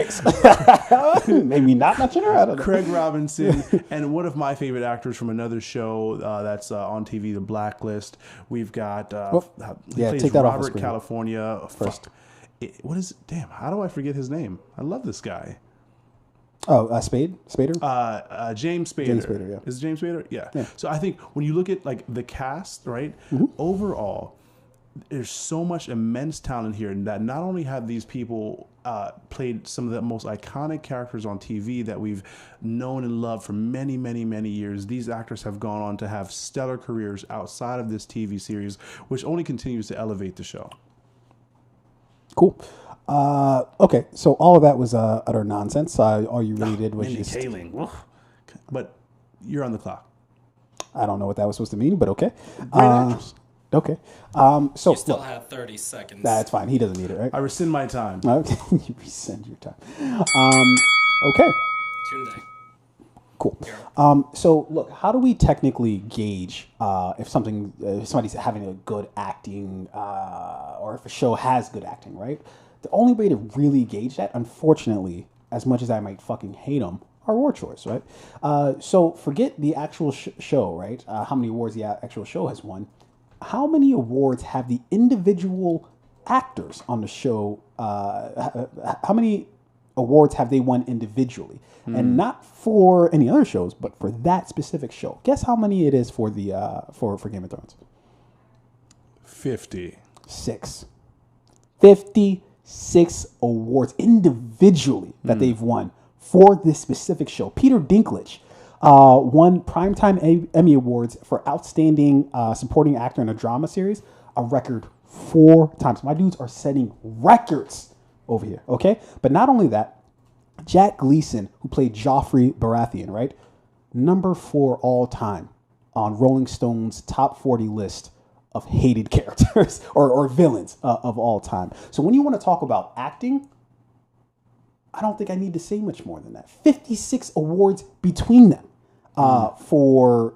not mention her. I don't know. Craig Robinson, and one of my favorite actors from another show that's on TV, The Blacklist. We've got he plays take that off the Robert screen. California. First. What is? Damn, how do I forget his name? I love this guy. Oh, Spader? James Spader. James Spader, yeah. Is it James Spader? Yeah. So I think when you look at like the cast, right? Overall, there's so much immense talent here that not only have these people played some of the most iconic characters on TV that we've known and loved for many, many, many years. These actors have gone on to have stellar careers outside of this TV series, which only continues to elevate the show. Cool. Okay, so all of that was utter nonsense. All you really did was Mindy just... Kaling. But you're on the clock. I don't know what that was supposed to mean, but okay. Great actress. Okay. So You still look, have 30 seconds. that's fine. He doesn't need it, right? I rescind my time. Okay. You rescind your time. Okay. Tunde. Cool. So look, how do we technically gauge if somebody's having a good acting or if a show has good acting, right? The only way to really gauge that, unfortunately, as much as I might fucking hate them, are award shows, right? So forget the actual show, right? How many awards the actual show has won. How many awards have the individual actors on the show, how many awards have they won individually? And not for any other shows, but for that specific show. Guess how many it is for the for Game of Thrones? 56. 56 awards individually that they've won for this specific show. Peter Dinklage won Primetime Emmy Awards for Outstanding Supporting Actor in a Drama Series a record 4 times. My dudes are setting records over here, okay? But not only that, Jack Gleason, who played Joffrey Baratheon, right? Number 4 all time on Rolling Stone's top 40 list of hated characters or villains of all time. So when you want to talk about acting, I don't think I need to say much more than that. 56 awards between them for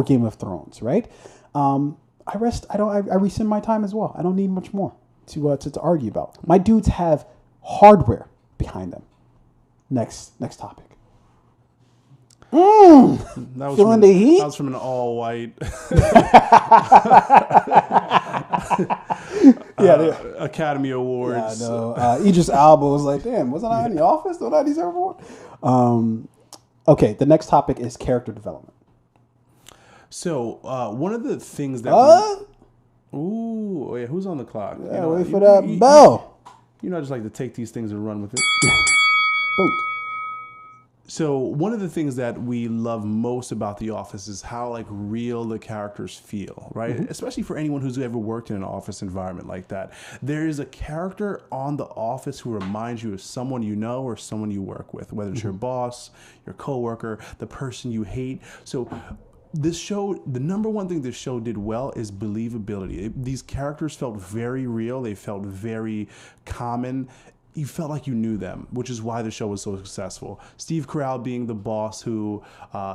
Game of Thrones, right? I rescind my time as well. I don't need much more to argue about. My dudes have hardware behind them. Next topic. Feeling the heat? That was from an all-white Academy Awards. Yeah, no. Idris Elba was like, damn, wasn't I in The Office? Don't I deserve one? Okay, the next topic is character development. So, one of the things that... who's on the clock? Yeah, wait for that bell. You know, I just like to take these things and run with it. Boom. So one of the things that we love most about The Office is how like real the characters feel, right? Mm-hmm. Especially for anyone who's ever worked in an office environment like that. There is a character on The Office who reminds you of someone you know or someone you work with, whether it's your boss, your coworker, the person you hate. So this show, the number one thing this show did well is believability. These characters felt very real. They felt very common. you felt like you knew them, which is why the show was so successful. Steve Carell being the boss who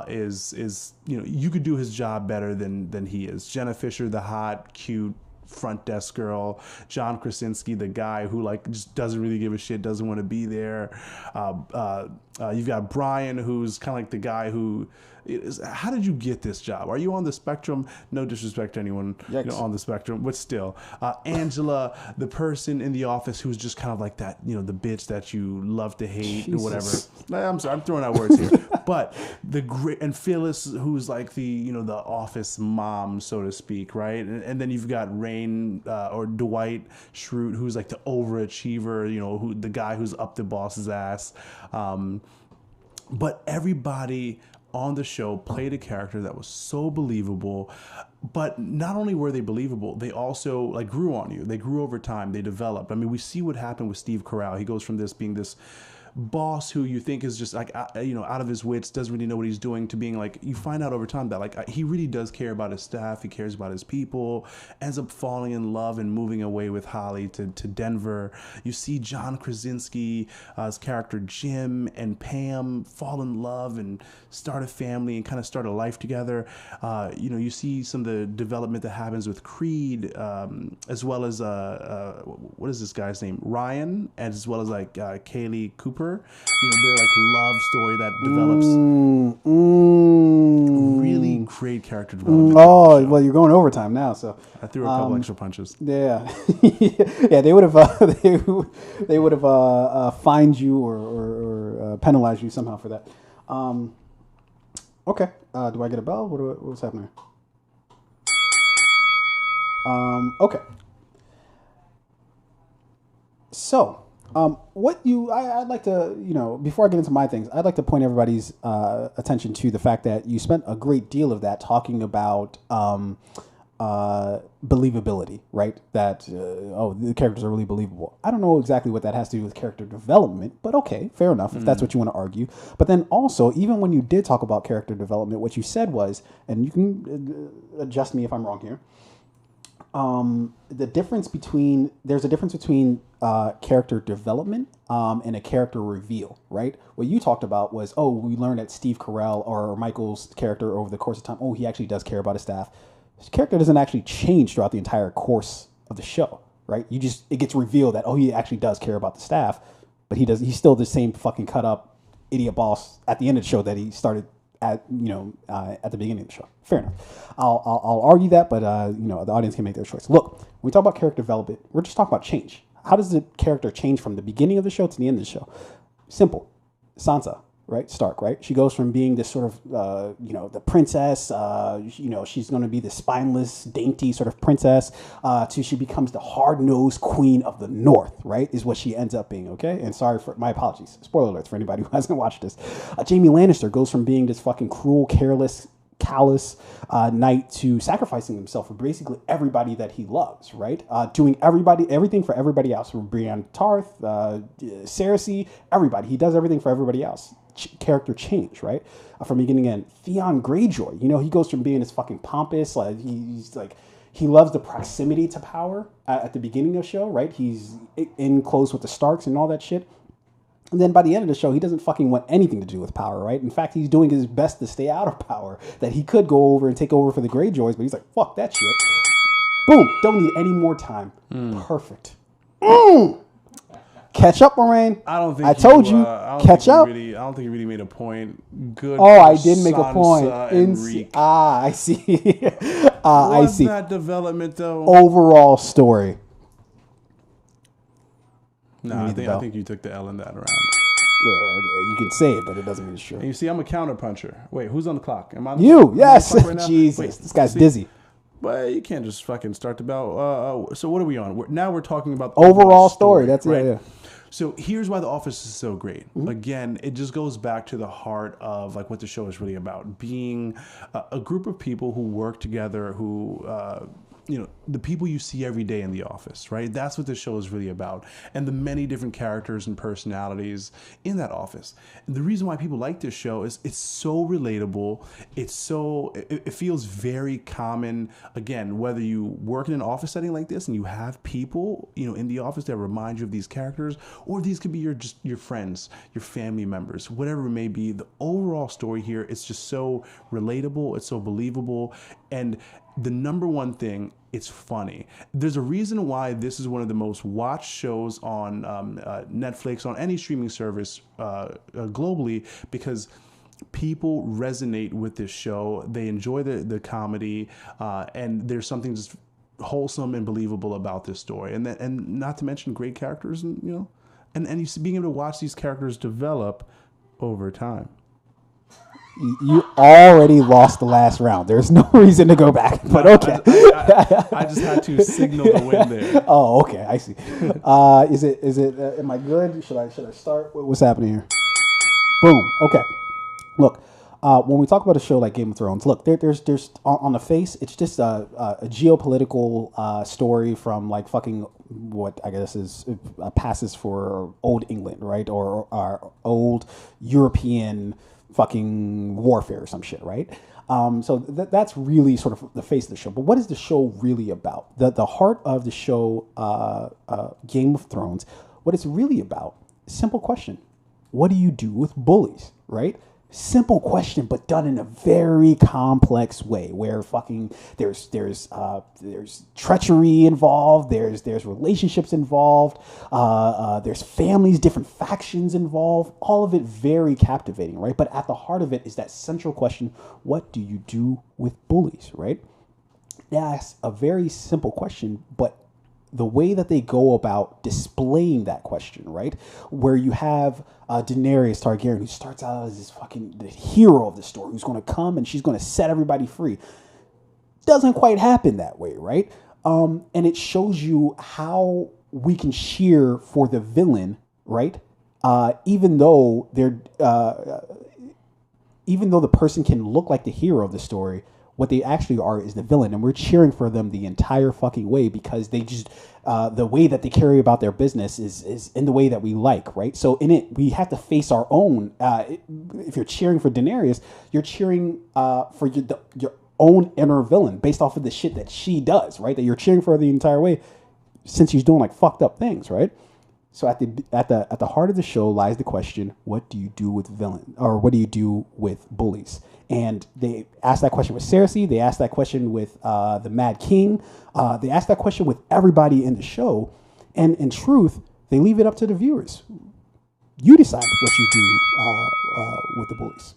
is you could do his job better than he is. Jenna Fisher, the hot, cute front desk girl. John Krasinski, the guy who like just doesn't really give a shit, doesn't want to be there. You've got Brian, who's kind of like the guy who how did you get this job? Are you on the spectrum? No disrespect to anyone on the spectrum, but still. Angela, the person in the office who's just kind of like that, the bitch that you love to hate or whatever. I'm sorry, I'm throwing out words here. But the great, and Phyllis, who's like the the office mom, so to speak, right? And then you've got Rain or Dwight Schrute, who's like the overachiever, who the guy who's up the boss's ass. But everybody on the show played a character that was so believable, but not only were they believable, they also like grew on you. They grew over time. They developed. I mean, we see what happened with Steve Carell. He goes from being this boss who you think is just like out of his wits, doesn't really know what he's doing, to being like, you find out over time that like he really does care about his staff, he cares about his people, ends up falling in love and moving away with Holly to Denver. You see John Krasinski, his character Jim and Pam fall in love and start a family and kind of start a life together. You see some of the development that happens with Creed, as well as what is this guy's name, Ryan, as well as like Kaylee Cooper. Their like love story that develops. Really great character development. Well, you're going overtime now, so I threw a couple extra punches. Yeah, yeah, they would have they would have fined you or penalized you somehow for that. Okay, do I get a bell? What's happening? Okay, so. I'd like to, before I get into my things, I'd like to point everybody's attention to the fact that you spent a great deal of that talking about believability, right? That, the characters are really believable. I don't know exactly what that has to do with character development, but okay, fair enough, if that's what you want to argue. But then also, even when you did talk about character development, what you said was, and you can adjust me if I'm wrong here, there's a difference between character development and a character reveal, right? What you talked about was, we learned that Steve Carell or Michael's character over the course of time, he actually does care about his staff. His character doesn't actually change throughout the entire course of the show, right? It gets revealed that, he actually does care about the staff, but he's still the same fucking cut up idiot boss at the end of the show that he started at the beginning of the show. Fair enough. I'll argue that, but the audience can make their choice. Look, when we talk about character development, we're just talking about change. How does the character change from the beginning of the show to the end of the show? Simple. Sansa, right? Stark, right? She goes from being this sort of the princess, she's going to be the spineless, dainty sort of princess, to she becomes the hard-nosed queen of the North, right? Is what she ends up being, okay? And sorry for my apologies. Spoiler alerts for anybody who hasn't watched this. Jamie Lannister goes from being this fucking cruel, careless, callous knight to sacrificing himself for basically everybody that he loves, right? Doing everything for everybody else. From Brienne Tarth, Cersei, everybody. He does everything for everybody else. Character change, right? From beginning to end. Theon Greyjoy, he goes from being this fucking pompous, he's like, he loves the proximity to power at the beginning of the show, right? He's in close with the Starks and all that shit. And then by the end of the show, he doesn't fucking want anything to do with power, right? In fact, he's doing his best to stay out of power. That he could go over and take over for the Greyjoys, but he's like, fuck that shit. Boom, don't need any more time. Perfect. Catch up, Moraine. I don't think I told you. Catch up. I don't think you really made a point. Good. I did make a point. I see. I see. That development though. Overall story. No, I think you took the L in that round. You can say it, but it doesn't mean it's true. And you see, I'm a counterpuncher. Wait, who's on the clock? Am I? You? Yes. Right Jesus, Wait, this guy's dizzy. But you can't just fucking start the bell. So what are we on? Now we're talking about the overall story. That's right. Yeah. So here's why The Office is so great. Again, it just goes back to the heart of like what the show is really about: being a group of people who work together, who the people you see every day in the office, right? That's what the show is really about, and the many different characters and personalities in that office. And the reason why people like this show is it's so relatable. It feels very common. Again, whether you work in an office setting like this and you have people, in the office that remind you of these characters, or these could be your friends, your family members, whatever it may be. The overall story here is just so relatable. It's so believable, and the number one thing, it's funny. There's a reason why this is one of the most watched shows on Netflix, on any streaming service globally, because people resonate with this show. They enjoy the comedy, and there's something just wholesome and believable about this story. And not to mention great characters, and you see, being able to watch these characters develop over time. You already lost the last round. There's no reason to go back, but okay. I just had to signal the win there. Oh, okay. I see. Is it? Am I good? Should I start? What's happening here? Boom. Okay. Look, when we talk about a show like Game of Thrones, look, there's on the face, it's just a geopolitical story from like fucking what I guess is passes for old England, right, or old European fucking warfare or some shit, right? So that's really sort of the face of the show. But what is the show really about? The heart of the show, Game of Thrones, what it's really about, simple question. What do you do with bullies, right? Simple question, but done in a very complex way, where fucking there's treachery involved, there's relationships involved, there's families, different factions involved. All of it very captivating, right? But at the heart of it is that central question: what do you do with bullies, right? That's a very simple question, but the way that they go about displaying that question, right? Where you have Daenerys Targaryen, who starts out as this fucking the hero of the story, who's going to come and she's going to set everybody free. Doesn't quite happen that way, right? And it shows you how we can cheer for the villain, right? Even though the person can look like the hero of the story, what they actually are is the villain, and we're cheering for them the entire fucking way because they just the way that they carry about their business is in the way that we like, right? So in it, we have to face our own. If you're cheering for Daenerys, you're cheering for your own inner villain based off of the shit that she does, right? That you're cheering for the entire way since she's doing like fucked up things, right? So at the heart of the show lies the question: what do you do with villain, or what do you do with bullies? And they asked that question with Cersei. They asked that question with the Mad King. They asked that question with everybody in the show. And in truth, they leave it up to the viewers. You decide what you do with the bullies.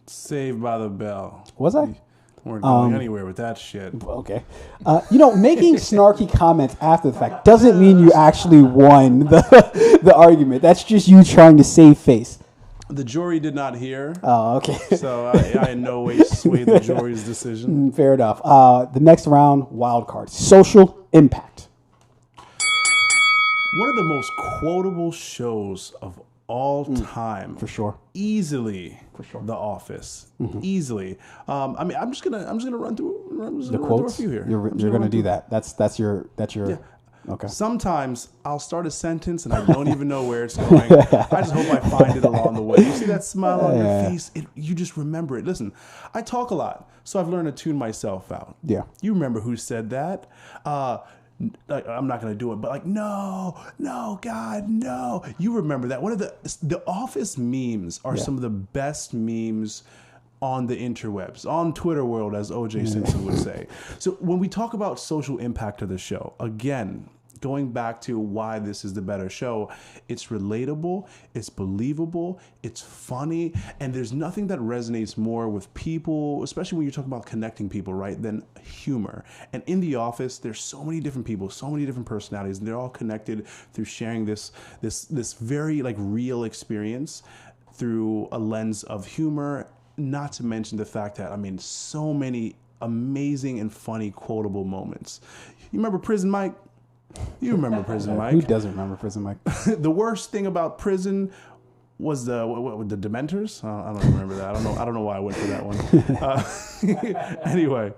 Saved by the Bell. Was I? Weren't going anywhere with that shit. Okay. Making snarky comments after the fact doesn't mean you actually won the argument. That's just you trying to save face. The jury did not hear. Oh, okay. So I in no way swayed the jury's decision. Fair enough. The next round, wild card. Social impact. One of the most quotable shows of all time. For sure. Easily. For sure. The Office. Mm-hmm. Easily. I'm just gonna run through the quotes. A few here. You're gonna do that. That's your. Yeah. Okay. Sometimes I'll start a sentence and I don't even know where it's going. I just hope I find it along the way. You see that smile on your face? You just remember it. Listen, I talk a lot, so I've learned to tune myself out. Yeah. You remember who said that? I'm not going to do it, but like, no, God, no. You remember that. One of the Office memes are some of the best memes on the interwebs, on Twitter world, as O.J. Simpson would say. So when we talk about social impact of the show, again, going back to why this is the better show, it's relatable, it's believable, it's funny, and there's nothing that resonates more with people, especially when you're talking about connecting people, right, than humor. And in The Office, there's so many different people, so many different personalities, and they're all connected through sharing this very like real experience through a lens of humor, not to mention the fact that, so many amazing and funny quotable moments. You remember Prison Mike? You remember Prison Mike? Who doesn't remember Prison Mike? The worst thing about prison was the Dementors. I don't remember that. I don't know why I went for that one. Anyway,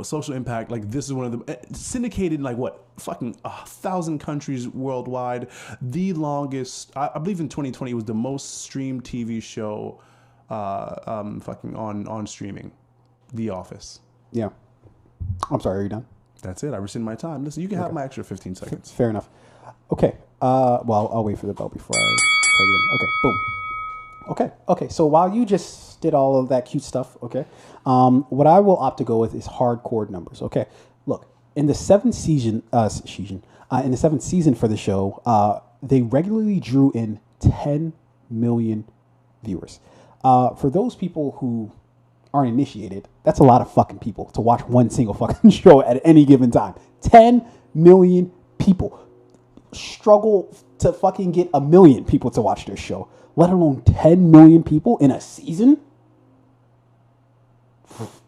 social impact. Like this is one of the syndicated in like what fucking 1,000 countries worldwide. The longest, I believe in 2020 it was the most streamed TV show, fucking on streaming. The Office. Yeah. I'm sorry. Are you done? That's it. I rescind my time. Listen, you can have my extra 15 seconds. Fair enough. Okay. Well, I'll wait for the bell before I begin. Okay. Boom. Okay. So while you just did all of that cute stuff, okay, what I will opt to go with is hardcore numbers. Okay. Look, in the seventh season for the show, they regularly drew in 10 million viewers. For those people who aren't initiated, that's a lot of fucking people to watch one single fucking show at any given time. 10 million people struggle to fucking get 1 million people to watch their show, let alone 10 million people in a season.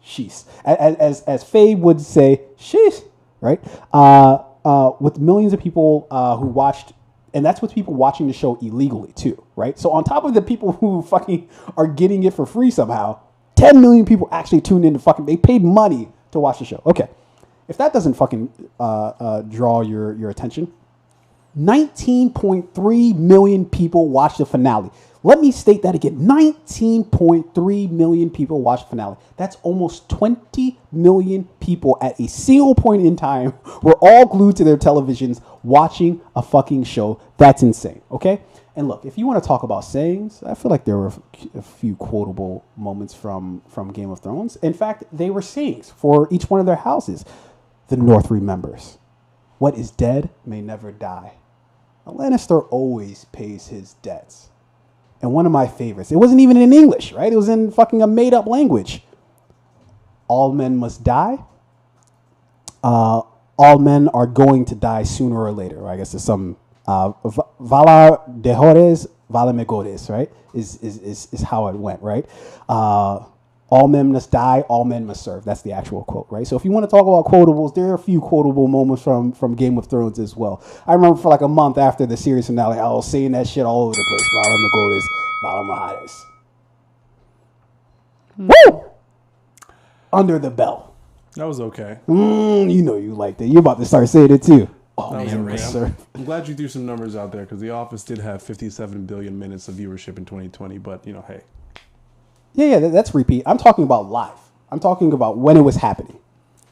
Sheesh. As Faye would say, sheesh, right? With millions of people who watched, and that's with people watching the show illegally too, right? So on top of the people who fucking are getting it for free somehow, 10 million people actually tuned in to fucking, they paid money to watch the show. Okay. If that doesn't fucking draw your attention, 19.3 million people watched the finale. Let me state that again. 19.3 million people watched the finale. That's almost 20 million people at a single point in time were all glued to their televisions watching a fucking show. That's insane. Okay? And look, if you want to talk about sayings, I feel like there were a few quotable moments from Game of Thrones. In fact, they were sayings for each one of their houses. The North remembers. What is dead may never die. A Lannister always pays his debts. And one of my favorites, it wasn't even in English, right? It was in fucking a made-up language. All men must die. All men are going to die sooner or later. I guess there's some Vala de Jores, Vala Megores, right? Is how it went, right? All men must die, all men must serve. That's the actual quote, right? So if you want to talk about quotables, there are a few quotable moments from Game of Thrones as well. I remember for like a month after the series finale, I was saying that shit all over the place. Vala Megores, Vala Majades. Woo! Under the bell. That was okay. You know you liked it. You're about to start saying it too. Oh, man, sir. I'm glad you threw some numbers out there because The Office did have 57 billion minutes of viewership in 2020, but, hey. Yeah, that's repeat. I'm talking about live. I'm talking about when it was happening.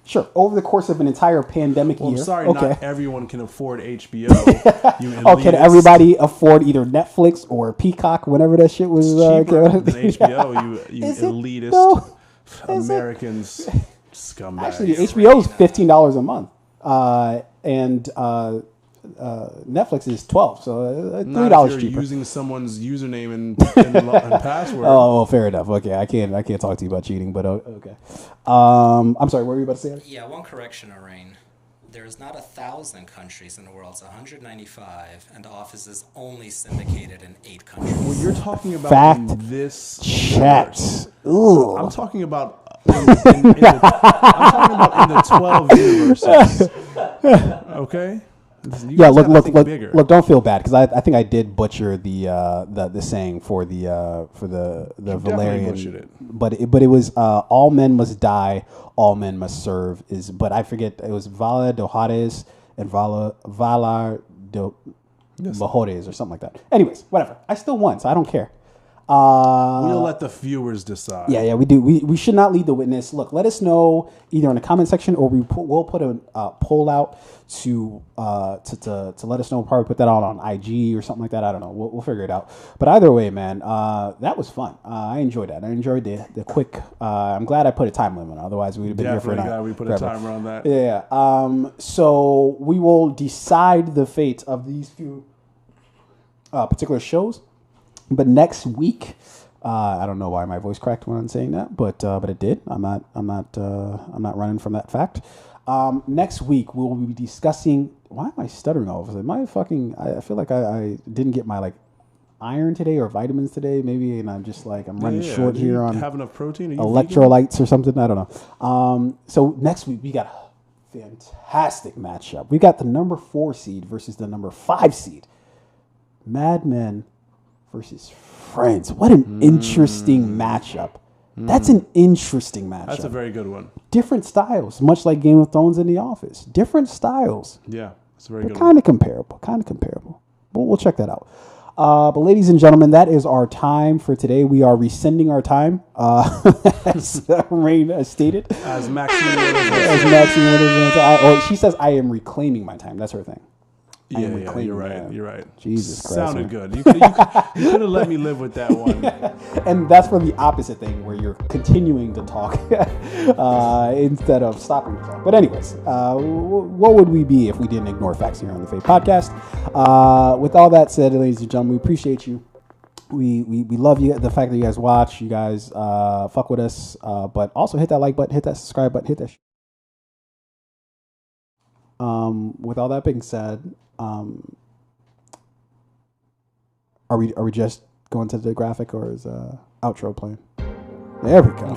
Sure, over the course of an entire pandemic year. I'm sorry, not everyone can afford HBO. Can everybody afford either Netflix or Peacock, whenever that shit was? Cheaper than HBO, you elitist Americans, scumbags. Actually, HBO is $15 a month, and Netflix is $12, so $3 cheaper. Using someone's username and password. Oh, well, fair enough. Okay, I can't talk to you about cheating, but okay. I'm sorry. What were you about to say? Yeah, one correction, Arain. There's not 1,000 countries in the world; it's 195, and Office is only syndicated in 8 countries. Well, you're talking about fact in this check. I'm talking about. I'm talking about in the 12 universes. Okay. Yeah, look! Don't feel bad because I think I did butcher the saying for the Valerian, but it was all men must die, all men must serve. But I forget it was Vala de Jores and Valar de Mejores or something like that. Anyways, whatever. I still won, so I don't care. We'll let the viewers decide. Yeah, we do. We should not lead the witness. Look, let us know either in the comment section or we'll put a poll out to let us know. We'll probably put that out on IG or something like that. I don't know. We'll figure it out. But either way, man, that was fun. I enjoyed that. I enjoyed the quick. I'm glad I put a time limit. Otherwise, we'd have been here for an hour. We put a timer on that. Yeah. So we will decide the fate of these few particular shows. But next week, I don't know why my voice cracked when I'm saying that, but it did. I'm not running from that fact. Next week we will be discussing. Why am I stuttering all of a sudden? I feel like I didn't get my iron today or vitamins today, maybe, and I'm just I'm running short here on. Have enough protein? Electrolytes or something? I don't know. So next week we got a fantastic matchup. We got the number 4 seed versus the number 5 seed. Mad Men versus Friends. What an interesting matchup That's an interesting matchup. That's a very good one. Different styles, much like Game of Thrones and The Office. Different styles. Yeah, it's a very good one. Kind of comparable. We'll check that out. But ladies and gentlemen, that is our time for today. We are rescinding our time, as Rain stated. As Maxine she says, I am reclaiming my time. That's her thing. Yeah, you're right. You're right. Jesus Christ. Sounded good. You could have let me live with that one. And that's for the opposite thing, where you're continuing to talk instead of stopping to talk. But anyways, what would we be if we didn't ignore facts here on the Faith Podcast? With all that said, ladies and gentlemen, we appreciate you. We love you. The fact that you guys watch, you guys fuck with us, but also hit that like button, hit that subscribe button, hit that. With all that being said, are we just going to the graphic, or is outro playing? There we go.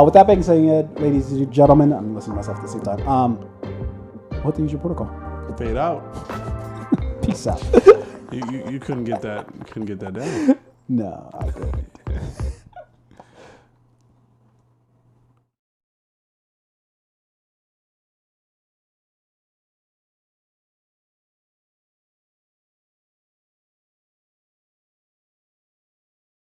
With that being said, ladies and gentlemen, I'm listening to myself at the same time. What the usual protocol? Fade out. Peace out. You couldn't get that. You couldn't get that down. No, I couldn't.